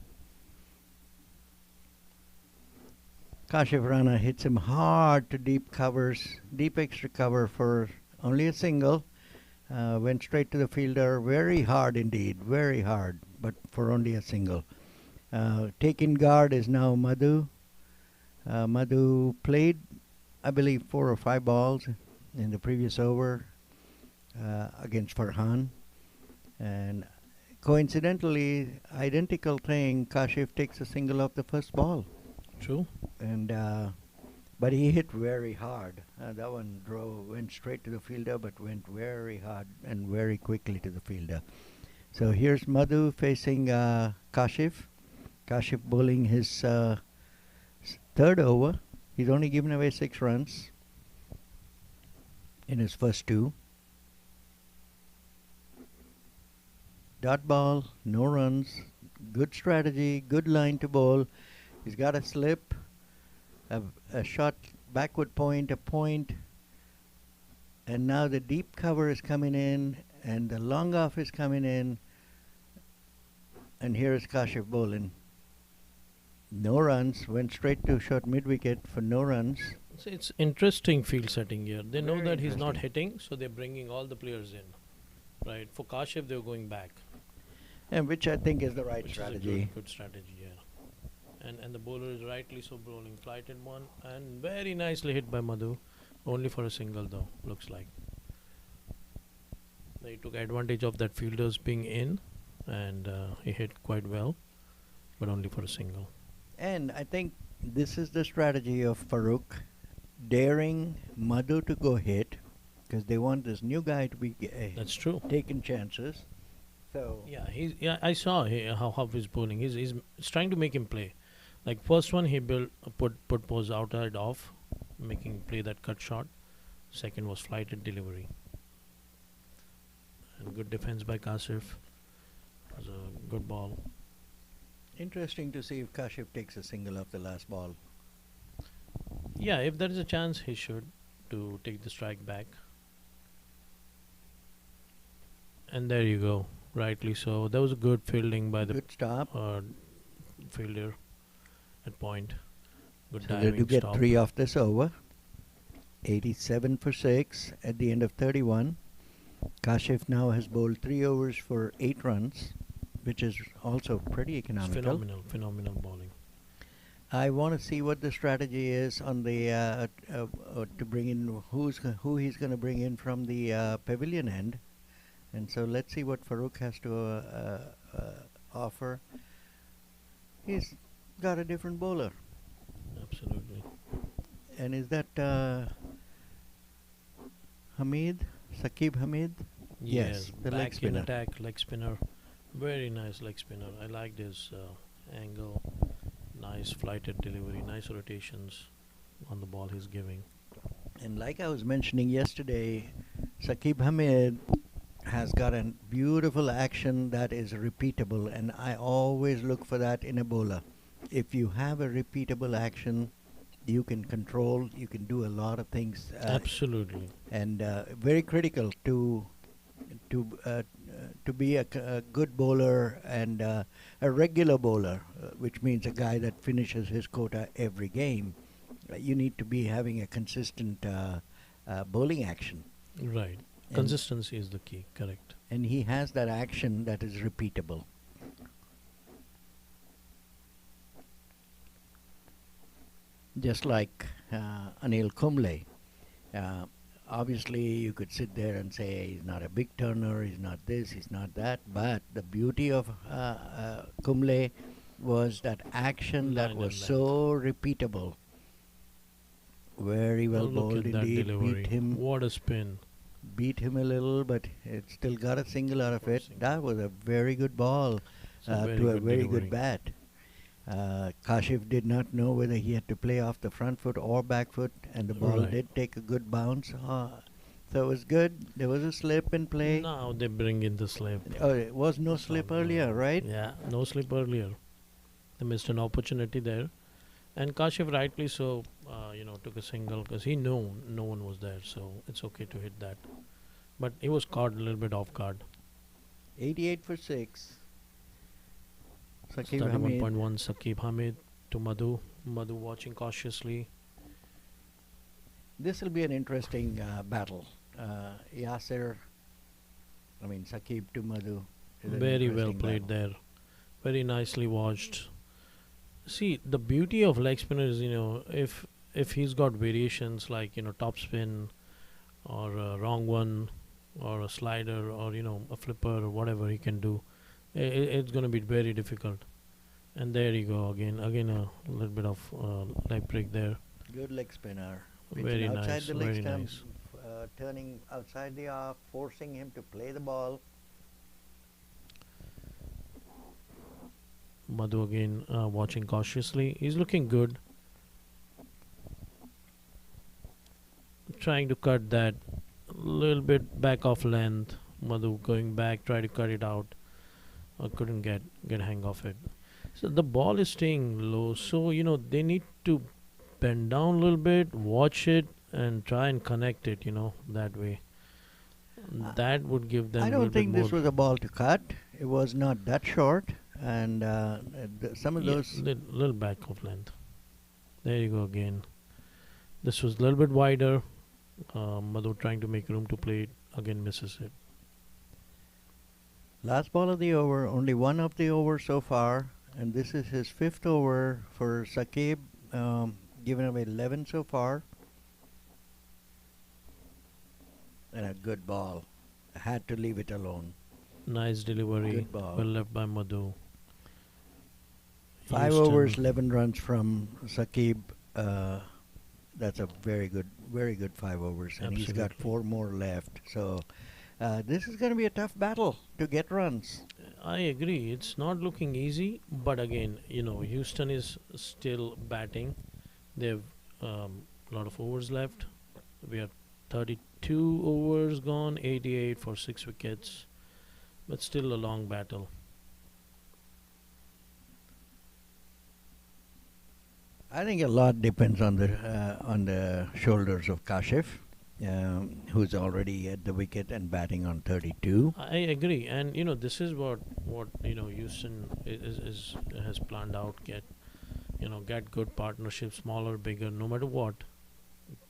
Kashif Rana hits him hard to deep covers, deep extra cover for only a single. Went straight to the fielder, very hard indeed, very hard, but for only a single. Taking guard is now Madhu. Madhu played, I believe, 4 or 5 balls in the previous over against Farhan. And coincidentally, identical thing, Kashif takes a single off the first ball. True. And but he hit very hard. That one went straight to the fielder, but went very hard and very quickly to the fielder. So here's Madhu facing Kashif. Kashif bowling his third over. He's only given away 6 runs in his first 2. Dot ball, no runs. Good strategy, good line to bowl. He's got a slip, a shot backward point, a point, and now the deep cover is coming in, and the long off is coming in, and here is Kashif bowling. No runs, went straight to short mid-wicket for no runs. So it's interesting field setting here. They know Very that he's not interesting. hitting, so they're bringing all the players in. Right. For Kashif, they're going back. And which I think is the right Which strategy. is a good strategy, yeah. And the bowler is rightly so bowling flighted one and very nicely hit by Madhu, only for a single though, looks like. They took advantage of that fielders being in, and he hit quite well, but only for a single. And I think this is the strategy of Farooq, daring Madhu to go hit, because they want this new guy to be That's true. taking chances. So Yeah, I saw how he's bowling. He's trying to make him play. Like first one, he put pose outside off, making play that cut shot. Second was flighted delivery. And good defense by Kasif. It was a good ball. interesting to see if Kashif takes a single off the last ball. Yeah, if there is a chance, he should to take the strike back. And there you go. Rightly so. That was a good fielding by the Good stop. fielder at point. Good So they diving do get stop. 3 off this over. 87 for 6 at the end of 31. Kashif now has bowled 3 overs for 8 runs, which is also pretty It's economical. phenomenal bowling. I want to see what the strategy is on the to bring in who he's going to bring in from the pavilion end, and so let's see what Farooq has to offer. He's got a different bowler, Absolutely. and is that Hamid, Saqib Hamid? Yes, the leg back in spinner. attack, leg spinner. Very nice leg spinner. I liked his angle. Nice flighted delivery. Nice rotations on the ball he's giving. And like I was mentioning yesterday, Saqib Hamid has got a beautiful action that is repeatable, and I always look for that in a bowler. If you have a repeatable action, you can control, you can do a lot of things, Absolutely. and very critical to be a good bowler and a regular bowler, which means a guy that finishes his quota every game. You need to be having a consistent bowling action. Right. And- Consistency is the key. Correct. And he has that action that is repeatable. just like Anil Kumble. Uh, Obviously, you could sit there and say he's not a big turner, he's not this, he's not that. But the beauty of Kumble was that action that Line was and length. so repeatable. Very well Oh, look bowled at that indeed. delivery. What a spin. Beat him a little, but it still got a single out of it. That was a very good ball It's a very to a good very delivery. good bat. Kashif did not know whether he had to play off the front foot or back foot, and the ball Right. did take a good bounce. So it was good. There was a slip in play. Now they bring in the slip. Oh, it was no That's slip all, earlier, right? Yeah, no slip earlier. They missed an opportunity there. And Kashif rightly so, took a single because he knew no one was there, so it's okay to hit that. But he was caught a little bit off guard. 88 for 6. Saqib Hamid. 31.1 Saqib Hamid to Madhu. Madhu watching cautiously. This will be an interesting battle. Yasir, Saqib to Madhu. is an Very well interesting played battle. there. Very nicely watched. See, the beauty of leg spinner is, if he's got variations like, top spin or a wrong one or a slider or, a flipper or whatever he can do, it's going to be very difficult. And there you go again a little bit of leg break there. Good leg spinner. Very outside nice, the leg very stump, nice. turning outside the off, forcing him to play the ball. Madhu again watching cautiously. He's looking good. Trying to cut that little bit back off length. Madhu going back, try to cut it out. Couldn't get hang of it. So the ball is staying low. So they need to bend down a little bit, watch it, and try and connect it. That way. That would give them. I a don't little bit think this more- was a ball to cut. It was not that short, and some of Yeah, those. little back of length. There you go again. This was a little bit wider. Madhu trying to make room to play it. Again misses it. Last ball of the over, only one of the over so far, and this is his fifth over for Saqib, given away 11 so far. And a good ball. Had to leave it alone. Nice delivery. Good ball. Well left by Madhu. 5 Houston. overs, 11 runs from Saqib. That's a very good 5 overs, and he's got Absolutely. 4 more left. So this is going to be a tough battle to get runs. I agree. It's not looking easy, but again, Houston is still batting. They have a lot of overs left. We are 32 overs gone, 88 for 6 wickets, but still a long battle. I think a lot depends on the shoulders of Kashif, who's already at the wicket and batting on 32. I agree, and this is what Houston is has planned out. Get good partnerships, smaller, bigger, no matter what.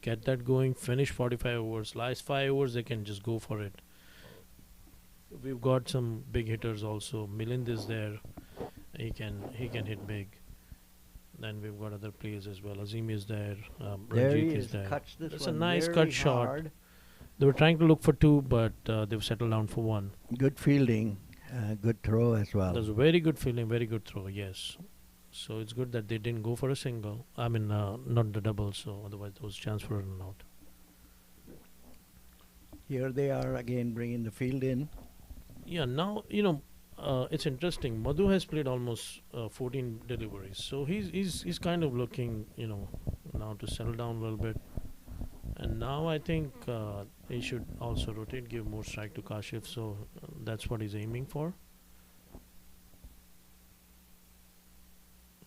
Get that going. Finish 45 overs. Last 5 overs they can just go for it. We've got some big hitters also. Milind is there. He can hit big. Then we've got other players as well. Azim is there. There he Ranjit is, is there. cuts this That's a one nice very cut shot. hard. They were trying to look for 2, but they've settled down for 1. Good fielding, good throw as well. That was a very good feeling, very good throw, yes. So it's good that they didn't go for a single. I mean, not the double, so otherwise there was chance for a run out. Here they are again bringing the field in. Yeah, now, it's interesting. Madhu has played almost 14 deliveries. So he's kind of looking, now to settle down a little bit. And now I think he should also rotate, give more strike to Kashif. So that's what he's aiming for.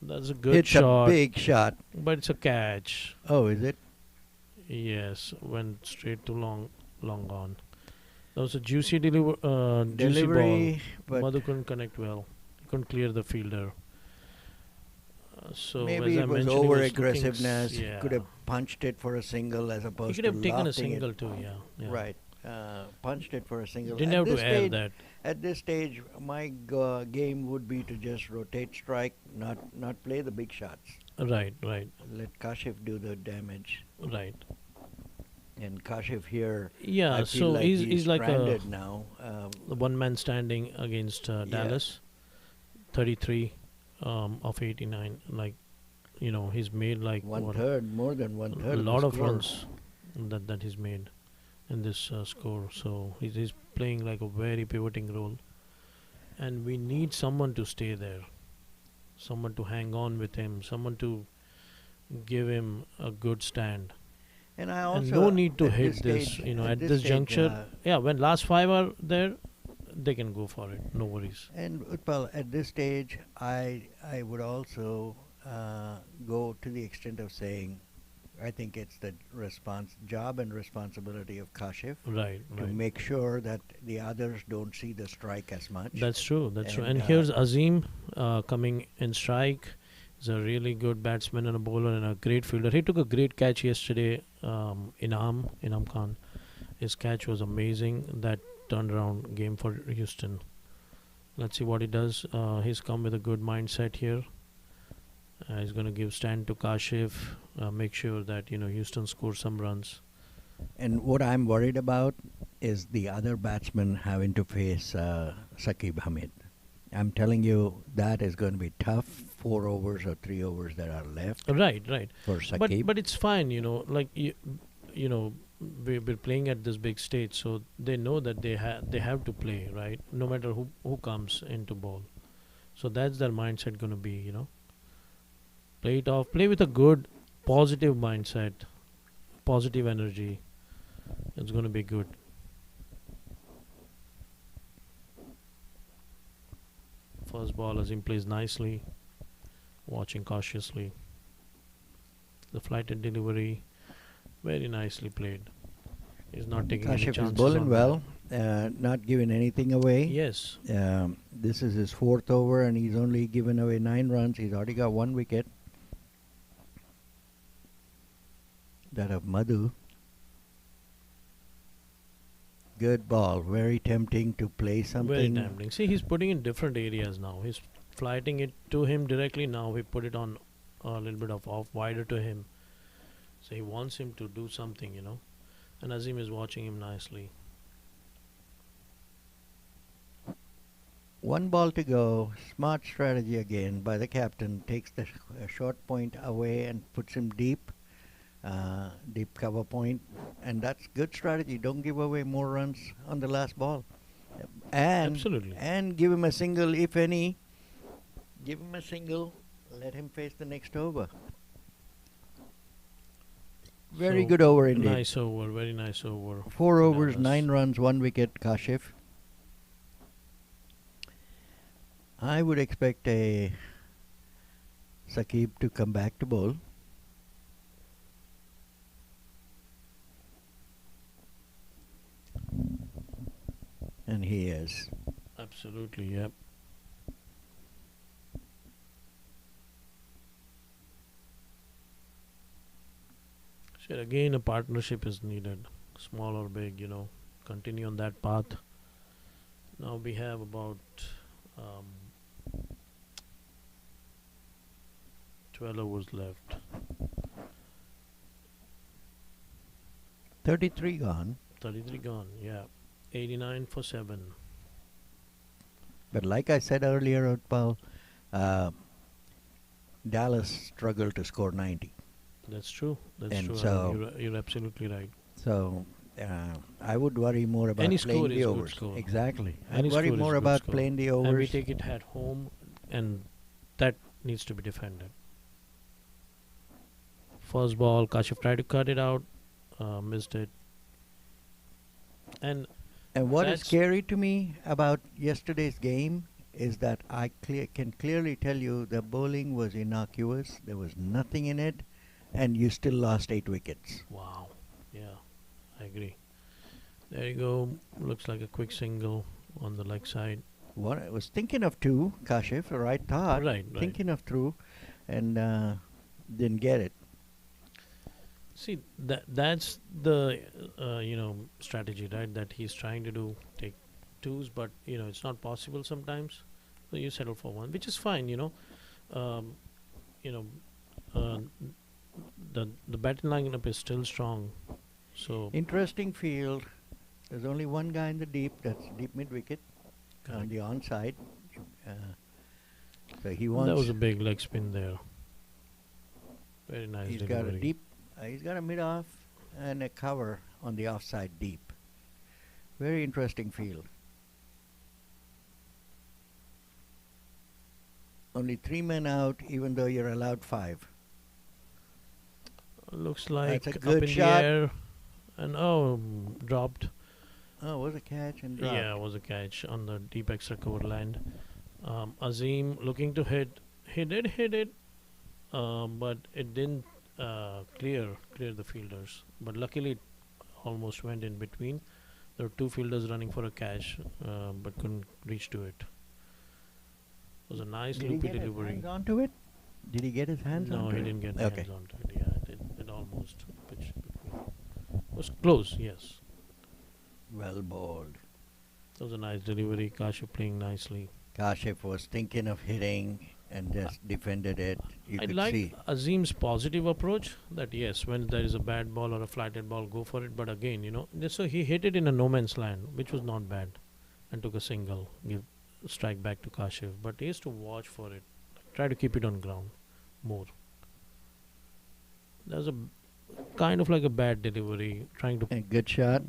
That's a good It's shot, a big shot. but it's a catch. Oh, is it? Yes, went straight to long gone. That was a juicy juicy Delivery, ball. but Madhu couldn't connect well. He couldn't clear the fielder. So maybe as I it was mentioned, he over was looking aggressiveness. yeah. Could have punched it for a single as He opposed could to have taken a lofting it. single too. Yeah. Right. punched it for a single. Didn't have to air that. At this stage, my game would be to just rotate strike, not play the big shots. Right, right, Let Kashif do the damage. right. And Kashif here, Yeah, I feel so like he's like a stranded now. the one man standing against Dallas, 33 of 89. Like, he's made like One what, third, more than one a third. lot of score. runs that he's made in this score. So he's playing like a very pivoting role, and we need someone to stay there, someone to hang on with him, someone to give him a good stand. And I also And no need to at hit this, stage- at this stage, juncture. Yeah, when last five are there, they can go for it. No worries. And Utpal, at this stage, I would also go to the extent of saying, I think it's the job and responsibility of Kashif Right, to right. make sure that the others don't see the strike as much. That's true. That's true. And, And here's Azim coming in strike. He's a really good batsman and a bowler and a great fielder. He took a great catch yesterday. Inam Khan. His catch was amazing. That turnaround game for Houston. Let's see what he does. He's come with a good mindset here. He's going to give stand to Kashif. Make sure that Houston scores some runs. And what I'm worried about is the other batsmen having to face Saqib Hamid. I'm telling you, that is going to be tough. 4 overs or 3 overs that are left Right, right. for Saqib. But it's fine. Like we're playing at this big stage, so they know that they have to play, right? No matter who comes into ball. So that's their mindset going to be. Play it off. Play with a good, positive mindset, positive energy. It's going to be good. First ball, Azim plays nicely, watching cautiously. The flight and delivery, very nicely played. He's not taking any Kashif chances. is bowling on well, not giving anything away. that. Yes, This is his 4th over, and he's only given away 9 runs. He's already got 1 wicket. That of Madhu. Good ball. Very tempting to play very something. tempting. See, he's putting in different areas now. He's flighting it to him directly now. He put it on a little bit of off wider to him. So he wants him to do something, And Azim is watching him nicely. 1 ball to go. Smart strategy again by the captain. Takes the short point away and puts him deep. Deep cover point, and that's good strategy. Don't give away more runs on the last ball, and Absolutely. and give him a single if any. Give him a single. Let him face the next over. Very So, good over indeed. Nice over, very nice over. 4 overs, Dallas. 9 runs, 1 wicket. Kashif. I would expect a Saqib to come back to bowl. And he is. Absolutely, yep. So again, a partnership is needed, small or big. Continue on that path. Now we have about 12 overs left. 33 gone. 33 gone, yeah. 89 for 7. But like I said earlier, Utpal, Dallas struggled to score 90. That's true. That's And true. so- You're absolutely right. So I would worry more about Any playing score the is good overs. score. Exactly. Any I'd worry score is more good about score. playing the And we overs. take it at home, and that needs to be defended. First ball, Kashif tried to cut it out, missed it. And And what is that's- scary to me about yesterday's game is that I can clearly tell you the bowling was innocuous. There was nothing in it, and you still lost 8 wickets. wow, yeah, I agree. There you go. Looks like a quick single on the leg side. What I was thinking of 2, Kashif, the right thought. Right. Thinking of 2, and didn't get it. See, that's the strategy, right? That he's trying to do, take twos, but it's not possible sometimes. So you settle for one, which is fine. Um, you know, uh, the batting lineup is still strong. So Interesting field. There's only one guy in the deep. That's deep mid wicket on correct. the onside. Uh, so he That was wants. a big leg spin there. Very nice He's got a delivery. deep. He's got a mid off and a cover on the offside deep. Very interesting field. Only 3 men out, even though you're allowed 5. Looks That's like a up good in shot. the air, and dropped. Oh, was a catch and dropped. Yeah, was a catch on the deep extra cover land. Azim looking to hit. He did hit it, but it didn't clear the fielders. But luckily, it almost went in between. There were two fielders running for a catch, but couldn't reach to it. It was a nice Did he loopy get his delivery. hands onto it? Did he get his hands No, onto he it? didn't get Okay. hands onto it. Yeah, it almost pitched between. It was close, yes. Well bowled. It was a nice delivery. Kashif playing nicely. Kashif was thinking of hitting and just defended it. You I could like see. Azim's positive approach that yes, when there is a bad ball or a flatted ball, go for it. But again, so he hit it in a no man's land, which was not bad, and took a single, give strike back to Kashif. But he has to watch for it, try to keep it on ground more. There's a kind of like a bad delivery, trying to A good shot.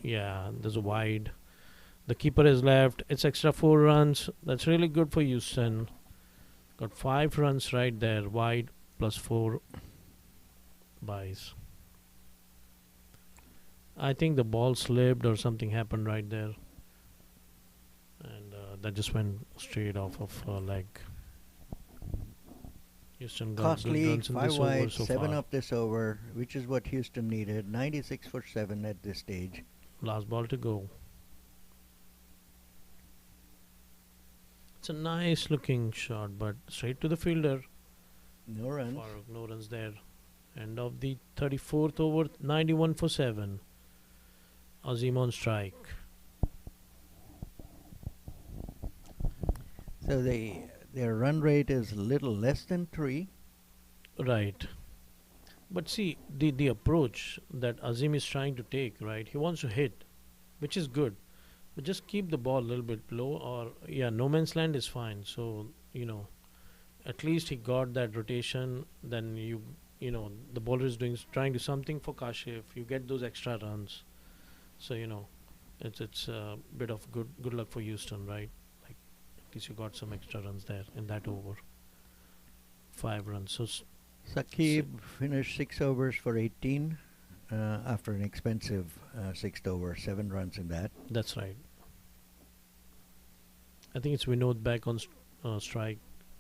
yeah. There's a wide. The keeper has left. It's extra 4 runs. That's really good for Houston. Got 5 runs right there, wide plus 4 buys. I think the ball slipped or something happened right there, and that just went straight off of leg. Houston got good Costly, runs in 5 this over wide, so 7 far. up this over, which is what Houston needed. 96 for 7 at this stage. Last ball to go. It's a nice looking shot, but straight to the fielder. No runs. Farooq, no runs there. End of the 34th over, 91 for 7. Azim on strike. So their run rate is a little less than 3. Right. But see, the approach that Azim is trying to take, right? He wants to hit, which is good. But just keep the ball a little bit low, or yeah, no man's land is fine. So, at least he got that rotation. Then the bowler is trying to something for Kashif. You get those extra runs. So, it's a bit of good luck for Houston, right? Like at least you got some extra runs there in that over. 5 runs. So Saqib finished 6 overs for 18 after an expensive 6th over, 7 runs in that. that's right. I think it's Vinod back on strike.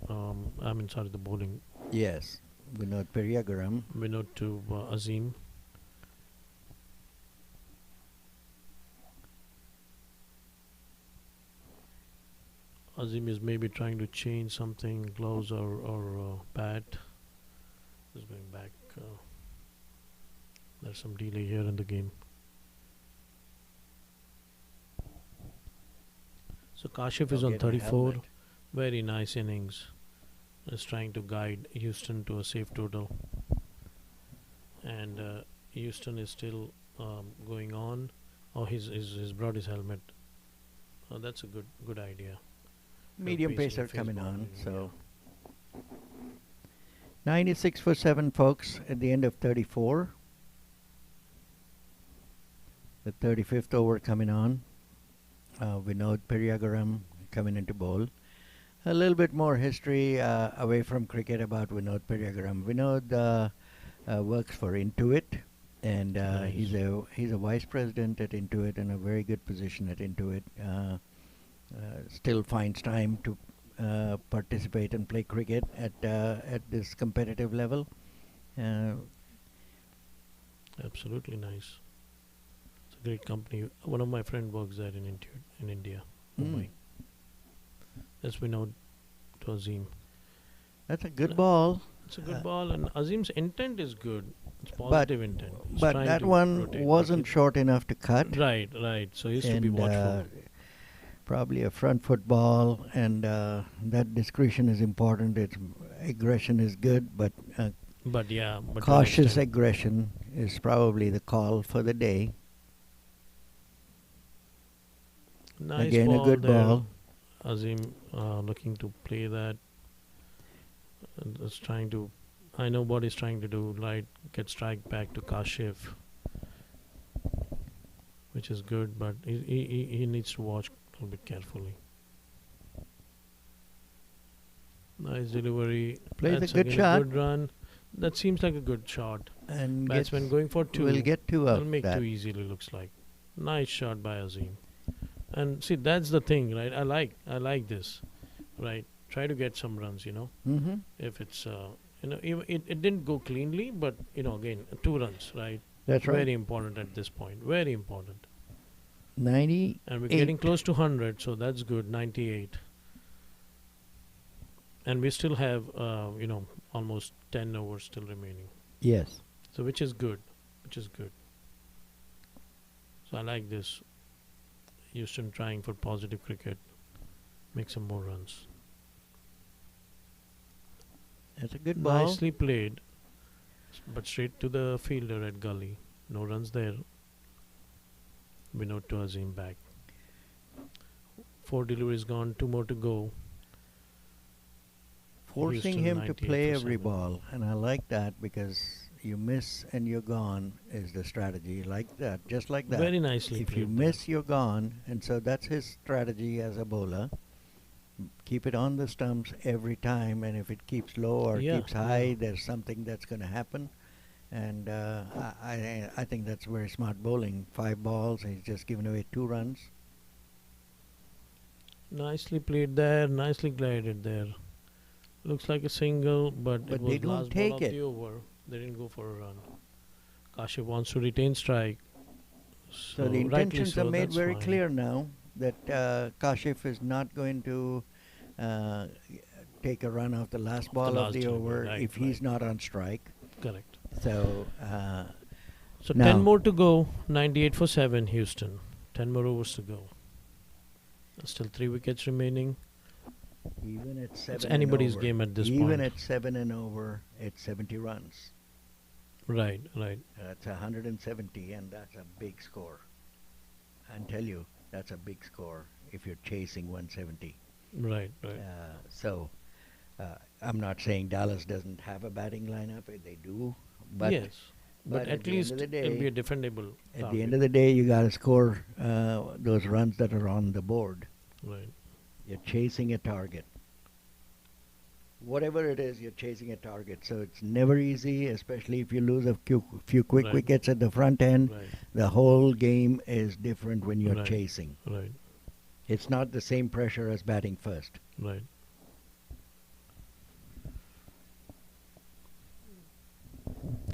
Sorry, the bowling. Yes, Vinod Periagaram. Vinod to Azim. Azim is maybe trying to change something, gloves or bat. Just going back. There's some delay here in the game. So Kashif is on Forget my 34. helmet. Very nice innings. Is trying to guide Houston to a safe total. And Houston is still going on. Oh, he's brought his helmet. Oh, that's a good idea. Medium Facing pacer face coming ball, on. yeah. So 96 for 7, folks, at the end of 34. The 35th over coming on. Vinod Periagaram coming into bowl. A little bit more history away from cricket about Vinod Periagaram. Vinod works for Intuit, and Nice. he's a vice president at Intuit in a very good position at Intuit. Still finds time to participate and play cricket at this competitive level. Absolutely nice. It's a great company. One of my friend works there in India. Mm. Mumbai. That's Vinod to Azim. That's a good No, ball. it's a good Uh, ball, and Azim's intent is good. It's but positive intent. He's but trying that to one rotate, but wasn't short enough to cut, right, right. So he has to be and watchful. probably a front foot ball, and that discretion is important. Its aggression is good, but But yeah, but to an cautious extent. aggression is probably the call for the day. Nice Again, a ball good there. ball. Azim looking to play that. Is trying to. I know what he's trying to do. Right, get strike back to Kashif, which is good, but he needs to watch a little bit carefully. Nice delivery. Plays a That's good again shot a good run. That seems like a good shot. and gets. Batsman going for two. Will get two Will of make that. two easily. Looks like. Nice shot by Azim. And see, that's the thing, right? I like this, right? Try to get some runs, Mm-hmm. If it's it didn't go cleanly, but again 2 runs, right? That's right. Very important at this point. Very important. 98. And we're getting close to 100, so that's good. 98. And we still have almost 10 overs still remaining. Yes. So which is good. Which is good. So I like this. Houston trying for positive cricket. Make some more runs. That's a good ball. Nicely played, but straight to the fielder at gully. No runs there. Vinod to Azim back. 4 deliveries gone, 2 more to go. Forcing Houston him to 98 play for every 7. ball, and I like that because you miss and you're gone is the strategy. Like that, just like that. Very nicely If you played there. miss, you're gone, and so that's his strategy as a bowler. Keep it on the stumps every time, and if it keeps low or Yeah, keeps high, yeah. there's something that's going to happen. And I think that's very smart bowling. 5 balls, he's just given away 2 runs. Nicely played there, nicely glided there. Looks like a single, but But it they was don't last take ball of it. the over. They didn't go for a run. Kashif wants to retain strike. So the rightly intentions so, are made that's very fine. clear now that Kashif is not going to uh, take a run off the last ball of last the delivery, over right, if he's right. not on strike. Correct. So So Now- 10 more to go. 98 for 7, Houston. 10 more overs to go. Still 3 wickets remaining. even at 7 It's and anybody's over, game at this even point. at 7 and over, it's 70 runs. Right, right. That's 170, and that's a big score. I tell you, that's a big score if you're chasing 170. Right, right. So I'm not saying Dallas doesn't have a batting lineup. They do, but Yes. But at at the end least of the it'll be a day- defendable at target. the end of the day, you got to score those runs that are on the board. Right. You're chasing a target. Whatever it is, you're chasing a target. So it's never easy, especially if you lose a few quick Right. wickets at the front end. Right, The whole game is different when you're Right. chasing. right, It's not the same pressure as batting first. right.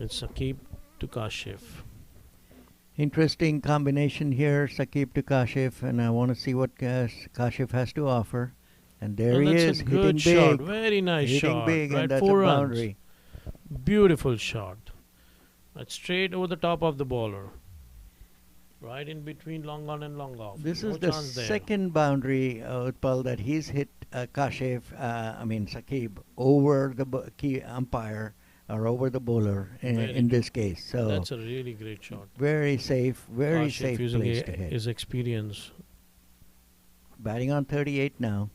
It's Saqib to Kashif. Interesting combination here, Saqib to Kashif, and I want to see what Kashif has to offer. And there And he that's is, a hitting good big, shot. Very nice hitting shot. big, right, and that's 4 a runs. boundary. Beautiful shot. That's straight over the top of the bowler. Right in between long on and long off. This No is the chance there. second boundary, Utpal, that he's hit Kashif, Saqib, over the key umpire or over the bowler Very in good. this case. So That's a really great shot. very safe, very Kashif safe using place to hit. his experience. Batting on 38 now.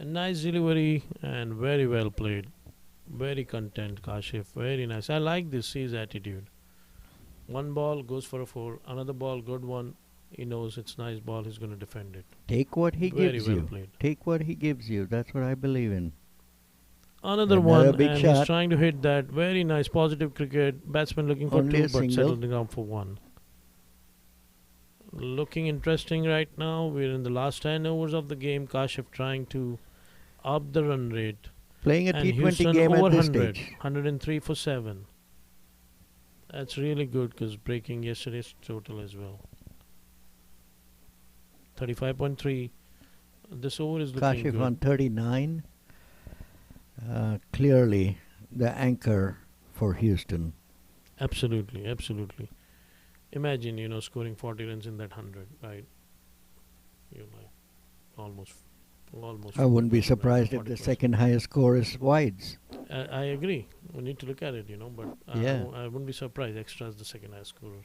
A nice delivery and very well played. Very content, Kashif. Very nice. I like this, his attitude. One ball goes for a 4. Another ball, good one. He knows it's nice ball. He's going to defend it. Take what he Very gives well you. played. Take what he gives you. That's what I believe in. Another Another one, big and shot. he's trying to hit that. Very nice, positive cricket. Batsman looking for Only 2, a but single. settling down for 1. Looking interesting right now. We're in the last 10 overs of the game. Kashif trying to up the run rate. Playing a And T20 Houston game over at this 100. stage. 103 for 7. That's really good because breaking yesterday's total as well. 35.3. This over is looking Kashif good. on 39. Clearly the anchor for Houston. Absolutely, absolutely. Imagine, scoring 40 runs in that 100, right? You're like almost, almost. I wouldn't be 40%, right? surprised if the 40%. second highest score is wides. I agree. We need to look at it, but Yeah. I wouldn't be surprised. Extra is the second highest scorer.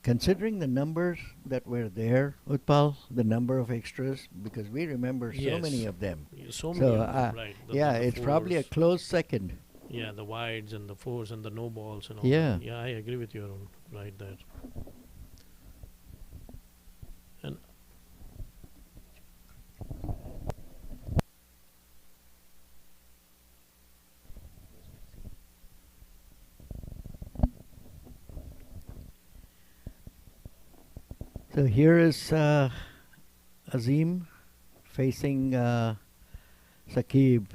Considering the numbers that were there, Utpal, the number of extras, because we remember so many Yes. of them. So many So, of them, right? yeah, The it's probably a fours. close second. Yeah, the wides and the fours and the no balls and all Yeah. that. Yeah, I agree with you, Arun, right there. And So here is Azim facing Saqib.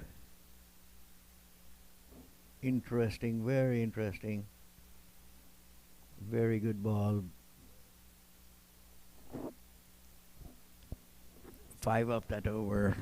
Interesting, very interesting. Very good ball. 5 up that over.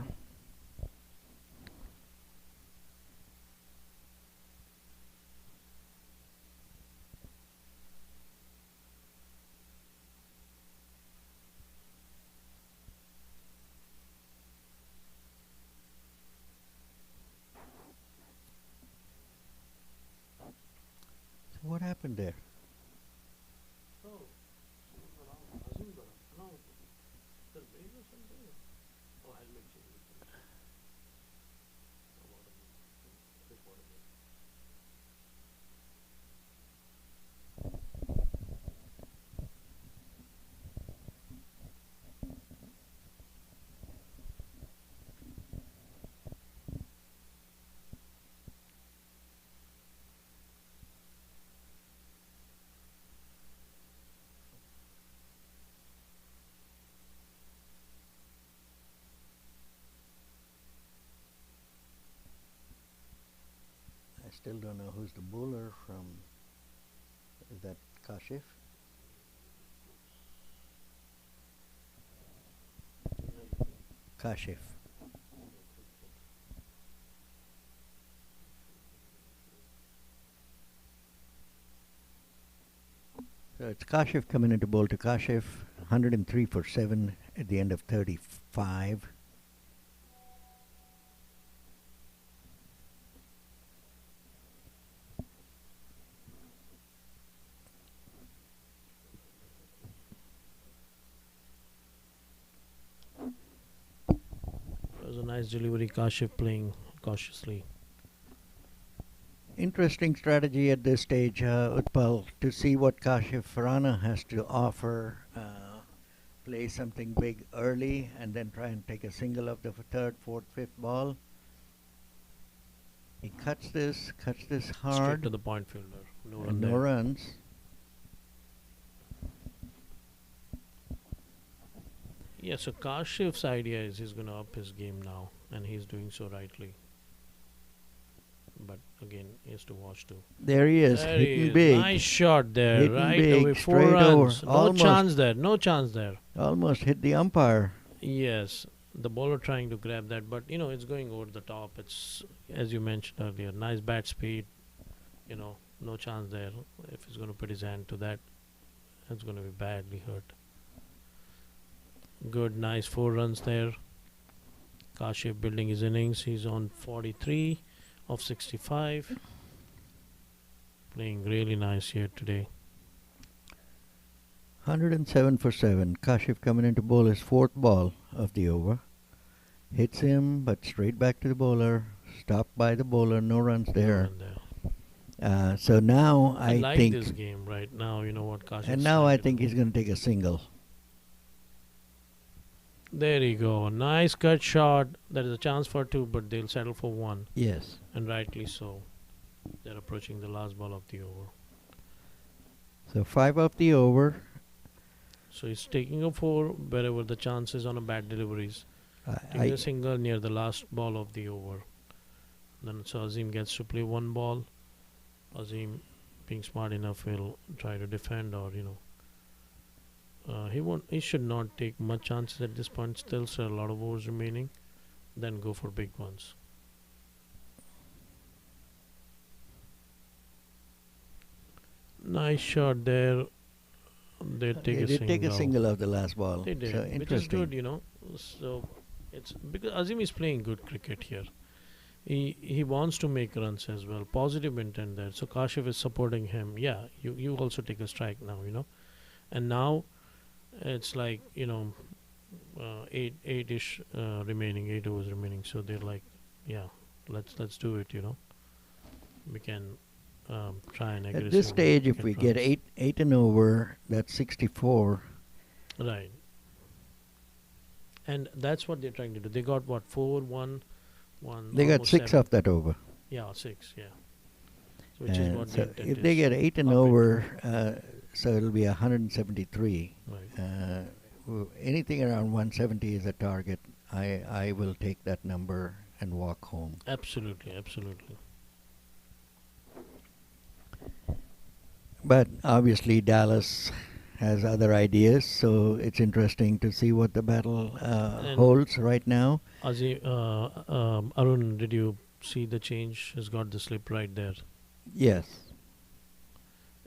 So what happened there? I still don't know who's the bowler from. Is that Kashif? Kashif. So it's Kashif coming into bowl to Kashif. 103 for 7 at the end of 35. it was a nice delivery. Kashif playing cautiously. Interesting strategy at this stage, Utpal, to see what Kashif Farana has to offer. Play something big early and then try and take a single of the third, fourth, fifth ball. He cuts this Straight hard, to the point fielder. No run and no there. runs. Yeah, so Kashif's idea is he's going to up his game now, and he's doing so rightly. But again, he has to watch too. There he is, There he hitting is. big. Nice shot there, Hitting right big, away. 4 straight over. runs. No Almost. chance there. No chance there. Almost hit the umpire. Yes, the bowler trying to grab that, but it's going over the top. It's, as you mentioned earlier, nice bat speed. No chance there. If he's going to put his hand to that, it's going to be badly hurt. Good, nice 4 runs there. Kashif building his innings. He's on 43 of 65. Playing really nice here today. 107 for 7. Kashif coming into bowl his fourth ball of the over. Hits him, but straight back to the bowler. Stopped by the bowler. No runs No there. run there. So now I I like think, this game right now. You know what Kashif. and now I think he's going to take a single. There you go. Nice cut shot. There is a chance for 2, but they'll settle for 1, Yes. and rightly so. They're approaching the last ball of the over. So 5 up the over. So he's taking a 4 wherever the chances on a bad deliveries. Taking I a single near the last ball of the over. Then so Azim gets to play 1 ball. Azim, being smart enough, will try to defend or He should not take much chances at this point. Still, a lot of overs remaining. Then go for big ones. Nice shot there. They take They a did single. take a single of the last ball. They did, So which is interesting. good, So it's because Azim is playing good cricket here. He wants to make runs as well. Positive intent there. So Kashif is supporting him. Yeah, you also take a strike now. And now it's like eight-ish remaining, 8 overs remaining. So they're like, yeah, let's do it. We can try and aggressively At this stage, if get we get runs. eight and over, that's 64. Right. And that's what they're trying to do. They got what, 4, 1, 1. They got almost 6 7. off that over. Yeah, 6. Yeah. So which is what the So intent if they is. get 8 and Up it. over, so it'll be 173. Right. Anything around 170 is a target. I will take that number and walk home. Absolutely, absolutely. But obviously Dallas has other ideas, so it's interesting to see what the battle And- holds right now. Arun, did you see the change? Has got the slip right there. Yes.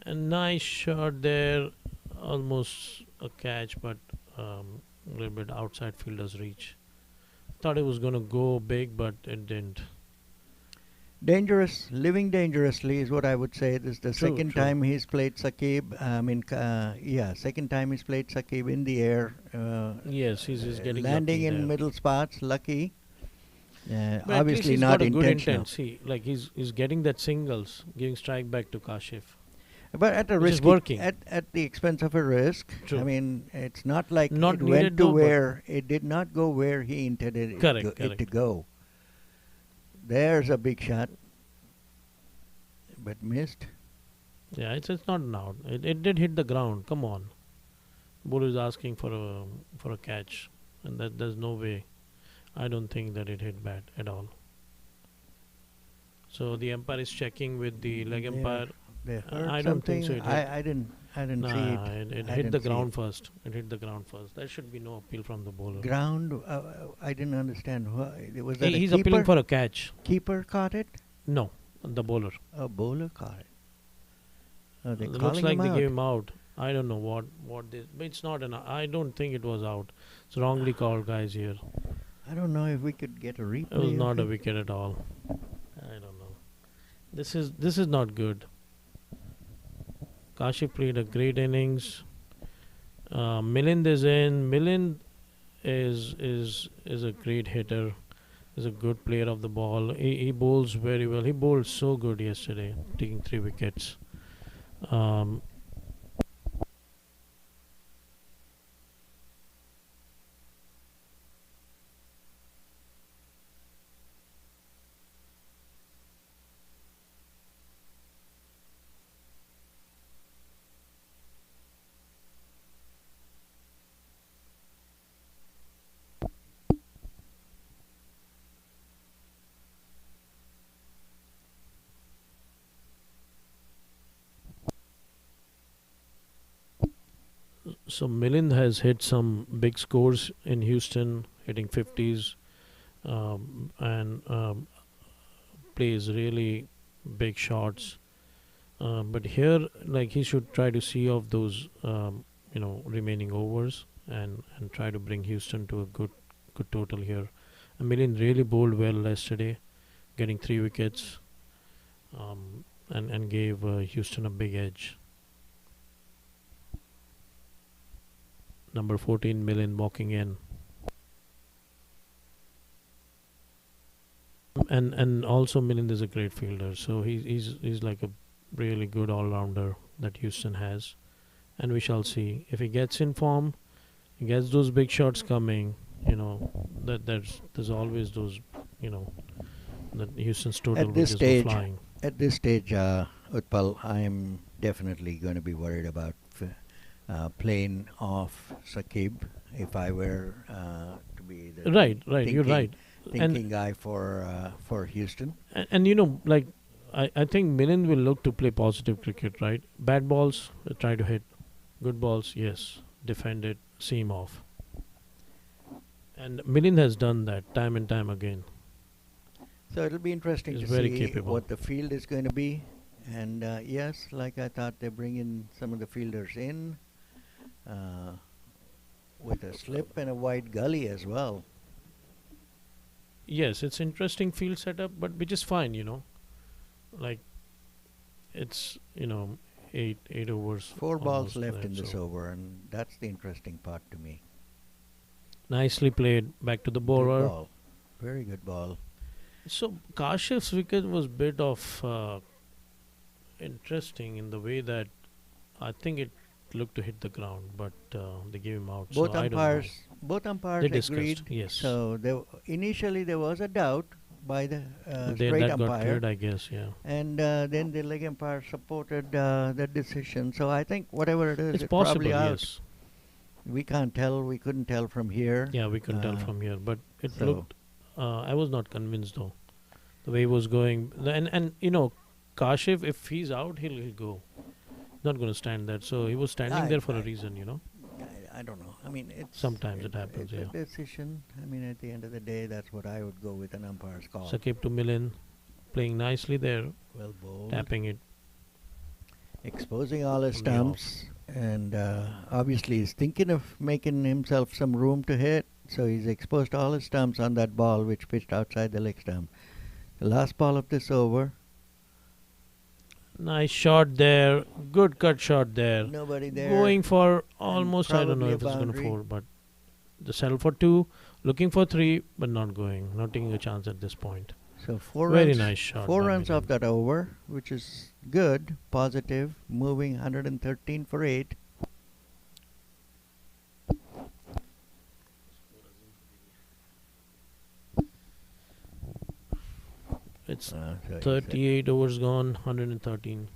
A nice shot there, almost a catch, but a little bit outside fielder's reach. Thought it was going to go big, but it didn't. Dangerous, living dangerously is what I would say. This is the True, second true. time he's played Saqib. Second time he's played Saqib in the air. Yes, he's getting landing lucky in there. middle spots, lucky. But at least Obviously he's not got a good intentional. intent. See, like he's getting that singles, giving strike back to Kashif. But at a Which is risk, working. at the expense of a risk. True. I mean, it's not like Not it needed went to though, but- where it did not go where he intended it, Correct, it to correct. go. There's a big shot, but missed. Yeah, it's not an out. It did hit the ground. Come on, bowler is asking for a catch, and there's no way. I don't think that it hit bad at all. So the umpire is checking with the leg They umpire. They heard I don't think something. so it hit. I didn't see Nah, it. it I hit the didn't see ground it. first. It hit the ground first. There should be no appeal from the bowler. Ground. I didn't understand why. Was that He's a appealing keeper? for a catch. Keeper caught it. No, the bowler. A bowler caught it. Are they It looks calling like him they out? gave him out. I don't know what this, but it's not an. I don't think it was out. It's wrongly called, guys. Here, I don't know if we could get a replay. it was of not a it. wicket at all. I don't know. This is not good. Kashif played a great innings. Milind is in. Milind is a great hitter. Is a good player of the ball. He bowls very well. He bowled so good yesterday, taking 3 wickets. Um, So Milind has hit some big scores in Houston, hitting 50s, and plays really big shots. But here, like he should try to see off those, remaining overs and try to bring Houston to a good total here. And Milind really bowled well yesterday, getting 3 wickets, and gave Houston a big edge. Number 14, Milind walking in. And also Milind is a great fielder, so he's like a really good all-rounder that Houston has, and we shall see if he gets in form, he gets those big shots coming. That there's always those, that Houston's total At this will just go stage, flying. At this stage, Utpal, I'm definitely going to be worried about playing off Saqib if I were to be the Right, you're right. thinking guy for Houston. And like I think Milind will look to play positive cricket, right? Bad balls, try to hit. Good balls, yes. defend it, seam off. And Milind has done that time and time again. So it'll be interesting He's to very see capable. what the field is going to be. And yes, like I thought, they bring in some of the fielders in with a slip and a wide gully as well. Yes, it's interesting field setup, but which is fine, you know. Like it's eight overs. 4 balls almost left in this so over, and that's the interesting part to me. nicely played back to the Good bowler. ball. Very good ball. So Kashif's wicket was bit of interesting in the way that I think it looked to hit the ground, but they gave him out. Both so I don't know. both umpires They discussed, agreed. yes. So initially there was a doubt by the Then straight that got umpire, cleared, I guess. Yeah, and then the leg umpire supported that decision. So I think whatever it is, it's it's possible. probably out. Yes, We can't tell. We couldn't tell from here. yeah, we couldn't tell Uh, from here, but it so- looked. I was not convinced though, the way he was going. And Kashif, if he's out, he'll go. Not going to stand that. So he was standing there for a reason. I don't know. I mean, it's Sometimes it happens, It's yeah. a decision. I mean, at the end of the day, that's what I would go with an umpire's call. Sakib to Milind, playing nicely there, Well bowled, tapping it. exposing all his From the off. stumps, and obviously he's thinking of making himself some room to hit. So he's exposed all his stumps on that ball, which pitched outside the leg stump. The last ball of this over, Nice shot there. Good cut shot there. nobody there. Going for almost, I don't know probably a if it's going to boundary. fall, but the settle for 2, looking for 3, but not going, not taking a chance at this point. So four Very runs. nice shot. 4 by runs off Milind. that over, which is good, positive, moving 113 for 8. It's So he's at 38 overs gone, 113.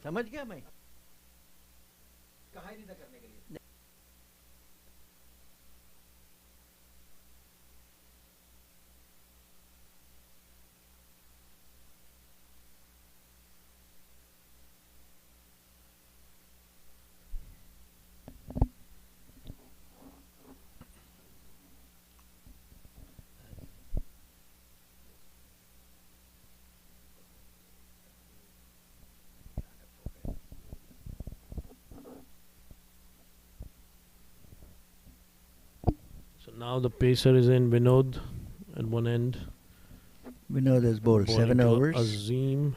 समझ गया मैं So now the pacer is in, Vinod at one end. We know there's bowled bowling 7 to overs. Azim.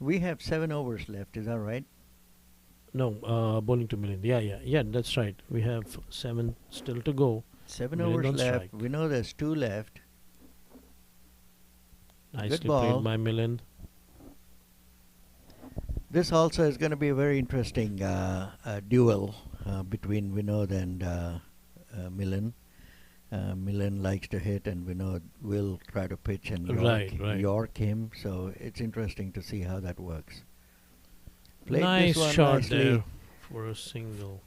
We have 7 overs left, is that right? No, bowling to Milind. Yeah, that's right. We have 7 still to go. 7 Milind overs on left. strike. We know there's 2 left. Nicely ball. played by Milind. This also is going to be a very interesting duel between Vinod and Milan. Milan likes to hit, and Vinod will try to pitch and Right. york him. So it's interesting to see how that works. Played Nice this one shot nicely. there for a single.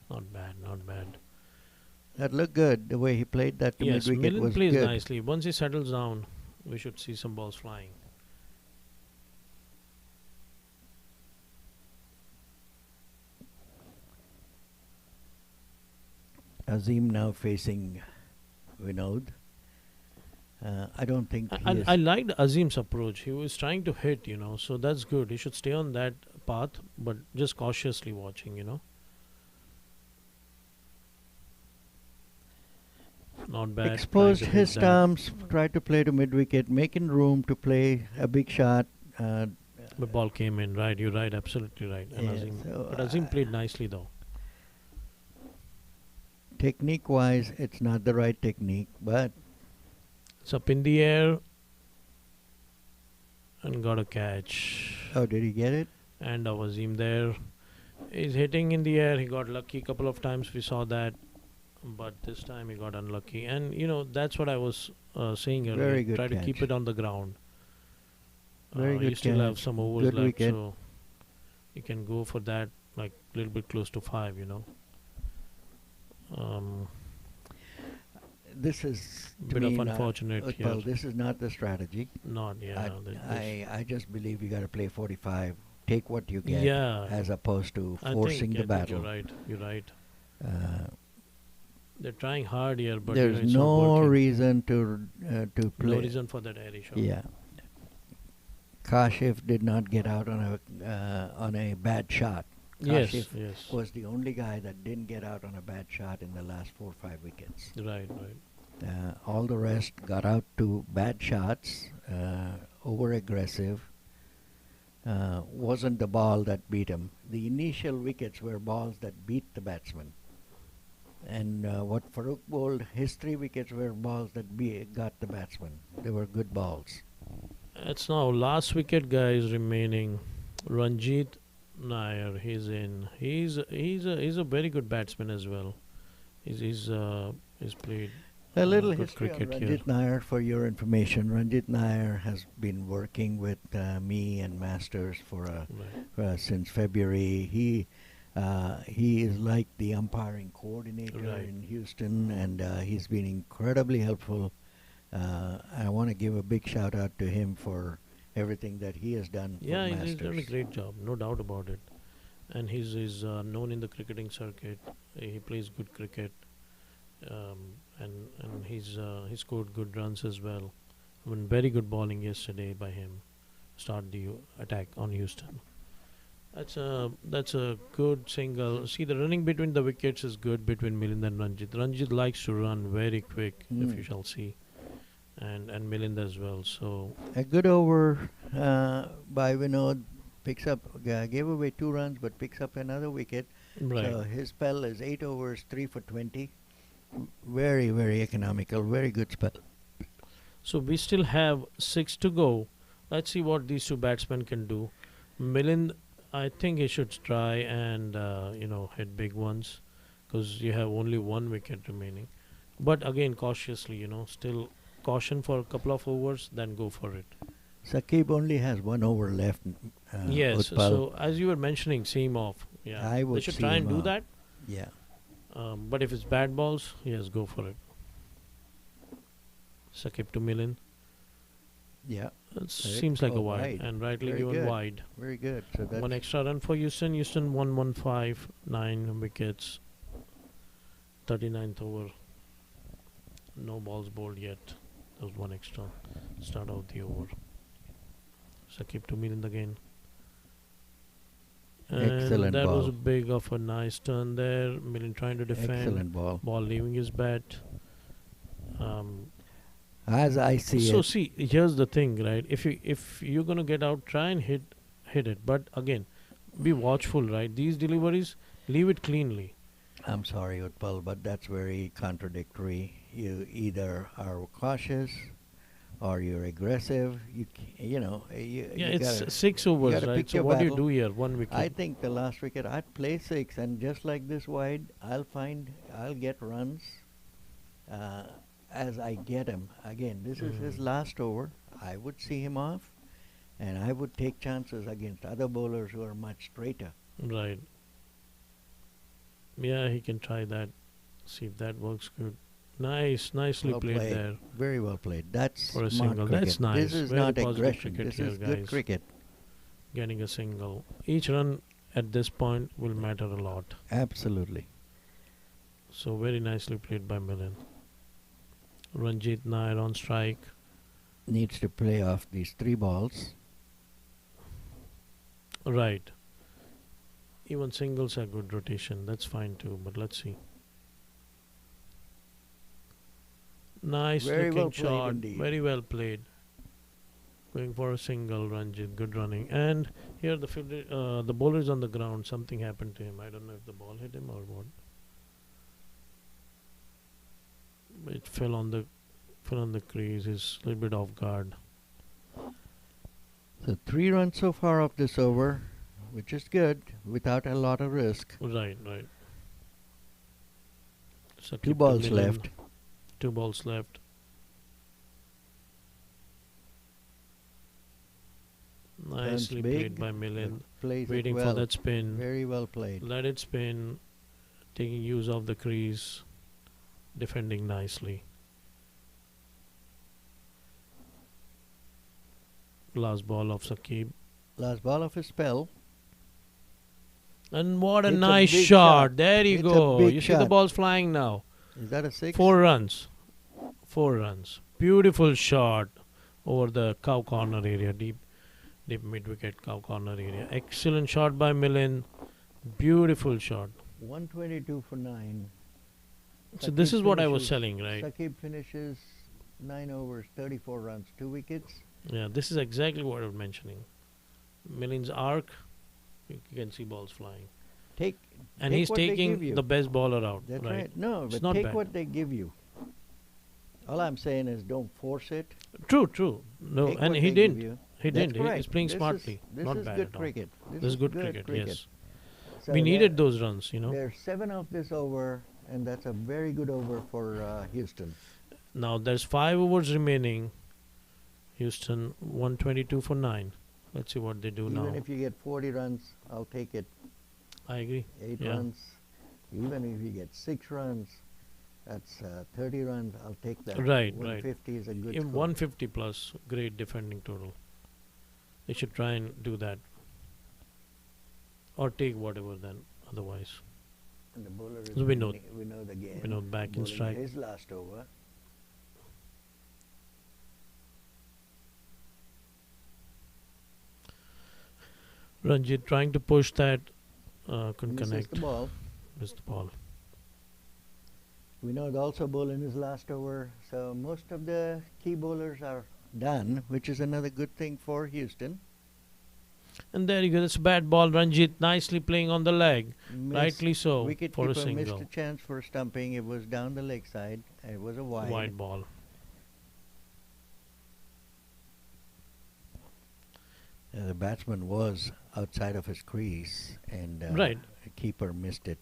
Not bad, not bad. That looked good. The way he played that to Yes, mid-wicket Milind was plays good. nicely. Once he settles down, we should see some balls flying. Azim now facing Vinod. I don't think he is. I liked Azim's approach. He was trying to hit, so that's good. He should stay on that path, but just cautiously watching. Not bad. Exposed trying to his hit that. stumps, tried to play to mid-wicket, making room to play a big shot. The ball came in, right? You're right, absolutely right. And Yeah, Azim, so, but Azim played nicely though. Technique-wise, it's not the right technique, but It's up in the air and got a catch. oh, did he get it? And Azim there. He's hitting in the air. He got lucky couple of times. We saw that, but this time he got unlucky. And that's what I was saying earlier. Very good Try to keep catch. it on the ground. Very You good still have catch. some overs Good left, wicket. so you can go for that, like a little bit close to 5. Um, This is to Bit me of not, unfortunate Utpal, here. this is not the strategy. Not yeah. I just believe you got to play 45. Take what you get, Yeah. as opposed to I forcing think, the I think battle. you're right. You're right. Uh, They're trying hard here, but there's it's not no working. reason to play. No reason for that airy shot. Yeah. Kashif did not get out on a bad shot. Yes. Kashif Yes. was the only guy that didn't get out on a bad shot in the last 4 or 5 wickets. Right. Right. All the rest got out to bad shots, over aggressive. Wasn't the ball that beat him. The initial wickets were balls that beat the batsman. And what Farooq bowled, his 3 wickets were balls that got the batsman. They were good balls. It's now last wicket guys remaining. Ranjit Nair, he's in. He's a very good batsman as well. He's played A little good history on cricket Ranjit Nair for your information. Ranjit Nair has been working with me and Masters for right. since February. He is like the umpiring coordinator Right. in Houston, and he's been incredibly helpful. I want to give a big shout out to him for everything that he has done for Yeah, Masters. he's done a great job, no doubt about it. And he's known in the cricketing circuit. He plays good cricket, and he scored good runs as well. I mean, very good bowling yesterday by him. Start the attack on Houston. That's a good single. See, the running between the wickets is good between Milind and Ranjit. Ranjit likes to run very quick, if you shall see, and Milind as well. So A good over by Vinod, picks up, gave away 2 runs, but picks up another wicket. right. So his spell is 8 overs, 3 for 20. Very, very economical, very good spell. So we still have 6 to go. Let's see what these 2 batsmen can do. Milind, I think he should try and hit big ones, because you have only 1 wicket remaining. But again, cautiously, still caution for a couple of overs, then go for it. Saqib only has 1 over left. Yes. Utpal. So as you were mentioning, see him off. Yeah, I they would should see try him and do off. that. Yeah. But if it's bad balls, yes, go for it. Saqib to Milind. Yeah. It seems like a wide, wide. and rightly Very given good. wide. Very good. So that's 1 extra run for Houston. Houston 115, 9 wickets, 39th over. No balls bowled yet. That was 1 extra. Start out the over. Saqib to Milind again. And Excellent that was ball. a big of a nice turn there. Milind trying to defend. excellent ball. Ball leaving his bat. As I see So it, see, here's the thing, right? If you're gonna get out, try and hit it. But again, be watchful, right? These deliveries, leave it cleanly. I'm sorry, Utpal, but that's very contradictory. You either are cautious or you're aggressive. You Yeah, it's gotta, 6 overs, gotta right? pick So your what do you battle. do here? 1 wicket. I think the last wicket I'd play 6, and just like this wide, I'll get runs as I get him. Again, this is his last over. I would see him off, and I would take chances against other bowlers who are much straighter. Right. Yeah, he can try that. See if that works good. Nicely Well played played. there Very well played. That's for a smart single. cricket. That's nice. This is Very not positive aggression. cricket This here, is good guys. cricket. Getting a single. Each run at this point will matter a lot. Absolutely. So very nicely played by Milind. Ranjit Nair on strike. Needs to play off these 3 balls. Right. Even singles are good rotation. That's fine too. But let's see. Nice Very looking well played shot. indeed. Very well played. Going for a single, Ranjit. Good running. And here the bowler is on the ground. Something happened to him. I don't know if the ball hit him or what. It fell on the crease. He's a little bit off guard. So 3 runs so far off this over. which is good without a lot of risk. Right, right. So Two keep balls the million. left. 2 balls left. Nicely big, played by Milind. Plays Waiting it for well. that spin. Very well played. Let it spin. Taking use of the crease. Defending nicely. Last ball of Saqib. Last ball of his spell. And what a It's a nice big shot. shot. There you It's a go. big You see the shot. balls flying now. Is that a 6? 4 runs. 4 runs. Beautiful shot over the cow corner area. Deep mid wicket cow corner area. Excellent shot by Milind. Beautiful shot. 122 for 9. So this Saqib is what I was finishes- telling, right? Saqib finishes 9 overs, 34 runs, 2 wickets. Yeah, this is exactly what I was mentioning. Milind's arc, you can see balls flying. Take And take he's what they give taking you. the best baller out. That's right. right. No, It's but not take bad. what they give you. All I'm saying is don't force it. True, true. No, Take and what he they give didn't. you. He That's didn't. He correct. was playing This smartly. Is, this Not is bad good at all. cricket. This is good cricket, yes. So We there- needed those runs, you know. There's 7 of this over, and that's a very good over for Houston. Now there's 5 overs remaining. Houston 122 for 9. Let's see what they do Even now. if you get 40 runs, I'll take it. I agree. 8 Yeah. runs. Even if you get 6 runs, that's 30 runs. I'll take that. Right, right. 150 is a good Even score. 150 plus, great defending total. They should try and do that. Or take whatever then, otherwise. And the bowler is So we know- Vinod again. Vinod back in bowling strike. His last over. Ranjit trying to push that, couldn't Misses connect. the ball. Missed the ball. Vinod also bowling his last over. So most of the key bowlers are done, which is another good thing for Houston. And there you go. That's a bad ball. Ranjit nicely playing on the leg. Missed- Rightly so. For a Wicketkeeper missed single. a chance for stumping. It was down the leg side. It was a Wide ball. The batsman was outside of his crease, and Right. the keeper missed it.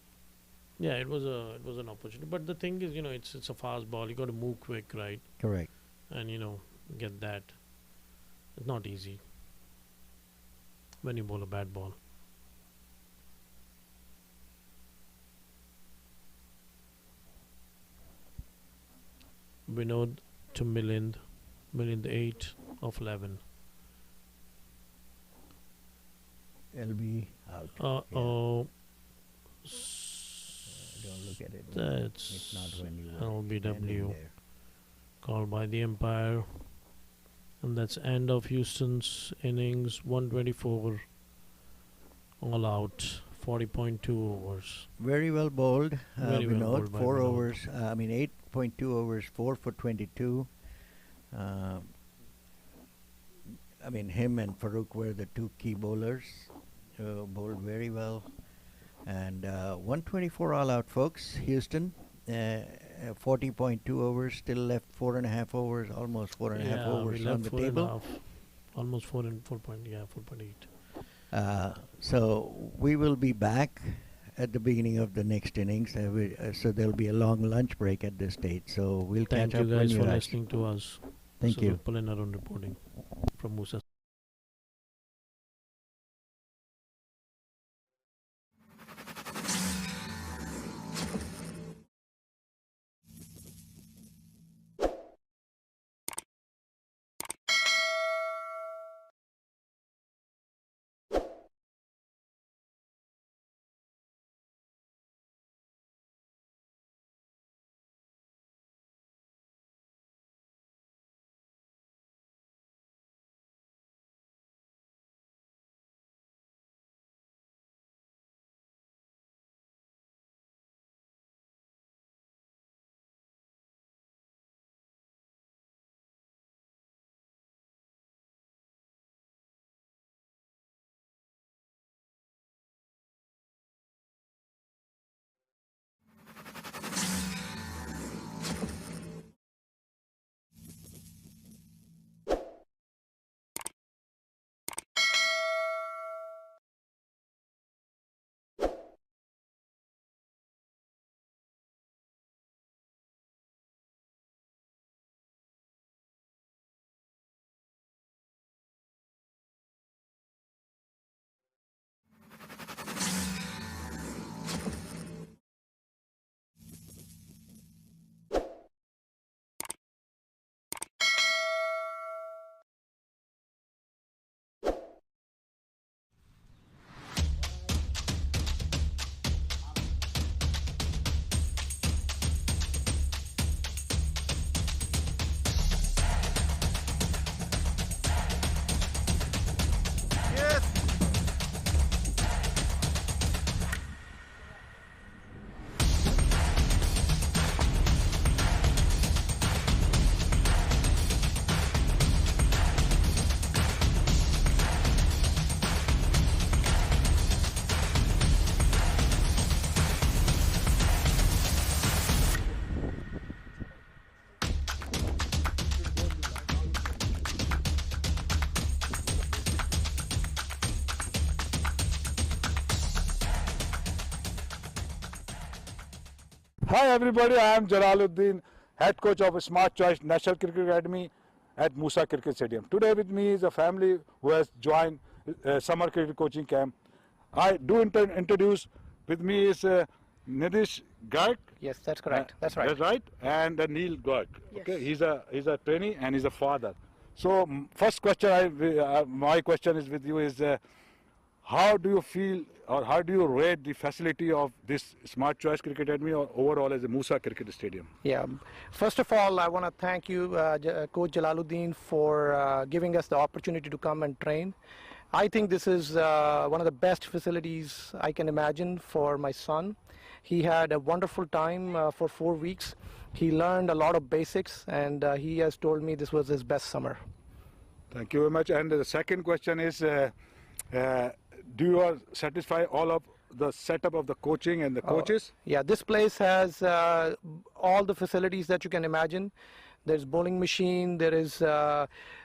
Yeah, it was an opportunity. But the thing is, it's a fast ball. You got to move quick, right? Correct. And get that. It's not easy when you bowl a bad ball. Vinod to Milind. Milind 8 of 11. LB out. Oh, Don't look at it. It's that's not when you were standing LBW there. called by the umpire. And that's end of Houston's innings. 124 all out. 40.2 overs. Very well bowled. Very well Vinod, bowled by 4 Vinod. overs. 8.2 overs, 4 for 22. Him and Farooq were the 2 key bowlers. Bowled very well. And 124 all out, folks. Houston, 40.2 overs, still left 4.5 overs, almost 4.5 overs we on left the 4.5. table. Almost 4.8. So we will be back at the beginning of the next innings. So there'll be a long lunch break at this stage. So we'll Thank catch you up guys when for you're at. listening to us. Thank This is you. Utpal and Arun reporting from Moosa. Hi everybody, I am Jalaluddin, head coach of Smart Choice National Cricket Academy at Moosa Cricket Stadium. Today with me is a family who has joined summer cricket coaching camp. I do introduce, with me is Nidish Garg. Yes, that's correct. That's right. That's right. And Neil Garg. Yes. Okay, he's a trainee and he's a father. So first question, my question is with you is, how do you feel or how do you rate the facility of this Smart Choice Cricket Academy or overall as a Moosa Cricket Stadium? Yeah. First of all, I want to thank you, Coach Jalaluddin, for giving us the opportunity to come and train. I think this is one of the best facilities I can imagine for my son. He had a wonderful time for 4 weeks. He learned a lot of basics, and he has told me this was his best summer. Thank you very much. And the second question is, do you are satisfy all of the setup of the coaching and the coaches? Yeah, this place has all the facilities that you can imagine. There's bowling machine, there is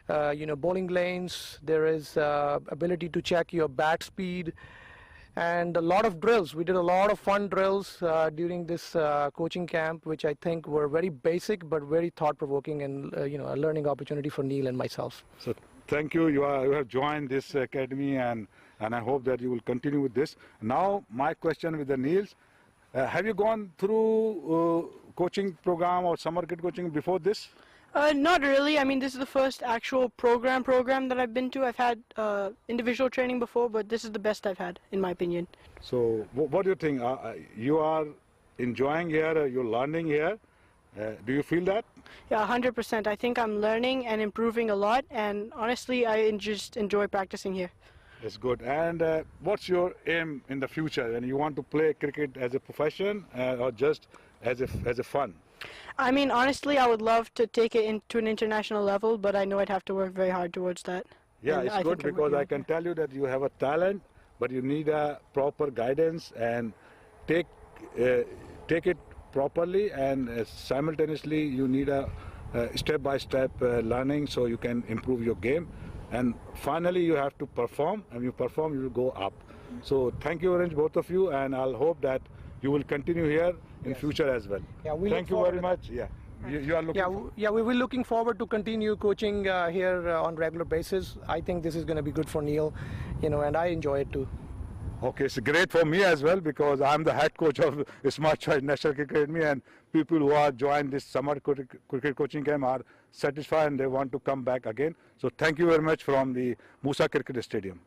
bowling lanes, there is ability to check your bat speed, and a lot of drills. We did a lot of fun drills during this coaching camp, which I think were very basic but very thought-provoking, and a learning opportunity for Neil and myself. So thank you. You have joined this academy, and I hope that you will continue with this. Now my question with the Niels, have you gone through coaching program or summer cricket coaching before this? Not really. I mean, this is the first actual program that I've been to. I've had individual training before, but this is the best I've had, in my opinion. So what do you think? You are enjoying here, you're learning here. Do you feel that? Yeah, 100%. I think I'm learning and improving a lot, and honestly, I just enjoy practicing here. That's good. And what's your aim in the future? And you want to play cricket as a profession or just as a fun? I mean, honestly, I would love to take it into an international level, but I know I'd have to work very hard towards that. Yeah, And it's I good think I'm because working I on can it. tell you that you have a talent, but you need a proper guidance and take it properly, and simultaneously you need a step-by-step learning so you can improve your game. And finally you have to perform, and you perform, you will go up. So thank you very much, both of you, and I'll hope that you will continue here in future as well. Yeah, we Thank look you very forward much. Yeah, you are looking. Yeah, we were looking forward to continue coaching here on regular basis. I think this is going to be good for Neil, and I enjoy it too. Okay, it's great for me as well because I'm the head coach of Smart Choice National Cricket Academy, and people who are joined this summer cricket coaching camp are satisfied and they want to come back again. So thank you very much from the Moosa Cricket Stadium.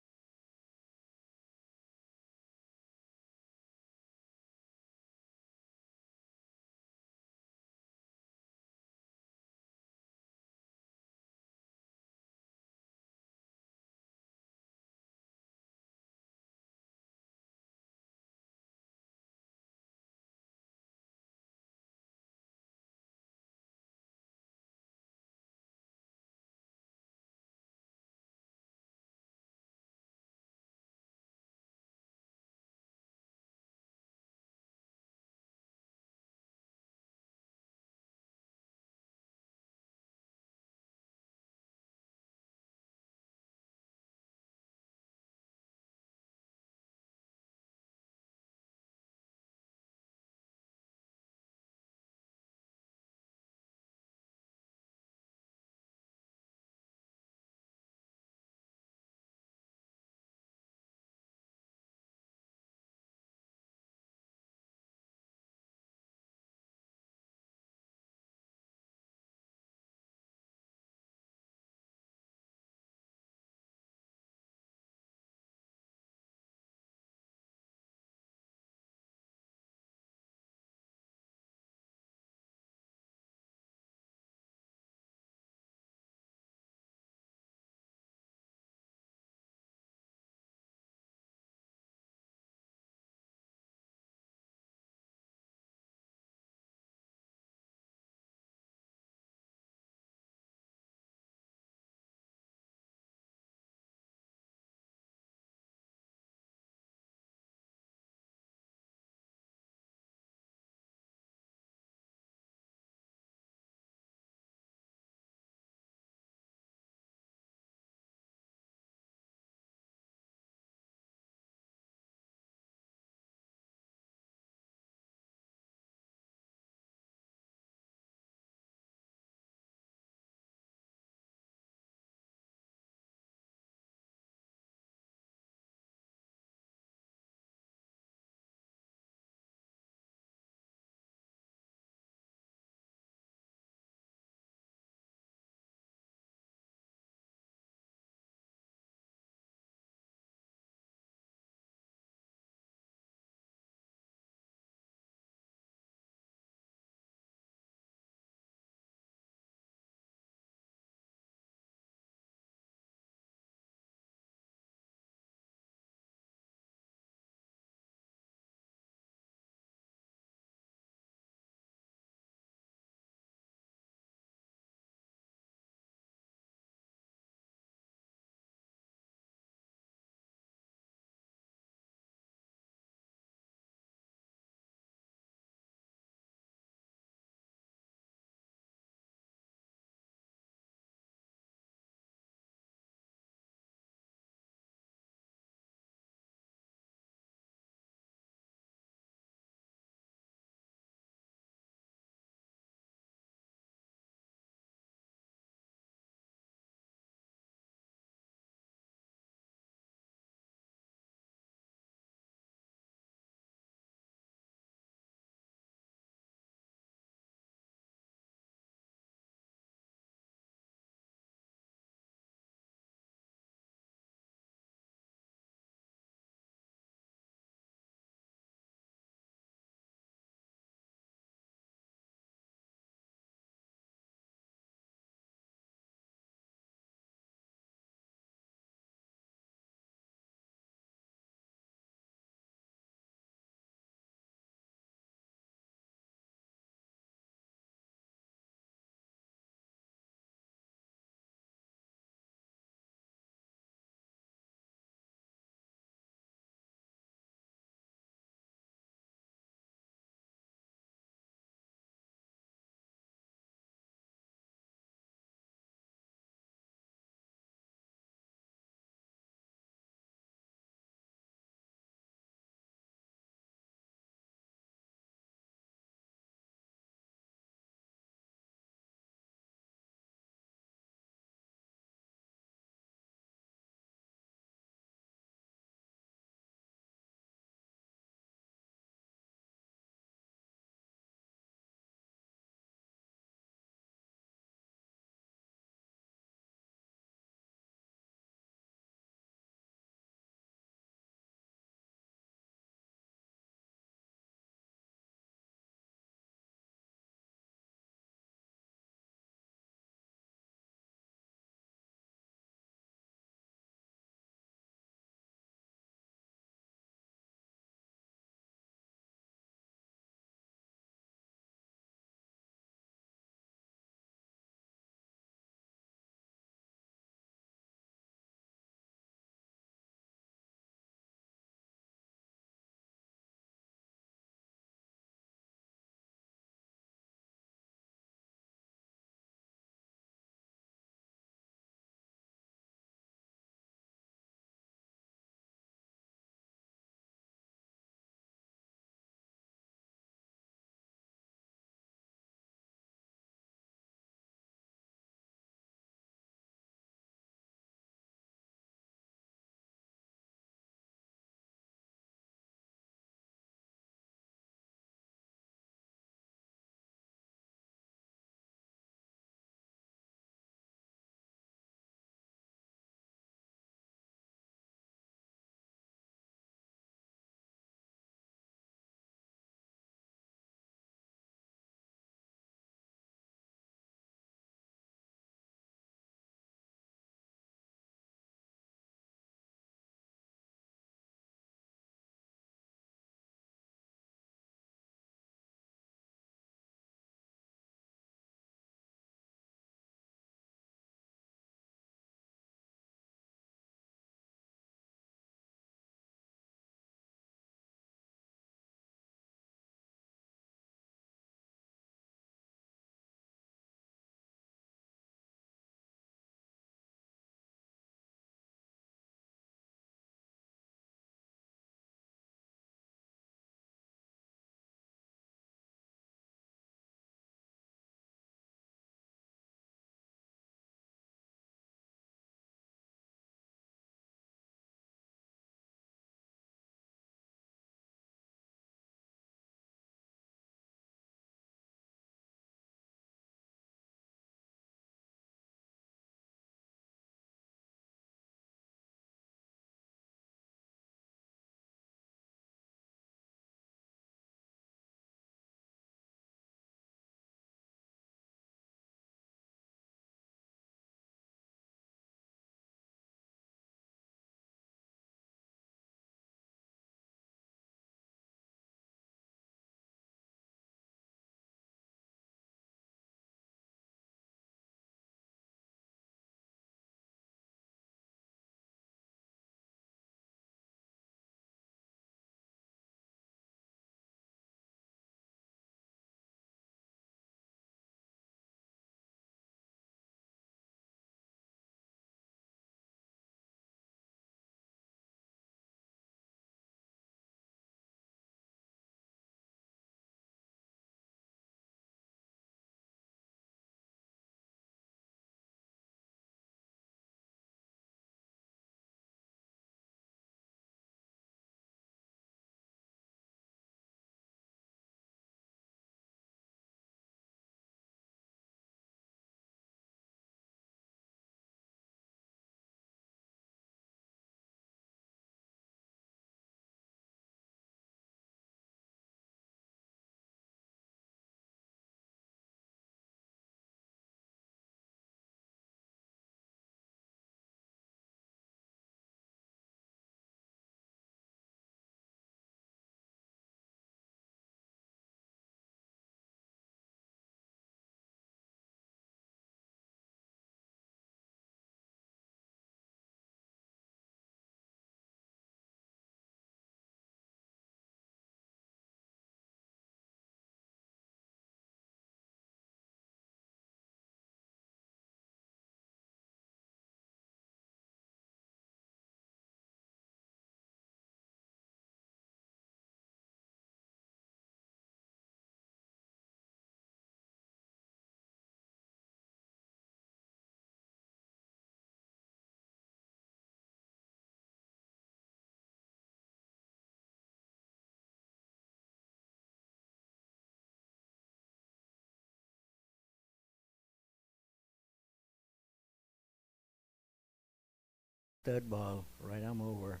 third ball, right arm over,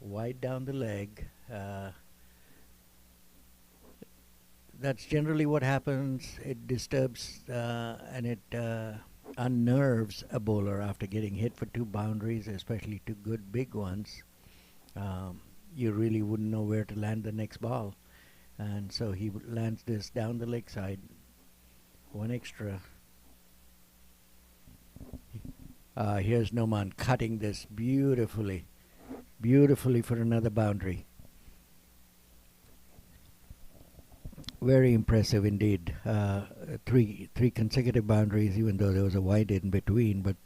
wide down the leg. That's generally what happens. It disturbs and it unnerves a bowler after getting hit for two boundaries, especially two good big ones. You really wouldn't know where to land the next ball. And so he lands this down the leg side, one extra. Here's Noman cutting this beautifully for another boundary. Very impressive indeed. Three consecutive boundaries, even though there was a wide in between, but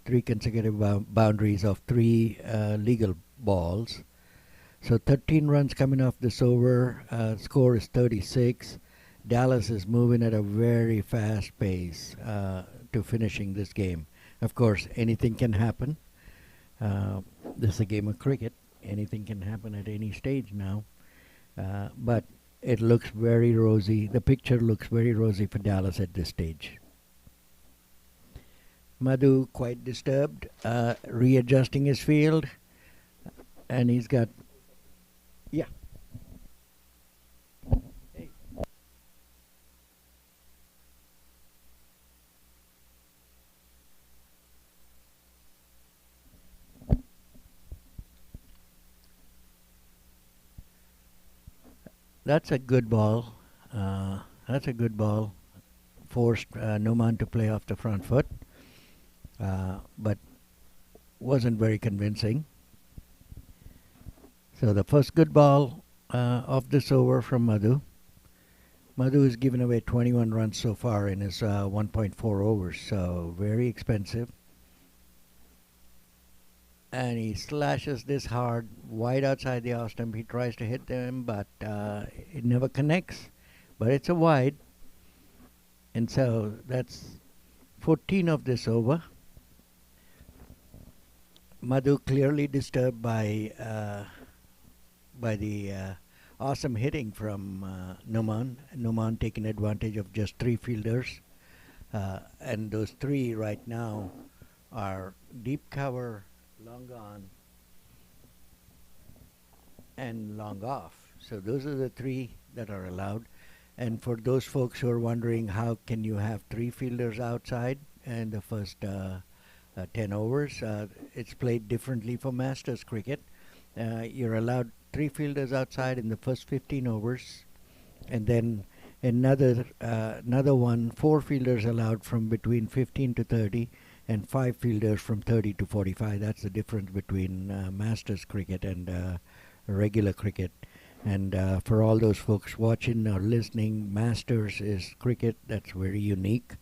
three consecutive boundaries of three legal balls. So 13 runs coming off this over. Score is 36. Dallas is moving at a very fast pace to finishing this game. Of course, anything can happen. This is a game of cricket. Anything can happen at any stage now. But it looks very rosy. The picture looks very rosy for Dallas at this stage. Madhu quite disturbed, readjusting his field, and he's got, yeah. Hey. That's a good ball. Forced Numan to play off the front foot, but wasn't very convincing. So the first good ball of this over from Madhu. Madhu has given away 21 runs so far in his 1.4 overs, so very expensive. And he slashes this hard, wide outside the off stump. He tries to hit them, but it never connects. But it's a wide. And so that's 14 of this over. Madhu clearly disturbed by the awesome hitting from Numan. Numan taking advantage of just three fielders. And those three right now are deep cover, long on, and long off. So those are the three that are allowed. And for those folks who are wondering how can you have three fielders outside in the first 10 overs, it's played differently for Masters cricket. You're allowed three fielders outside in the first 15 overs, and then another one, four fielders allowed from between 15 to 30, and five fielders from 30 to 45. That's the difference between Masters cricket and regular cricket. And for all those folks watching or listening, Masters is cricket that's very unique.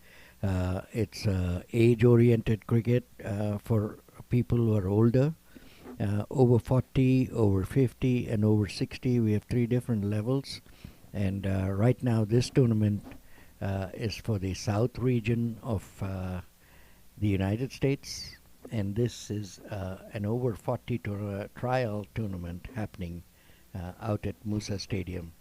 It's age-oriented cricket for people who are older. Over 40, over 50, and over 60. We have three different levels. And right now this tournament is for the South region of the United States. And this is an over 40 trial tournament happening out at Moosa Stadium.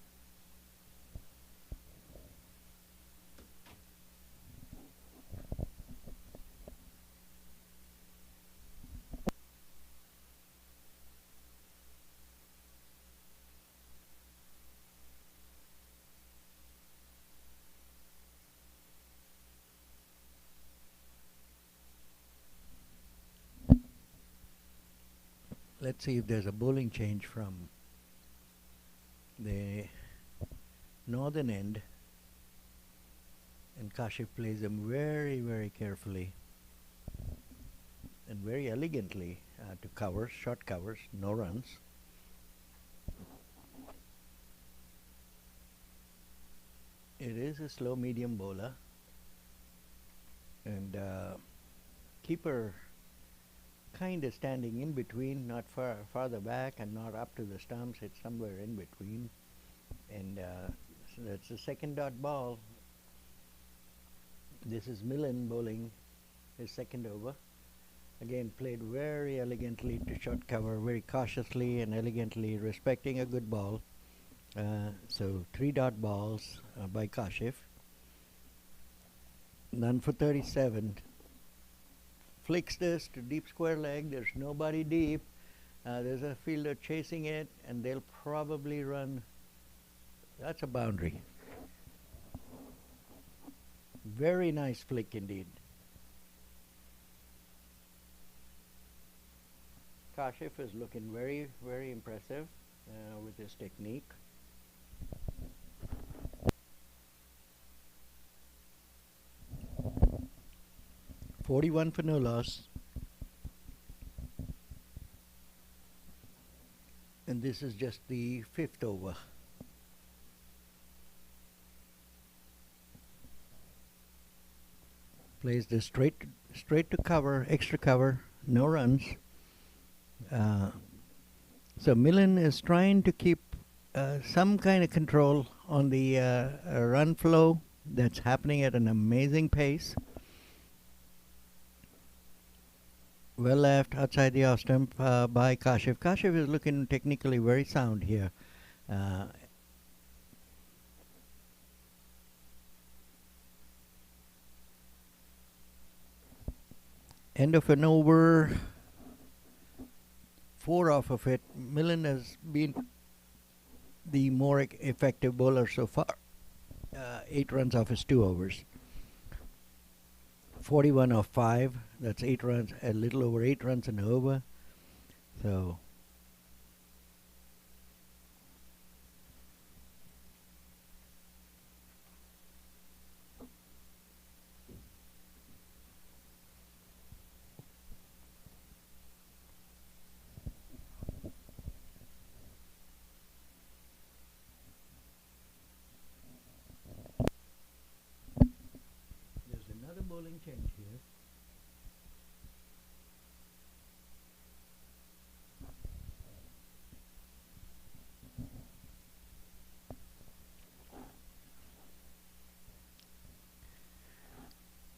Let's see if there's a bowling change from the northern end, and Kashif plays them very, very carefully and very elegantly to covers, short covers, no runs. It is a slow medium bowler, and keeper kind of standing in between, not farther back and not up to the stumps. It's somewhere in between, and so that's the second dot ball. This is Millen bowling his second over. Again, played very elegantly to short cover, very cautiously and elegantly, respecting a good ball. So three dot balls by Kashif. None for 37 flicks this to deep square leg. There's nobody deep. There's a fielder chasing it, and they'll probably run. That's a boundary. Very nice flick indeed. Kashif is looking very, very impressive with his technique. $41 for no loss. And this is just the 5th over. Plays this straight to cover, extra cover, no runs. So Millen is trying to keep some kind of control on the run flow that's happening at an amazing pace. Well left outside the off stump by Kashif. Kashif is looking technically very sound here. End of an over. 4 off of it. Millen has been the more effective bowler so far. 8 runs off his 2 overs. 41 off 5. That's 8 runs, a little over 8 runs an over. So there's another bowling change here.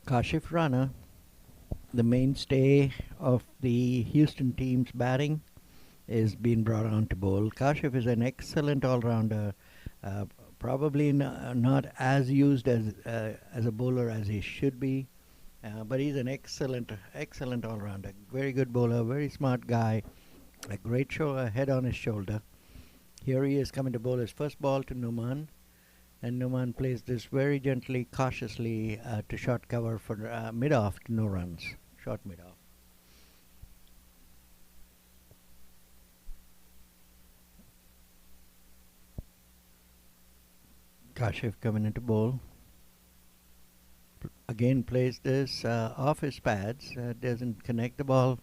Kashif Rana, the mainstay of the Houston team's batting, is being brought on to bowl. Kashif is an excellent all-rounder, probably not as used as a bowler as he should be, but he's an excellent all-rounder. Very good bowler, very smart guy, a great head on his shoulder. Here he is coming to bowl his first ball to Numan. And Numan plays this very gently, cautiously to short cover for mid-off to no runs. Short mid-off. Kashif coming into bowl. Again plays this off his pads. Doesn't connect the ball.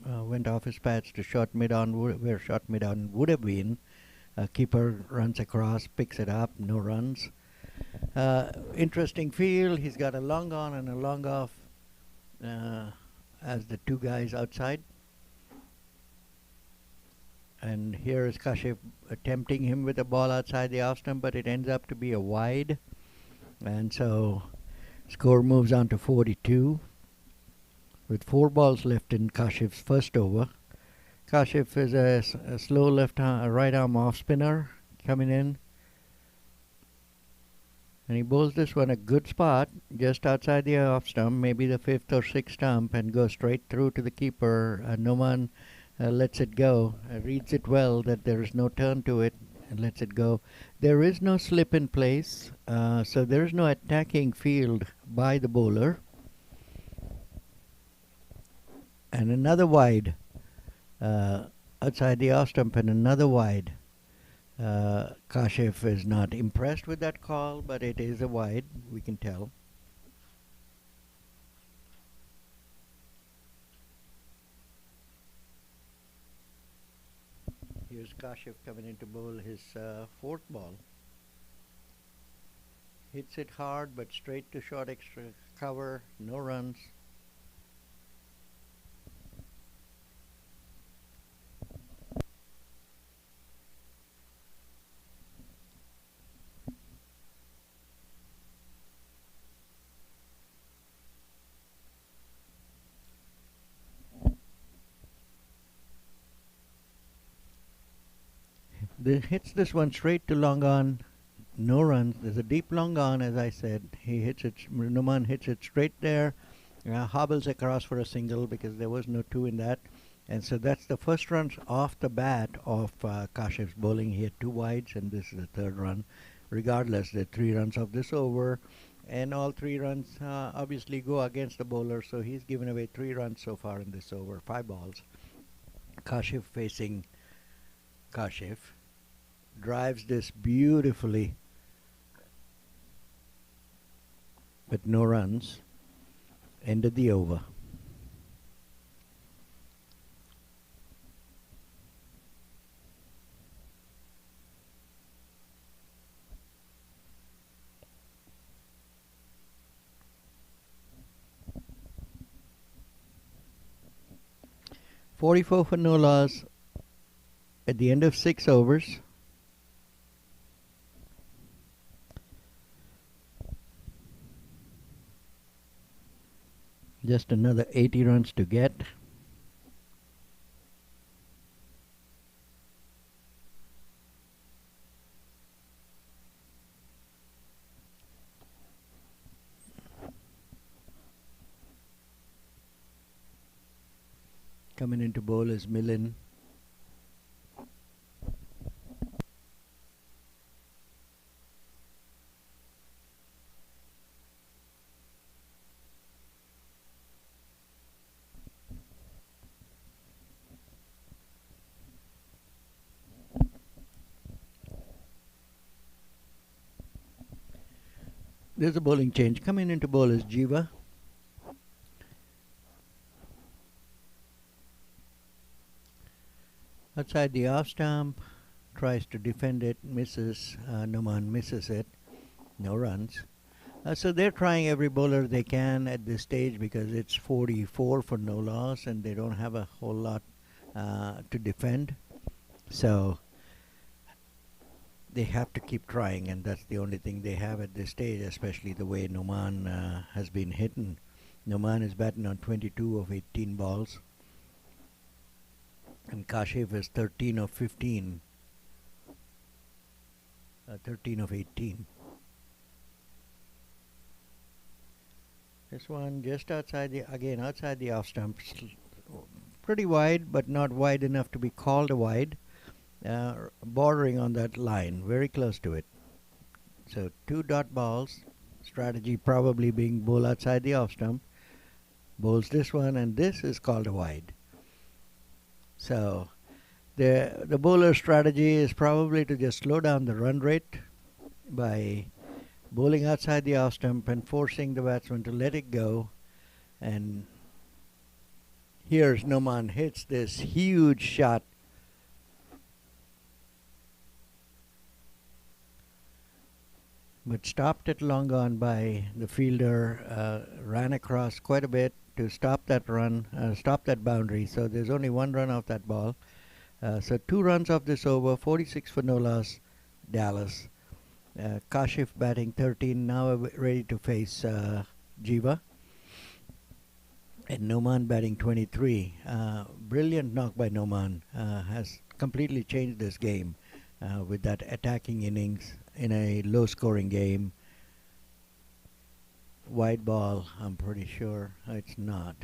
Went off his pads to short mid-on, where short mid-on would have been. Keeper runs across, picks it up, no runs. Interesting field. He's got a long on and a long off as the 2 guys outside. And here is Kashif attempting him with a ball outside the off stump, but it ends up to be a wide. And so score moves on to 42 with 4 balls left in Kashif's first over. Kashif is a slow right arm off spinner coming in, and he bowls this one a good spot just outside the off stump, maybe the 5th or 6th stump, and goes straight through to the keeper. Noman lets it go, reads it well that there is no turn to it, and lets it go. There is no slip in place, so there is no attacking field by the bowler. And another wide. Outside the off stump and another wide. Kashif is not impressed with that call, but it is a wide, we can tell. Here's Kashif coming in to bowl his 4th ball. Hits it hard, but straight to short extra cover, no runs. Hits this one straight to long on, no runs. There's a deep long on, as I said. Numan hits it straight there, hobbles across for a single because there was no two in that. And so that's the first runs off the bat of Kashif's bowling. He had two wides, and this is the third run. Regardless, the 3 runs of this over, and all 3 runs obviously go against the bowler. So he's given away 3 runs so far in this over, 5 balls. Kashif facing Kashif drives this beautifully, but no runs. Ended the over. $44 for no loss at the end of 6 overs. Just another 80 runs to get. Coming into bowl is Millen. There's a bowling change. Coming into bowl is Jiva. Outside the off stump, tries to defend it, misses. Noman misses it. No runs. So they're trying every bowler they can at this stage because it's 44 for no loss and they don't have a whole lot to defend. So they have to keep trying, and that's the only thing they have at this stage, especially the way Noman has been hitting. Noman is batting on 22 of 18 balls. And Kashif is 13 of 15. 13 of 18. This one just outside the off stump. Pretty wide, but not wide enough to be called a wide. Bordering on that line, very close to it. So 2 dot balls. Strategy probably being bowl outside the off stump. Bowls this one, and this is called a wide. So the bowler's strategy is probably to just slow down the run rate by bowling outside the off stump and forcing the batsman to let it go. And here's Noman hits this huge shot. But stopped it long gone by the fielder, ran across quite a bit to stop that run, stop that boundary. So there's only 1 run off that ball. So 2 runs off this over, 46 for no loss, Dallas. Kashif batting 13, now ready to face Jiva. And Noman batting 23. Brilliant knock by Noman. Has completely changed this game with that attacking innings in a low scoring game. Wide ball, I'm pretty sure it's not.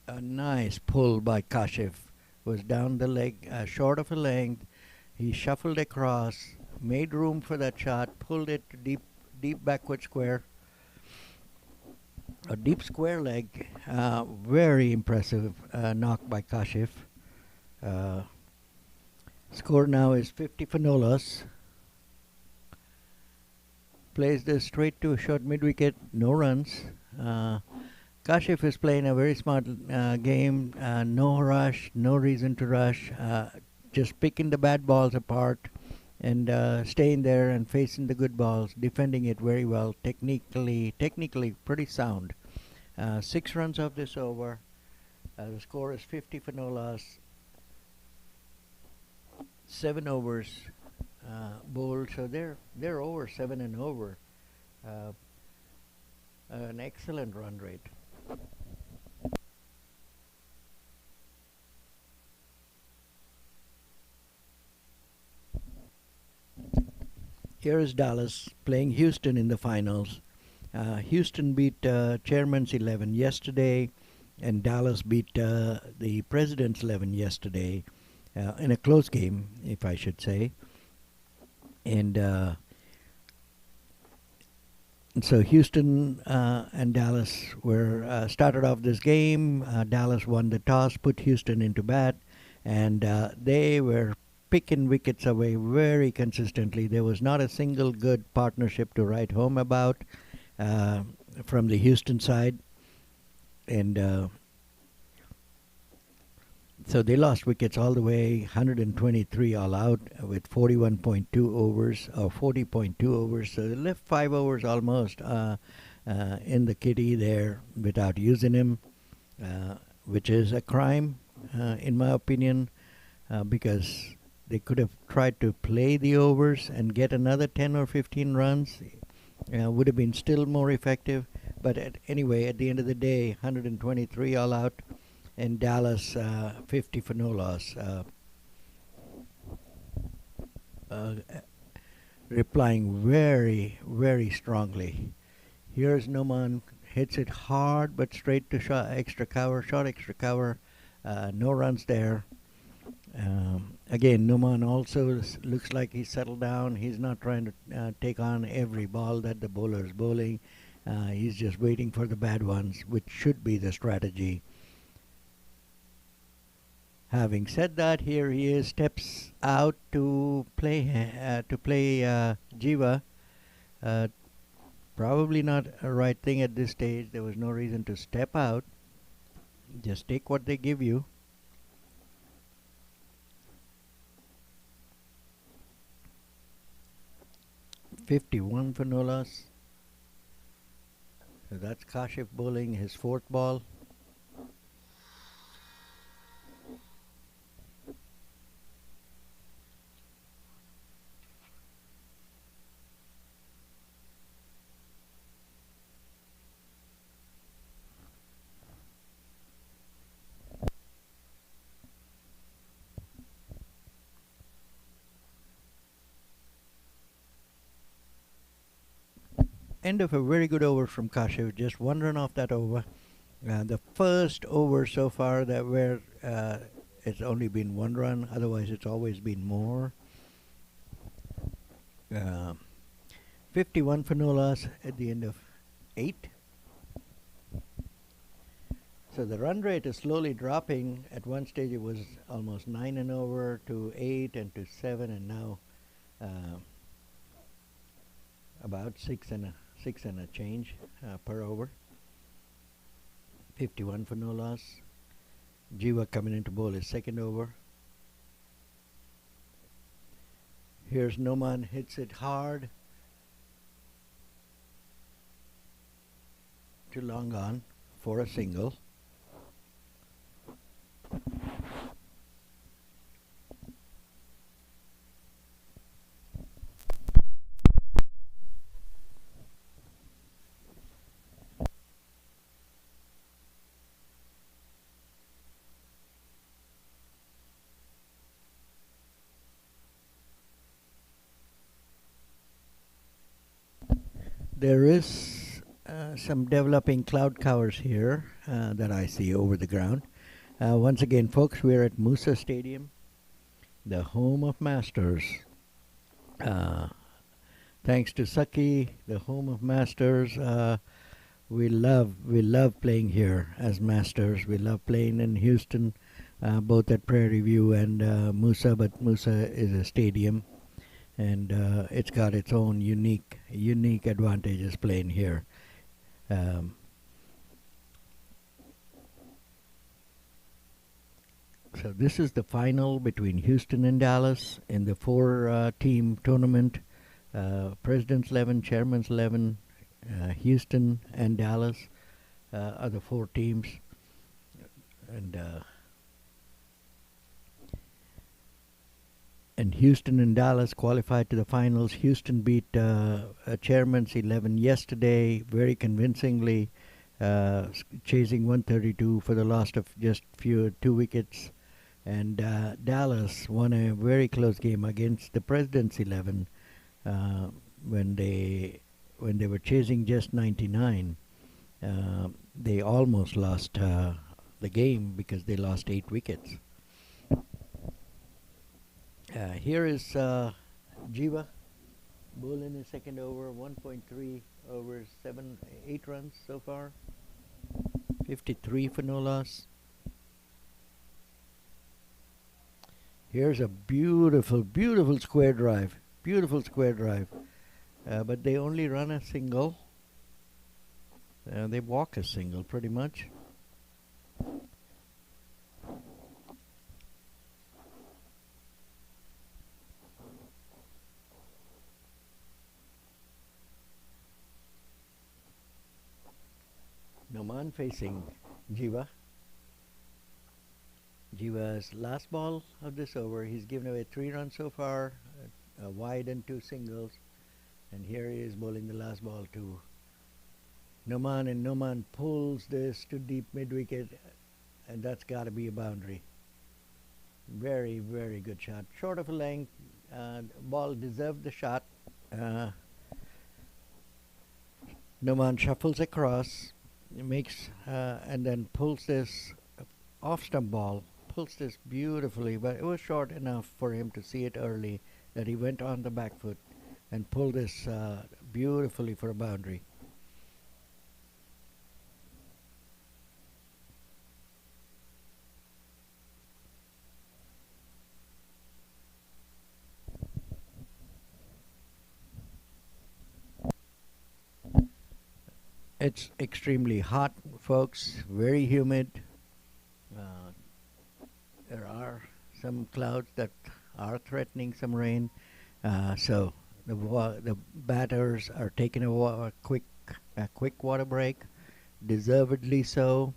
A nice pull by Kashif. Was down the leg, short of a length. He shuffled across, made room for that shot, pulled it to deep backward square. A deep square leg. Very impressive knock by Kashif. Score now is 50 for no loss. Plays this straight to a short mid wicket, no runs. Kashif is playing a very smart game. No rush, no reason to rush. Just picking the bad balls apart and staying there and facing the good balls, defending it very well. Technically pretty sound. 6 runs off this over. The score is 50 for no loss. 7 overs bowled, so they're over 7 and over. Uh, an excellent run rate. Here is Dallas playing Houston in the finals. Houston beat Chairman's 11 yesterday, and Dallas beat the President's 11 yesterday in a close game, if I should say. And so Houston and Dallas were started off this game. Dallas won the toss, put Houston into bat, and they were picking wickets away very consistently. There was not a single good partnership to write home about from the Houston side, and so they lost wickets all the way, 123 all out with 41.2 overs or 40.2 overs. So they left 5 overs almost in the kitty there without using him, which is a crime in my opinion, because they could have tried to play the overs and get another 10 or 15 runs. Would have been still more effective. But anyway, at the end of the day, 123 all out. And Dallas 50 for no loss. Replying very, very strongly. Here's Noman, hits it hard but straight to short extra cover. No runs there. Again, Numan also looks like he's settled down. He's not trying to take on every ball that the bowler is bowling. He's just waiting for the bad ones, which should be the strategy. Having said that, here he is, steps out to play Jiva. Probably not a right thing at this stage. There was no reason to step out. Just take what they give you. $51 for no loss. So that's Kashif bowling his 4th ball. End of a very good over from Kashif, just 1 run off that over. The first over so far that where it's only been 1 run, otherwise it's always been more. 51 for no loss at the end of 8. So the run rate is slowly dropping. At one stage it was almost 9 and over to 8 and to 7, and now about 6 and a change per over. 51 for no loss. Jiva coming into bowl his 2nd over. Here's Noman, hits it hard to long on for a single. There is some developing cloud covers here that I see over the ground. Once again, folks, we're at Moosa Stadium, the home of Masters. Thanks to Saki, the home of Masters. We love playing here as Masters. We love playing in Houston, both at Prairie View and Moosa, but Moosa is a stadium, and it's got its own unique advantages playing here. So this is the final between Houston and Dallas in the 4-team tournament. President's 11, Chairman's 11, Houston and Dallas are the 4 teams. And Houston and Dallas qualified to the finals. Houston beat Chairman's 11 yesterday very convincingly, chasing 132 for the loss of just 2 wickets. And Dallas won a very close game against the President's 11 when they were chasing just 99. They almost lost the game because they lost 8 wickets. Here is Jiva bowling his second over, 1.3 overs, 8 runs so far, 53 for no loss. Here's a beautiful square drive, but they only run a single. They walk a single pretty much. Noman facing Jiva. Jiva's last ball of this over. He's given away 3 runs so far, a wide and 2 singles. And here he is bowling the last ball to Noman, and Noman pulls this to deep mid-wicket, and that's got to be a boundary. Very good shot. Short of a length. Ball deserved the shot. Noman shuffles across, makes and then pulls this off-stump ball. Pulls this beautifully, but it was short enough for him to see it early that he went on the back foot and pulled this beautifully for a boundary. It's extremely hot, folks, very humid. There are some clouds that are threatening some rain, so the batters are taking a quick water break, deservedly so.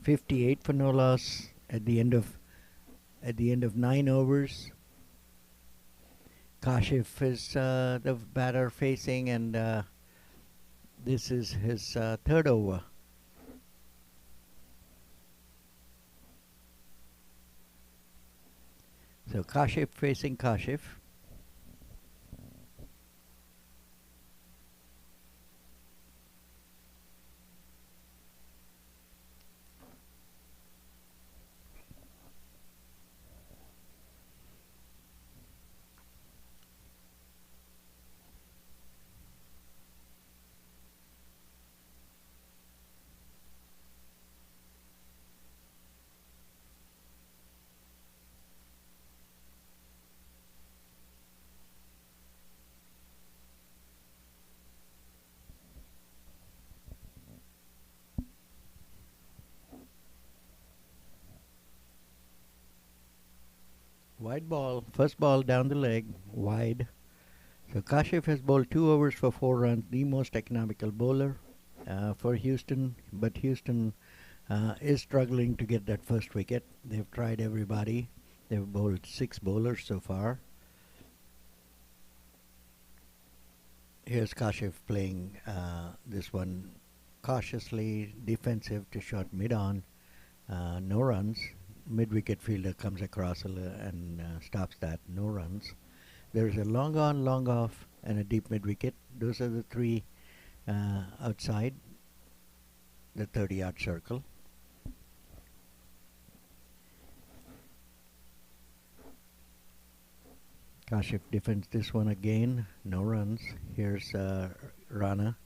58 for no loss at the end of 9 overs. Kashif is the batter facing, and this is his 3rd over. So Kashif facing Kashif. Wide ball, first ball down the leg, wide. So Kashif has bowled 2 overs for 4 runs, the most economical bowler for Houston. But Houston is struggling to get that first wicket. They've tried everybody. They've bowled 6 bowlers so far. Here's Kashif playing this one cautiously, defensive to short mid-on. No runs. Mid-wicket fielder comes across and stops that. No runs. There's a long on, long off, and a deep mid-wicket. Those are the 3 outside the 30-yard circle. Kashif defends this one again. No runs. Here's Rana.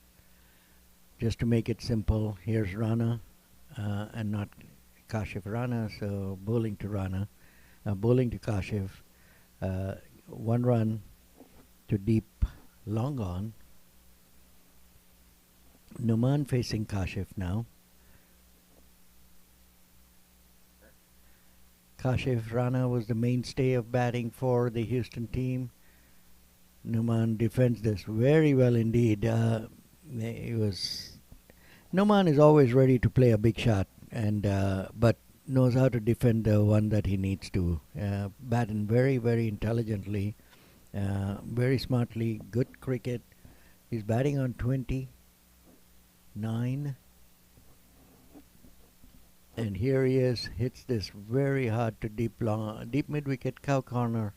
Just to make it simple, here's Rana and not Kashif. Rana, so bowling to Rana, bowling to Kashif. 1 run to deep, long on. Numan facing Kashif now. Kashif Rana was the mainstay of batting for the Houston team. Numan defends this very well indeed. Numan is always ready to play a big shot, and but knows how to defend the one that he needs to. Batting very, very intelligently, very smartly, good cricket. He's batting on 29. And here he is, hits this very hard to deep mid wicket cow corner,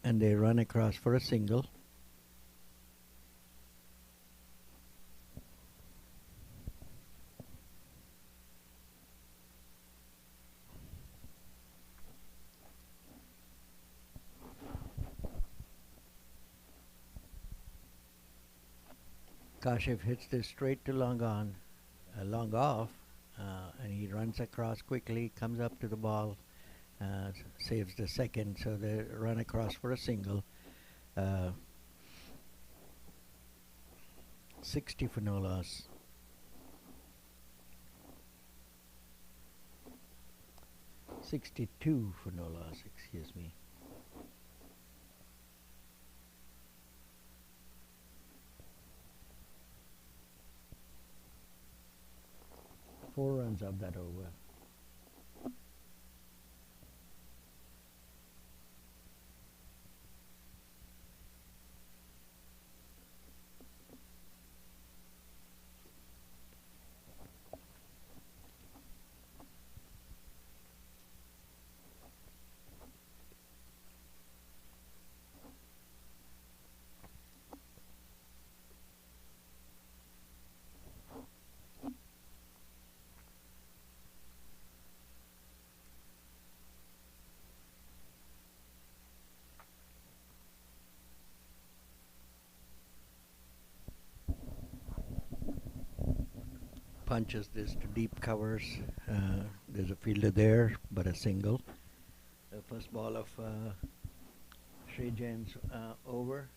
and they run across for a single. Kashif hits this straight to long off, and he runs across quickly, comes up to the ball, saves the second, so they run across for a single. 60 for no loss. 62 for no loss, excuse me. Four runs of that over. Punches this to deep covers. There's a fielder there, but a single. The first ball of Sri Jain's over.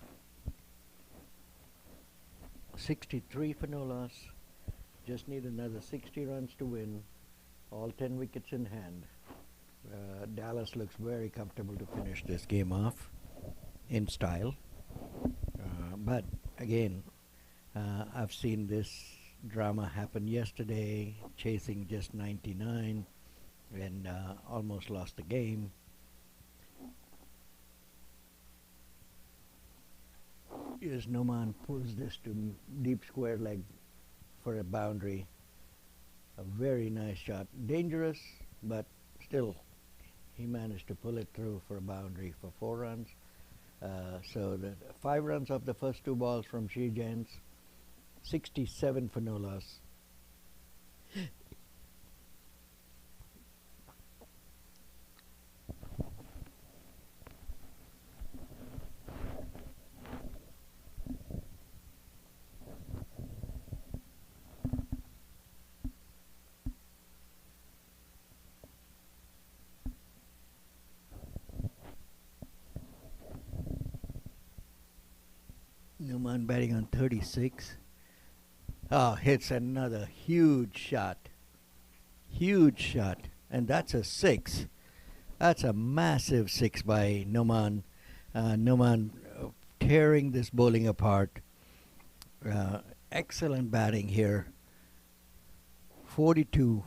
63 for no loss. Just need another 60 runs to win. All 10 wickets in hand. Dallas looks very comfortable to finish this game off in style. But again, I've seen this drama happened yesterday, chasing just 99 and almost lost the game. Here's Noman, pulls this to deep square leg for a boundary. A very nice shot. Dangerous, but still he managed to pull it through for a boundary for 4 runs. So the 5 runs of the first 2 balls from Sri Jains. 67 for no loss. Numan batting on 36. Oh, hits another huge shot. Huge shot. And that's a 6. That's a massive 6 by Noman. Noman tearing this bowling apart. Excellent batting here. 42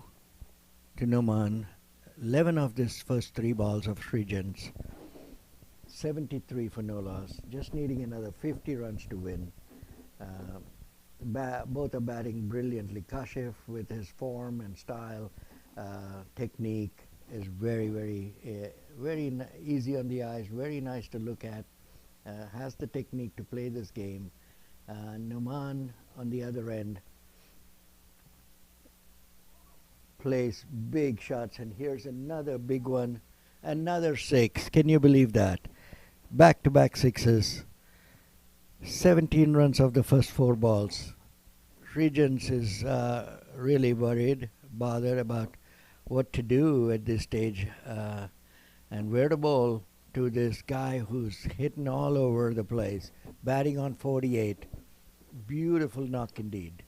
to Noman. 11 of this first 3 balls of Sri Jains. 73 for no loss. Just needing another 50 runs to win. Both are batting brilliantly. Kashif, with his form and style, technique, is very easy on the eyes, very nice to look at, has the technique to play this game. Numan, on the other end, plays big shots, and here's another big one, another 6. Can you believe that? Back-to-back 6s. 17 runs of the first 4 balls. Sri Jains is really bothered about what to do at this stage and where to bowl to this guy who's hitting all over the place, batting on 48. Beautiful knock indeed.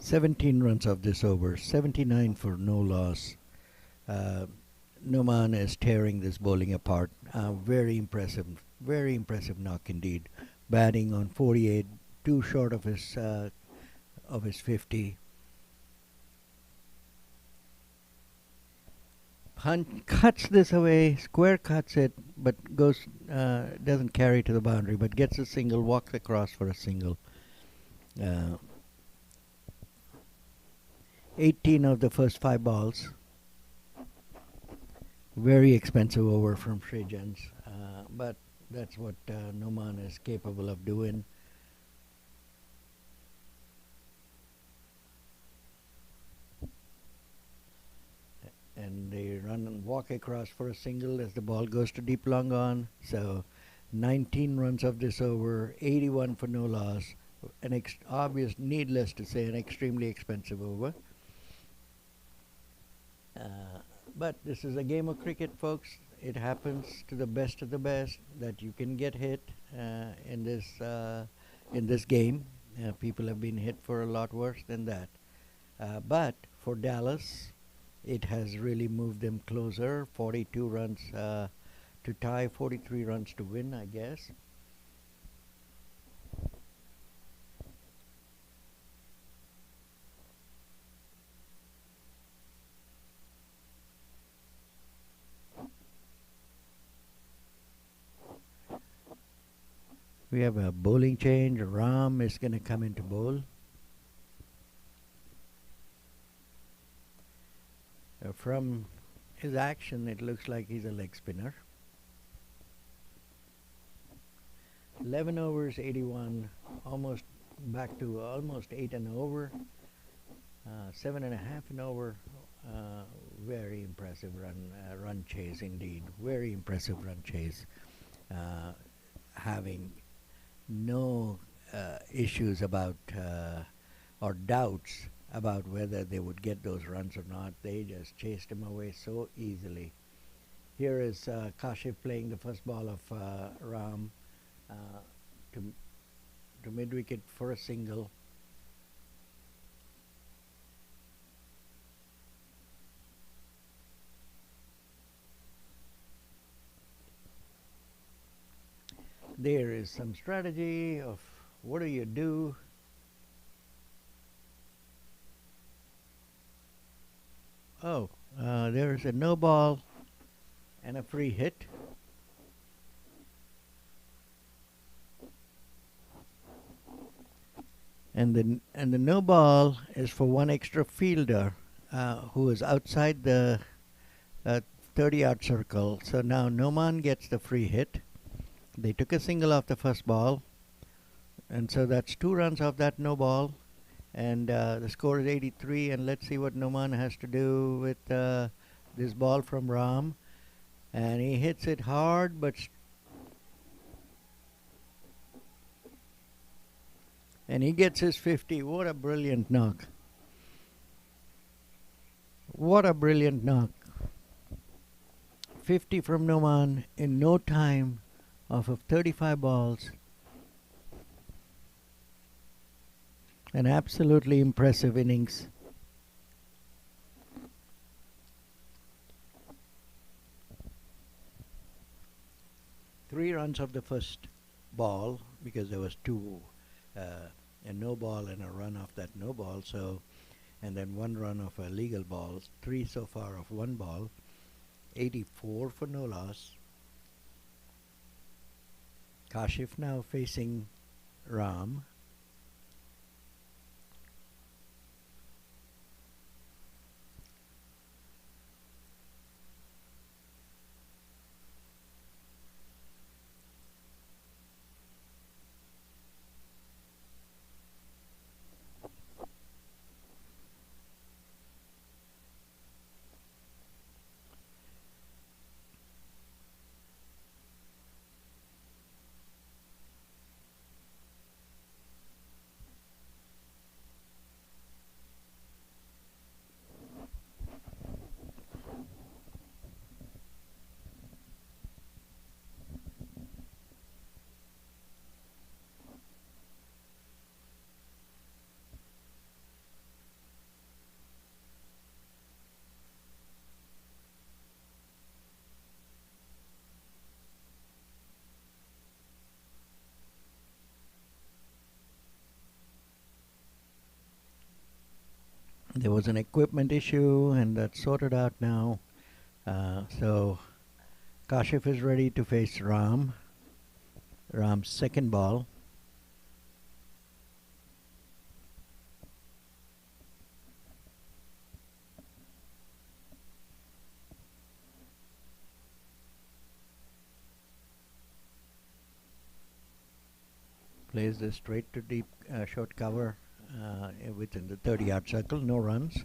17 runs of this over, 79 for no loss. Numan is tearing this bowling apart. Very impressive knock indeed. Batting on 48, too short of his 50. Hunt cuts this away, square cuts it, but doesn't carry to the boundary, but gets a single, walks across for a single. 18 of the first 5 balls. Very expensive over from Shrejans, but that's what Numan is capable of doing. And they run and walk across for a single as the ball goes to deep long on. So 19 runs of this over, 81 for no loss. Needless to say, an extremely expensive over. But this is a game of cricket, folks. It happens to the best of the best that you can get hit in this game. People have been hit for a lot worse than that. But for Dallas, it has really moved them closer. 42 runs to tie, 43 runs to win, I guess. We have a bowling change. Ram is going to come into bowl. From his action, it looks like he's a leg spinner. 11 overs, 81, almost back to almost 8 and over. 7.5 and over. Very impressive run chase indeed. Very impressive run chase. Having no issues about or doubts about whether they would get those runs or not. They just chased him away so easily. Here is Kashif playing the first ball of Ram to mid-wicket for a single. There is some strategy of what do you do. Oh, there's a no ball and a free hit. And the no ball is for one extra fielder who is outside the 30-yard circle. So now Noman gets the free hit. They took a single off the first ball, and so that's 2 runs off that no ball, and the score is 83. And let's see what Noman has to do with this ball from Ram, and he hits it hard, and he gets his 50. What a brilliant knock! What a brilliant knock! 50 from Noman in no time. Off of 35 balls. An absolutely impressive innings. Three runs of the first ball, because there was a no ball and a run off that no ball, so, and then 1 run of a legal ball. 3 so far of 1 ball. 84 for no loss. Kashif now facing Ram. There was an equipment issue, and that's sorted out now. So Kashif is ready to face Ram. Ram's second ball. Plays this straight to deep short cover within the 30-yard circle. No runs.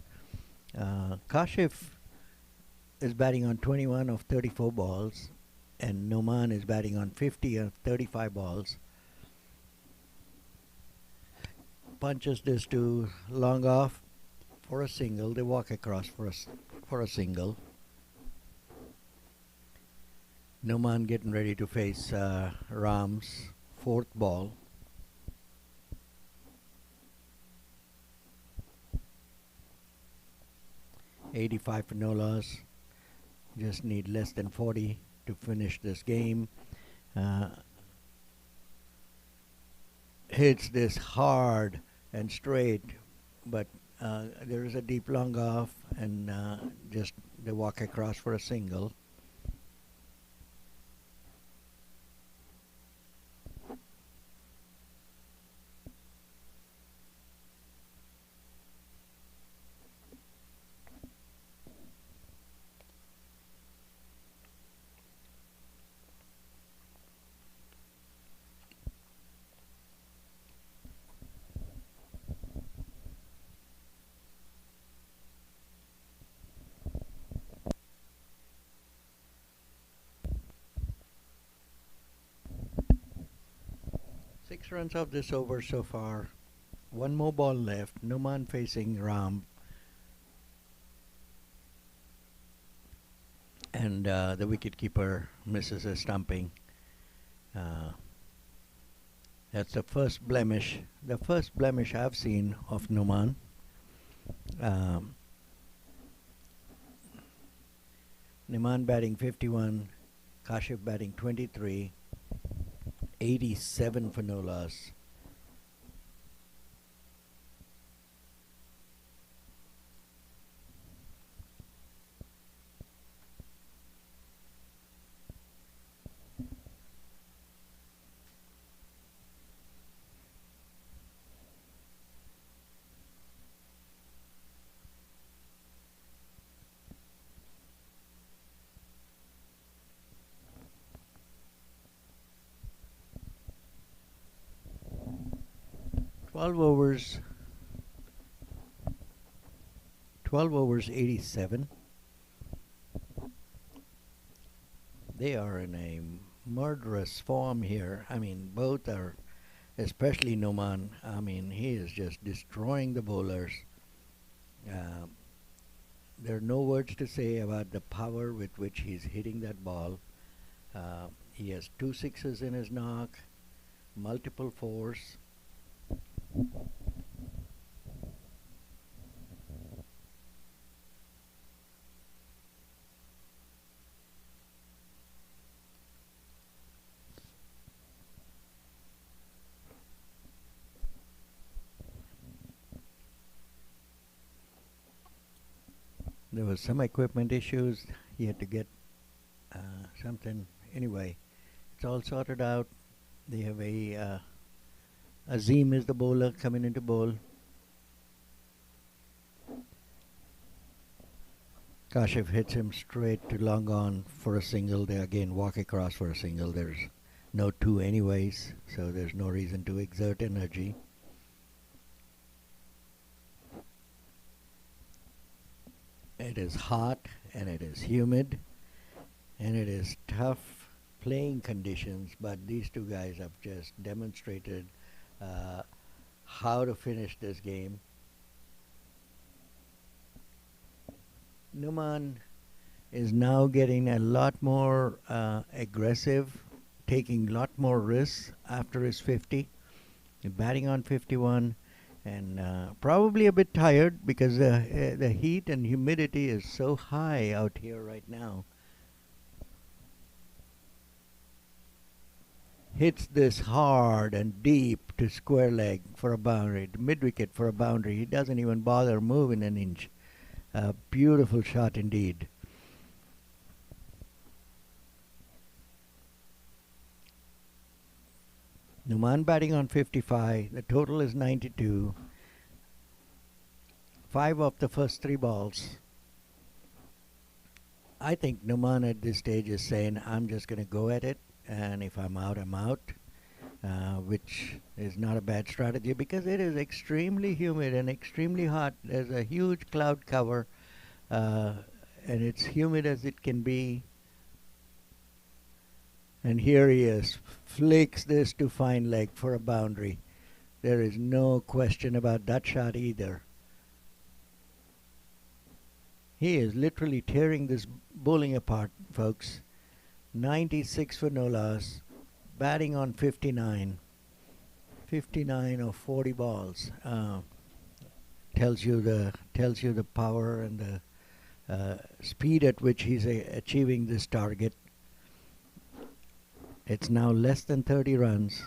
Kashif is batting on 21 of 34 balls, and Noman is batting on 50 of 35 balls. Punches this to long off for a single. They walk across for a single. Noman getting ready to face Ram's fourth ball. $85 for no loss. Just need less than 40 to finish this game. Hits this hard and straight, but there is a deep long off, and just they walk across for a single. Six runs of this over so far. One more ball left. Numan facing Ram. And the wicketkeeper misses a stumping. That's the first blemish. The first blemish I've seen of Numan. Numan batting 51. Kashif batting 23. 87 for no loss. Twelve overs 87. They are in a murderous form here. I mean, both are, especially Noman. I mean, he is just destroying the bowlers. There are no words to say about the power with which he's hitting that ball. He has 2 sixes in his knock, multiple fours. There was some equipment issues. He had to get something. Anyway, it's all sorted out. They have Azim is the bowler coming into bowl. Kashif hits him straight to long on for a single. They again walk across for a single. There's no 2 anyways, so there's no reason to exert energy. It is hot and it is humid and it is tough playing conditions, but these two guys have just demonstrated how to finish this game. Numan is now getting a lot more aggressive, taking a lot more risks after his 50. Batting on 51. And probably a bit tired because the heat and humidity is so high out here right now. hits this hard and deep to square leg for a boundary, mid wicket for a boundary. He doesn't even bother moving an inch. A beautiful shot indeed. Numan batting on 55. The total is 92. 5 of the first 3 balls. I think Numan at this stage is saying, I'm just going to go at it, and if I'm out, I'm out, which is not a bad strategy because it is extremely humid and extremely hot. There's a huge cloud cover, and it's humid as it can be. And here he is, flicks this to fine leg for a boundary. There is no question about that shot either. He is literally tearing this bowling apart, folks. 96 for no loss, batting on 59. 59 of 40 balls. Tells you the power and the speed at which he's achieving this target. It's now less than 30 runs.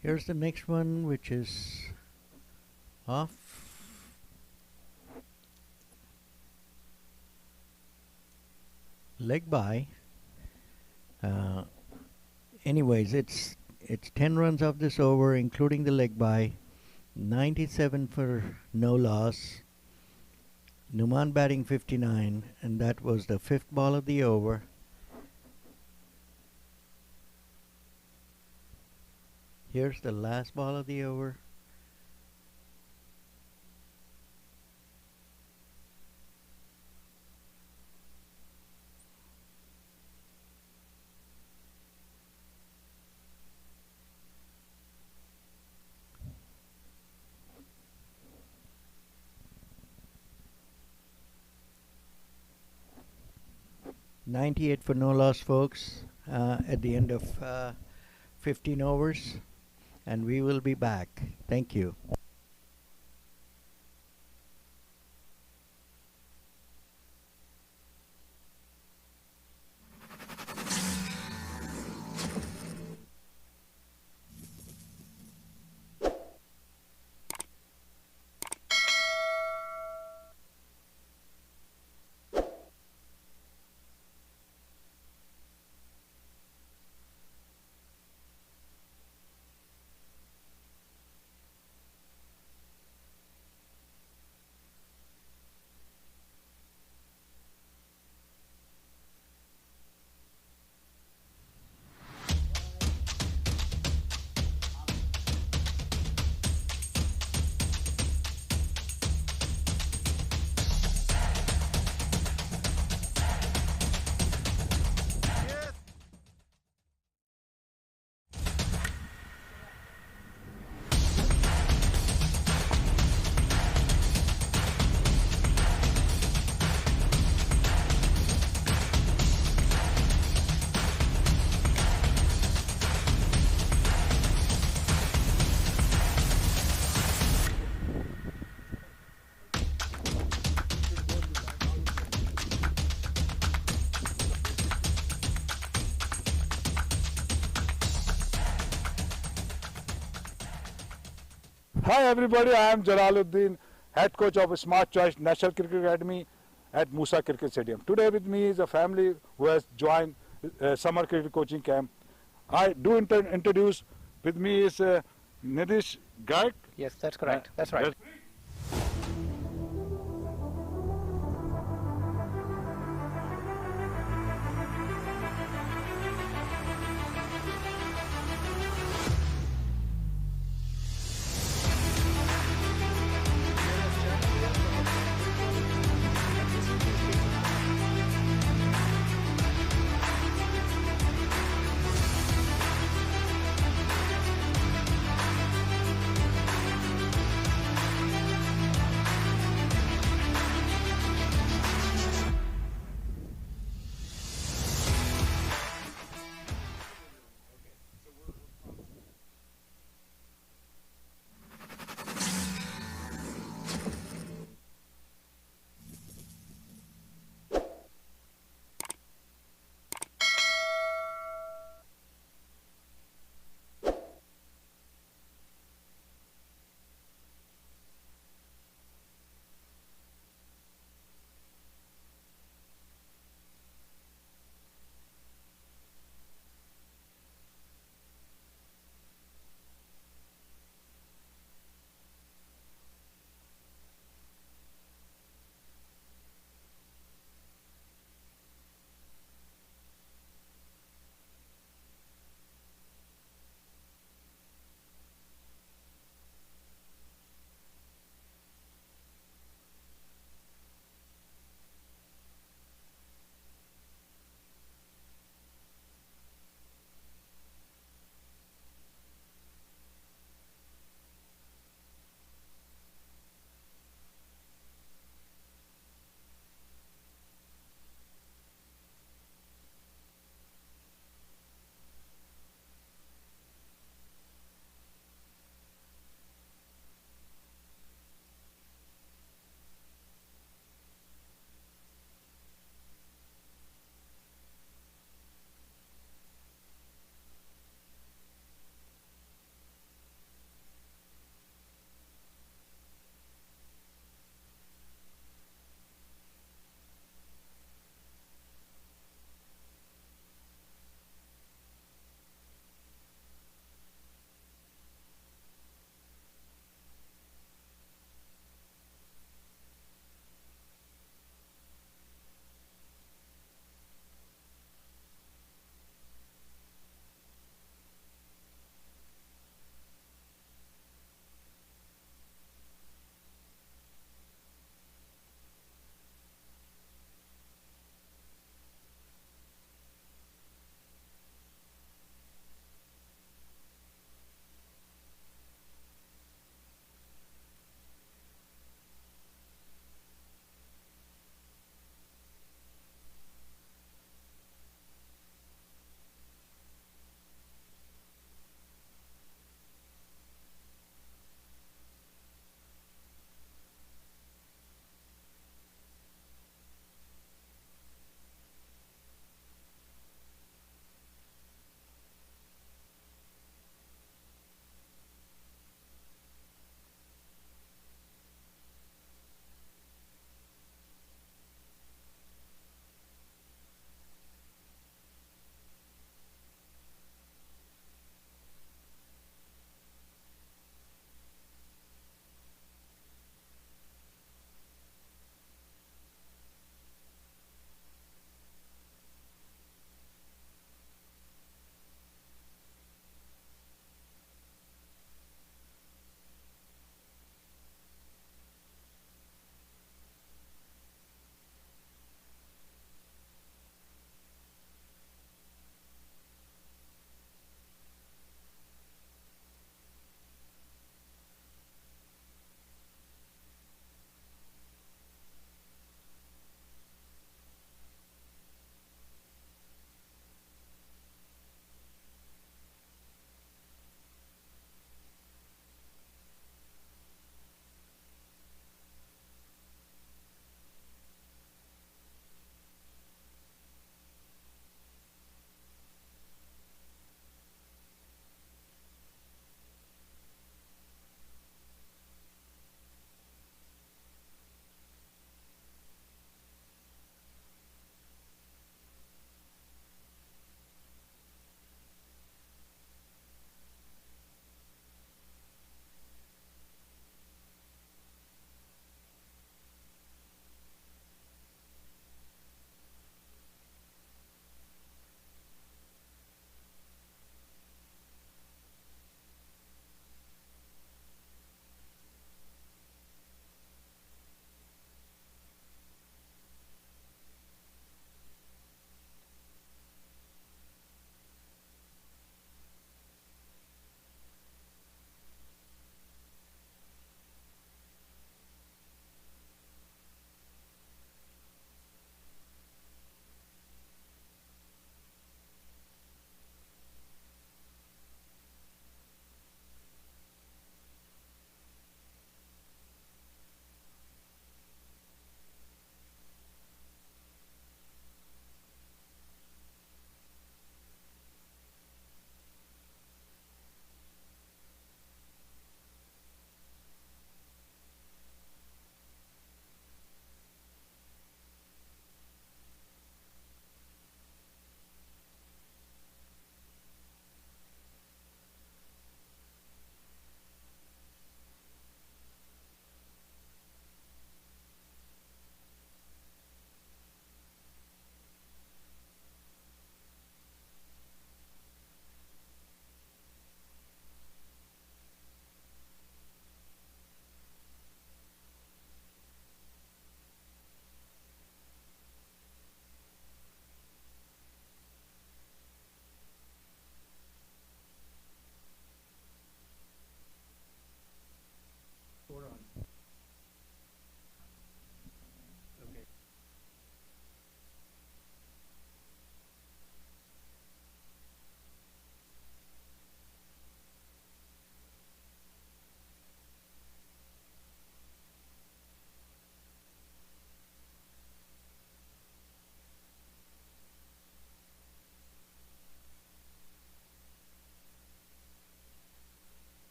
Here's the next one, which is off. Leg by. Anyways, it's 10 runs off this over, including the leg by. 97 for no loss. Numan batting 59, and that was the 5th ball of the over. Here's the last ball of the over. $98 for no loss, folks, at the end of 15 overs. And we will be back. Thank you. Hi everybody, I am Jalaluddin, head coach of Smart Choice National Cricket Academy at Moosa Cricket Stadium. Today with me is a family who has joined summer cricket coaching camp. I do introduce, with me is Nidish Garg. Yes, that's correct. That's right.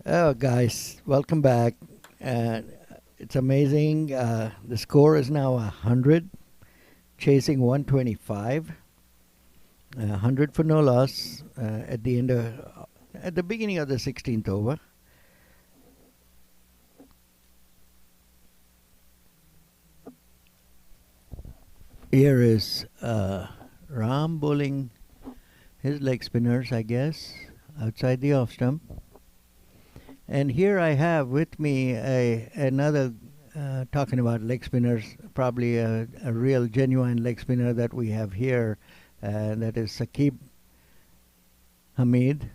Oh, guys, welcome back. Uh, it's amazing. The score is now 100, chasing 125. 100 for no loss at the beginning of the 16th over. Here is Ram bowling his leg spinners, I guess, outside the off stump. And here I have with me another, talking about leg spinners, probably a real genuine leg spinner that we have here, that is Saqib Hamid.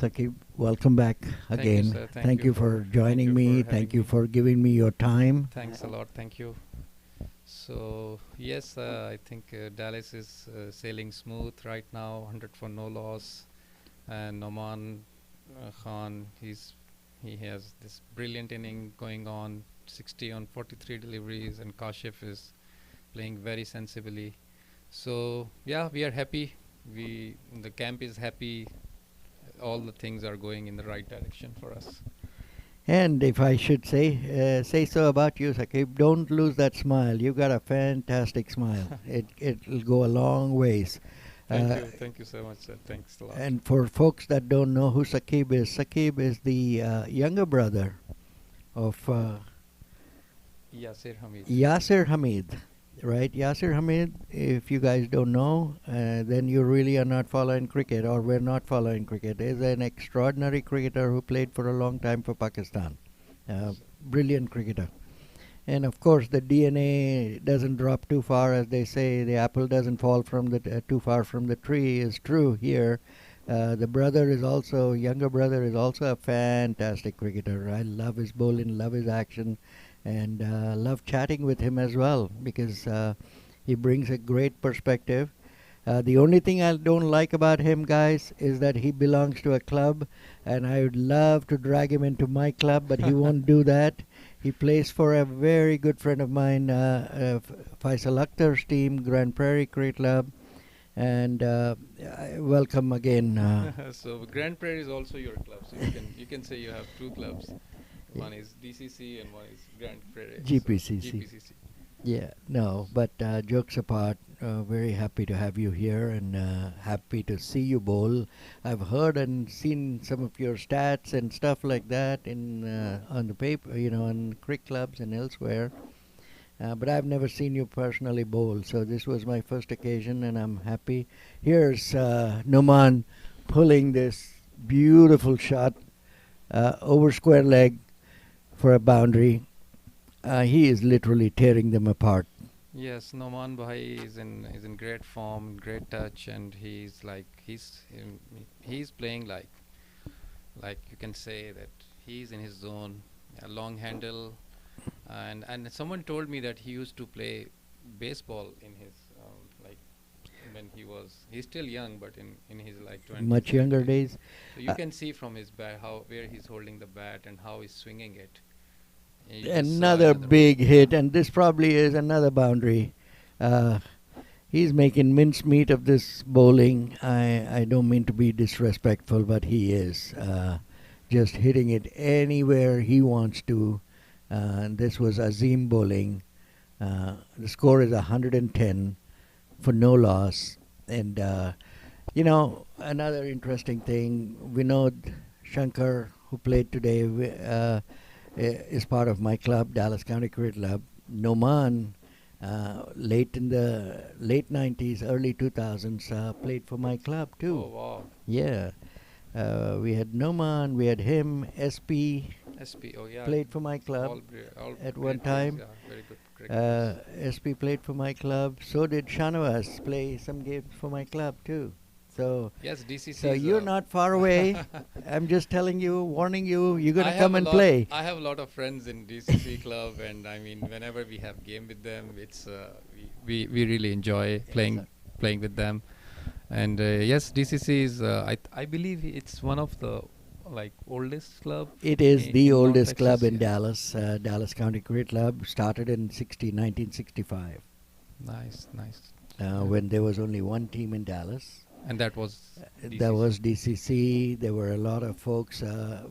Saqib, welcome back again. Thank you, sir. Thank you for joining me. Thank you for giving me your time. Thanks a lot. Thank you. So yes, I think Dallas is sailing smooth right now. 100 for no loss, and Noman Khan, he has this brilliant inning going on, 60 on 43 deliveries, and Kashif is playing very sensibly. So yeah, we are happy. The camp is happy. All the things are going in the right direction for us. And if I should say so about you, Saqib, don't lose that smile. You got a fantastic smile. It'll go a long ways. Thank you so much, sir. Thanks a lot. And for folks that don't know who Saqib is the younger brother of Yasir Hamid, right? Yasir Hamid, if you guys don't know, then you really are not following cricket, or we're not following cricket. Is an extraordinary cricketer who played for a long time for Pakistan. Brilliant cricketer. And of course, the DNA doesn't drop too far, as they say. The apple doesn't fall from the too far from the tree. Is true here. The younger brother is also a fantastic cricketer. I love his bowling, love his action, and love chatting with him as well, because he brings a great perspective. The only thing I don't like about him, guys, is that he belongs to a club, and I would love to drag him into my club, but he won't do that. He plays for a very good friend of mine, Faisal Akhtar's team, Grand Prairie Cricket Club, and welcome again. So Grand Prairie is also your club, so you can say you have two clubs. One is DCC and one is Grand Prairie. GPCC. So GPCC. Yeah, no, but jokes apart, very happy to have you here, and happy to see you bowl. I've heard and seen some of your stats and stuff like that on the paper, on cricket clubs and elsewhere. But I've never seen you personally bowl, so this was my first occasion, and I'm happy. Here's Noman pulling this beautiful shot over square leg for a boundary. He is literally tearing them apart. Yes, Noman Bhai is in great form, great touch, and he's playing like you can say that he's in his zone. A long handle, and someone told me that he used to play baseball in his like when he's still young, but in his like 20s, Much younger 30s. days. So you can see from his bat where he's holding the bat and how he's swinging it. You just saw Another big hit, and this probably is another boundary. He's making mincemeat of this bowling. I don't mean to be disrespectful, but he is just hitting it anywhere he wants to. This was Azim bowling. The score is 110 for no loss. And, another interesting thing, Vinod Shankar, who played today, is part of my club, Dallas County Cricket Club. Noman, late in the late 90s, early 2000s, played for my club too. Oh wow. Yeah. We had Noman, we had him, SP SP. Oh yeah. played for my club All at great one players, time. yeah, very good cricketers. SP played for my club. So did Shanawaz play some games for my club too. So Yes, DCC. so you're not far away. I'm just telling you, warning you, you're I gonna have come a and lot- play. I have a lot of friends in DCC club, and I mean, whenever we have game with them, it's we really enjoy playing with them. And yes, DCC is I believe it's one of the like oldest club. It is in the North oldest club Texas, in yeah. Dallas, Dallas County Cricket Club, started in 1965, Nice. when there was only one team in Dallas. And that was That was DCC. There were a lot of folks,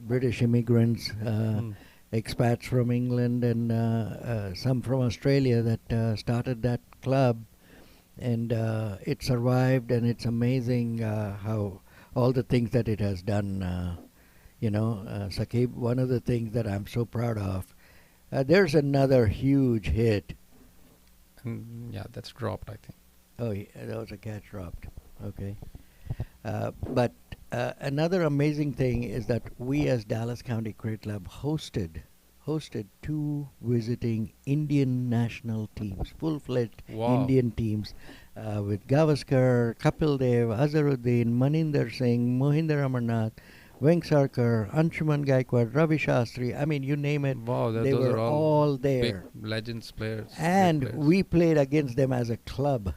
British immigrants, Hmm. expats from England, and some from Australia that started that club. And it survived, and it's amazing how all the things that it has done. Saqib, one of the things that I'm so proud of, there's another huge hit. And yeah, that's dropped, I think. Oh, yeah, that was a catch dropped. Okay. But another amazing thing is that we as Dallas County Cricket Club hosted two visiting Indian national teams, full-fledged Wow. Indian teams, with Gavaskar, Kapil Dev, Azharuddin, Maninder Singh, Mohinder Amarnath, Vengsarkar, Anshuman Gaikwad, Ravi Shastri. I mean, you name it, Wow, they those were are all big there. legends players. great And players. we played against them as a club.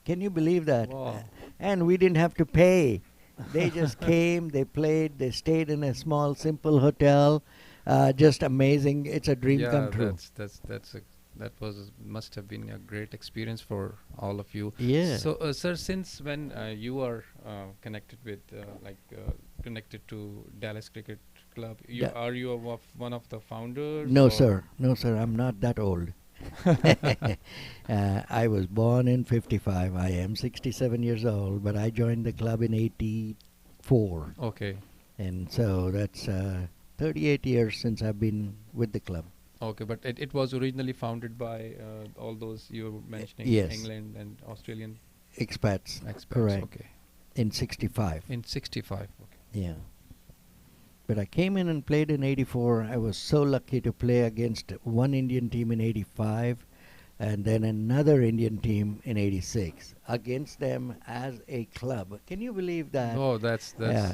Can you believe that? Wow. And we didn't have to pay. They just came, they played, they stayed in a small, simple hotel. Just amazing. It's a dream yeah, come true. that must have been a great experience for all of you. Yeah. So, sir, since when you are connected with connected to Dallas Cricket Club, Da- are you one of the founders? No, or- sir. No, sir. I'm not that old. I was born in 55. I am 67 years old, but I joined the club in 84. Okay. And so that's 38 years since I've been with the club. Okay, but it was originally founded by all those you were mentioning, yes. England and Australian Expats. expats. Correct. Okay. In 65. In 65. Okay. Yeah. But I came in and played in 84. I was so lucky to play against one Indian team in 85 and then another Indian team in 86. Against them as a club. Can you believe that? Oh, that's Yeah.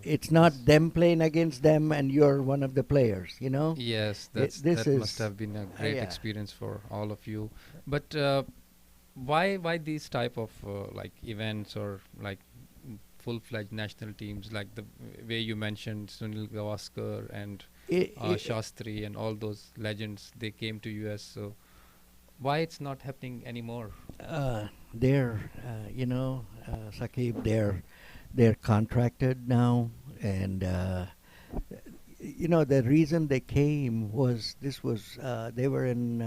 It's not them playing against them and you're one of the players, you know? yes, this that must is- have been a great yeah. experience for all of you. But why these type of like events or like full-fledged national teams, like the way you mentioned Sunil Gavaskar and I- I- Shastri and all those legends, they came to US. So why it's not happening anymore? Saqib, they're contracted now, and the reason they came was they were in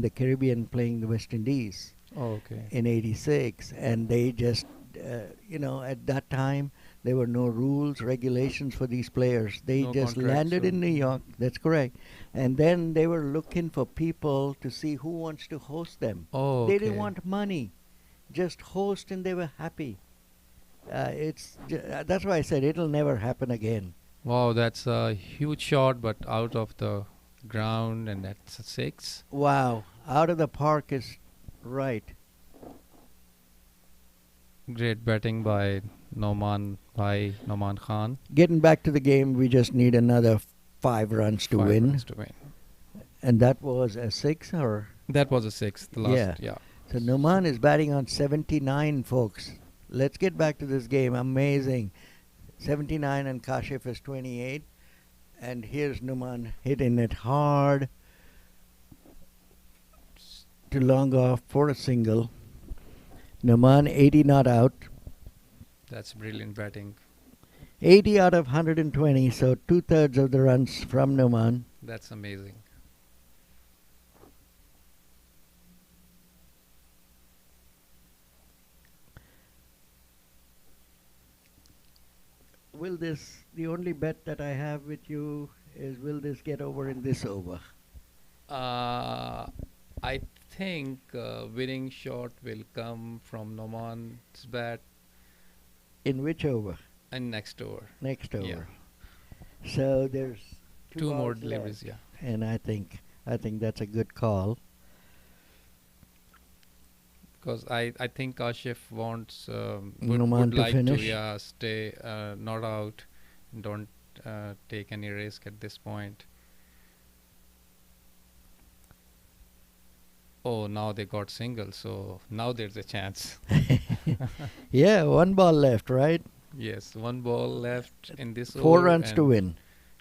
the Caribbean playing the West Indies Oh, okay. in '86, and they just at that time there were no rules, regulations for these players. They No just contracts landed or- in New York. That's correct, and then they were looking for people to see who wants to host them. Oh, They okay. didn't want money, just host, and they were happy. That's why I said it'll never happen again. Wow, that's a huge shot, but out of the ground, and that's a 6. Wow, out of the park is right. Great batting by Noman Khan. Getting back to the game, we just need another 5 runs to 5 win, runs to win. and that was a 6 or. That was a 6. The last, Yeah. yeah. So Numan is batting on 79, folks. Let's get back to this game. Amazing. 79 and Kashif is 28. And here's Numan hitting it hard to long off for a single. Numan 80 not out. That's brilliant batting. 80 out of 120, so 2/3 of the runs from Numan. That's amazing. The only bet that I have with you is, will this get over in this over? I think winning shot will come from Noman's bat In which over? and next over. Next over. Yeah. So there's Two more balls deliveries, left, yeah. and I think that's a good call. Because I think Kashif wants Noman would to like finish? to stay not out, and don't take any risk at this point. Oh, now they got single, so now there's a chance. Yeah, 1 ball left, right? Yes, 1 ball left in this 4 over runs to and win.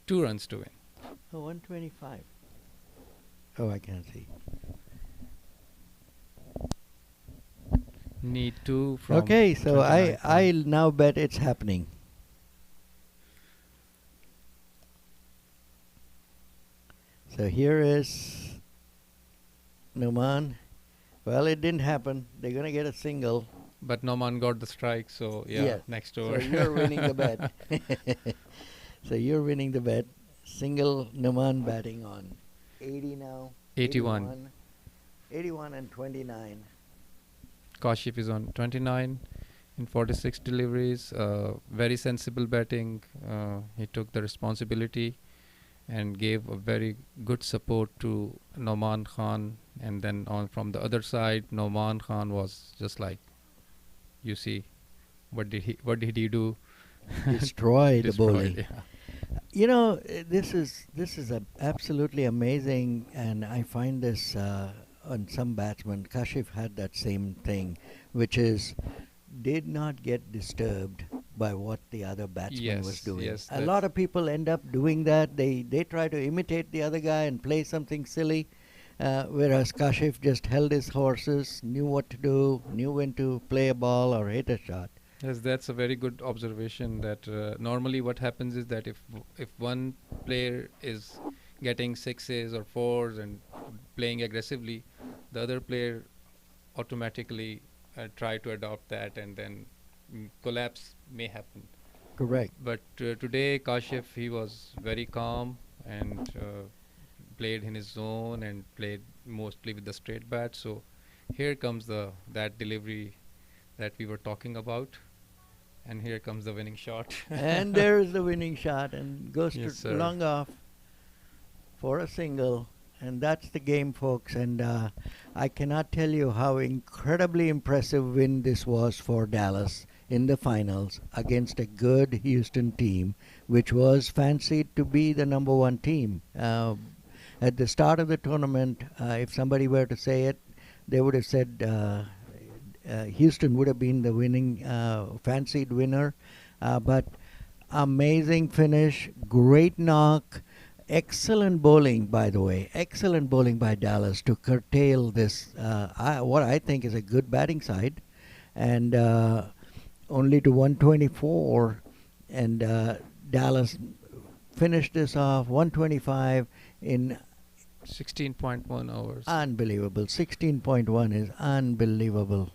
2 runs to win. Oh, 125. Oh, I can't see. Need 2 from Okay, so 29 I points. now bet it's happening. So here is Numan. Well, it didn't happen. They're gonna get a single. But Noman got the strike, so yeah, Yes. next So over. you're winning the bet. So you're winning the bet. Single Numan batting on 80 now. 81. 81 and 29. Kashif is on 29 in 46 deliveries. Very sensible batting. He took the responsibility and gave a very good support to Noman Khan. And then on from the other side, Noman Khan was just like, you see, what did he do? Destroy the bowling. Destroyed, yeah. You know, this is absolutely amazing, and I find this on some batsmen. Kashif had that same thing, which is did not get disturbed by what the other batsman was Yes, doing. yes, A lot of people end up doing that. They try to imitate the other guy and play something silly, whereas Kashif just held his horses, knew what to do, knew when to play a ball or hit a shot. Yes, that's a very good observation. That normally what happens is that if one player is getting sixes or fours and playing aggressively, the other player automatically try to adopt that, and then collapse may happen. Correct. But today, Kashif, he was very calm and played in his zone and played mostly with the straight bat. So here comes that delivery that we were talking about. And here comes the winning shot. And there's the winning shot, and goes Yes, to sir. long off for a single. And that's the game, folks. And I cannot tell you how incredibly impressive win this was for Dallas in the finals against a good Houston team, which was fancied to be the number one team. At the start of the tournament, if somebody were to say it, they would have said Houston would have been the winning fancied winner, but amazing finish, great knock, excellent bowling, by the way, excellent bowling by Dallas to curtail this what I think is a good batting side, and only to 124, and Dallas finished this off 125 in 16.1 hours. unbelievable. 16.1 is unbelievable.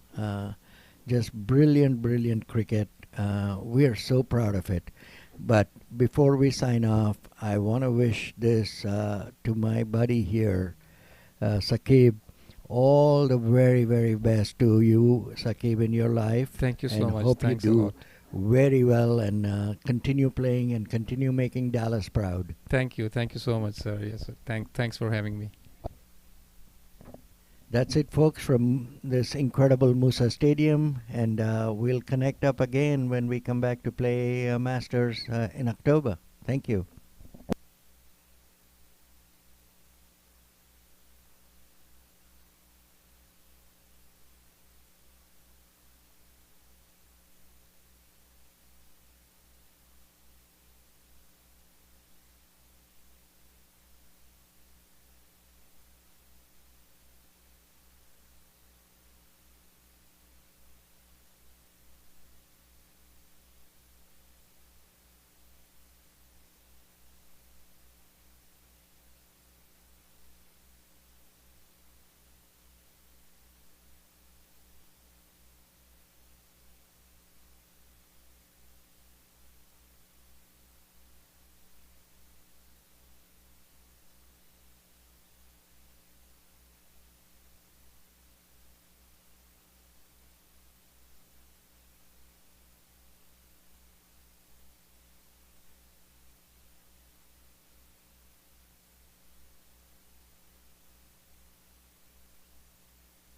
Just brilliant, brilliant cricket. We are so proud of it. But before we sign off, I want to wish this to my buddy here, Saqib. All the very, very best to you, Saqib, in your life. Thank you so and much. Hope Thanks you a do lot. very well and continue playing and continue making Dallas proud. Thank you so much, sir. Yes, sir. Thanks for having me. That's it, folks, from this incredible Moosa Stadium, and we'll connect up again when we come back to play Masters in October. Thank you.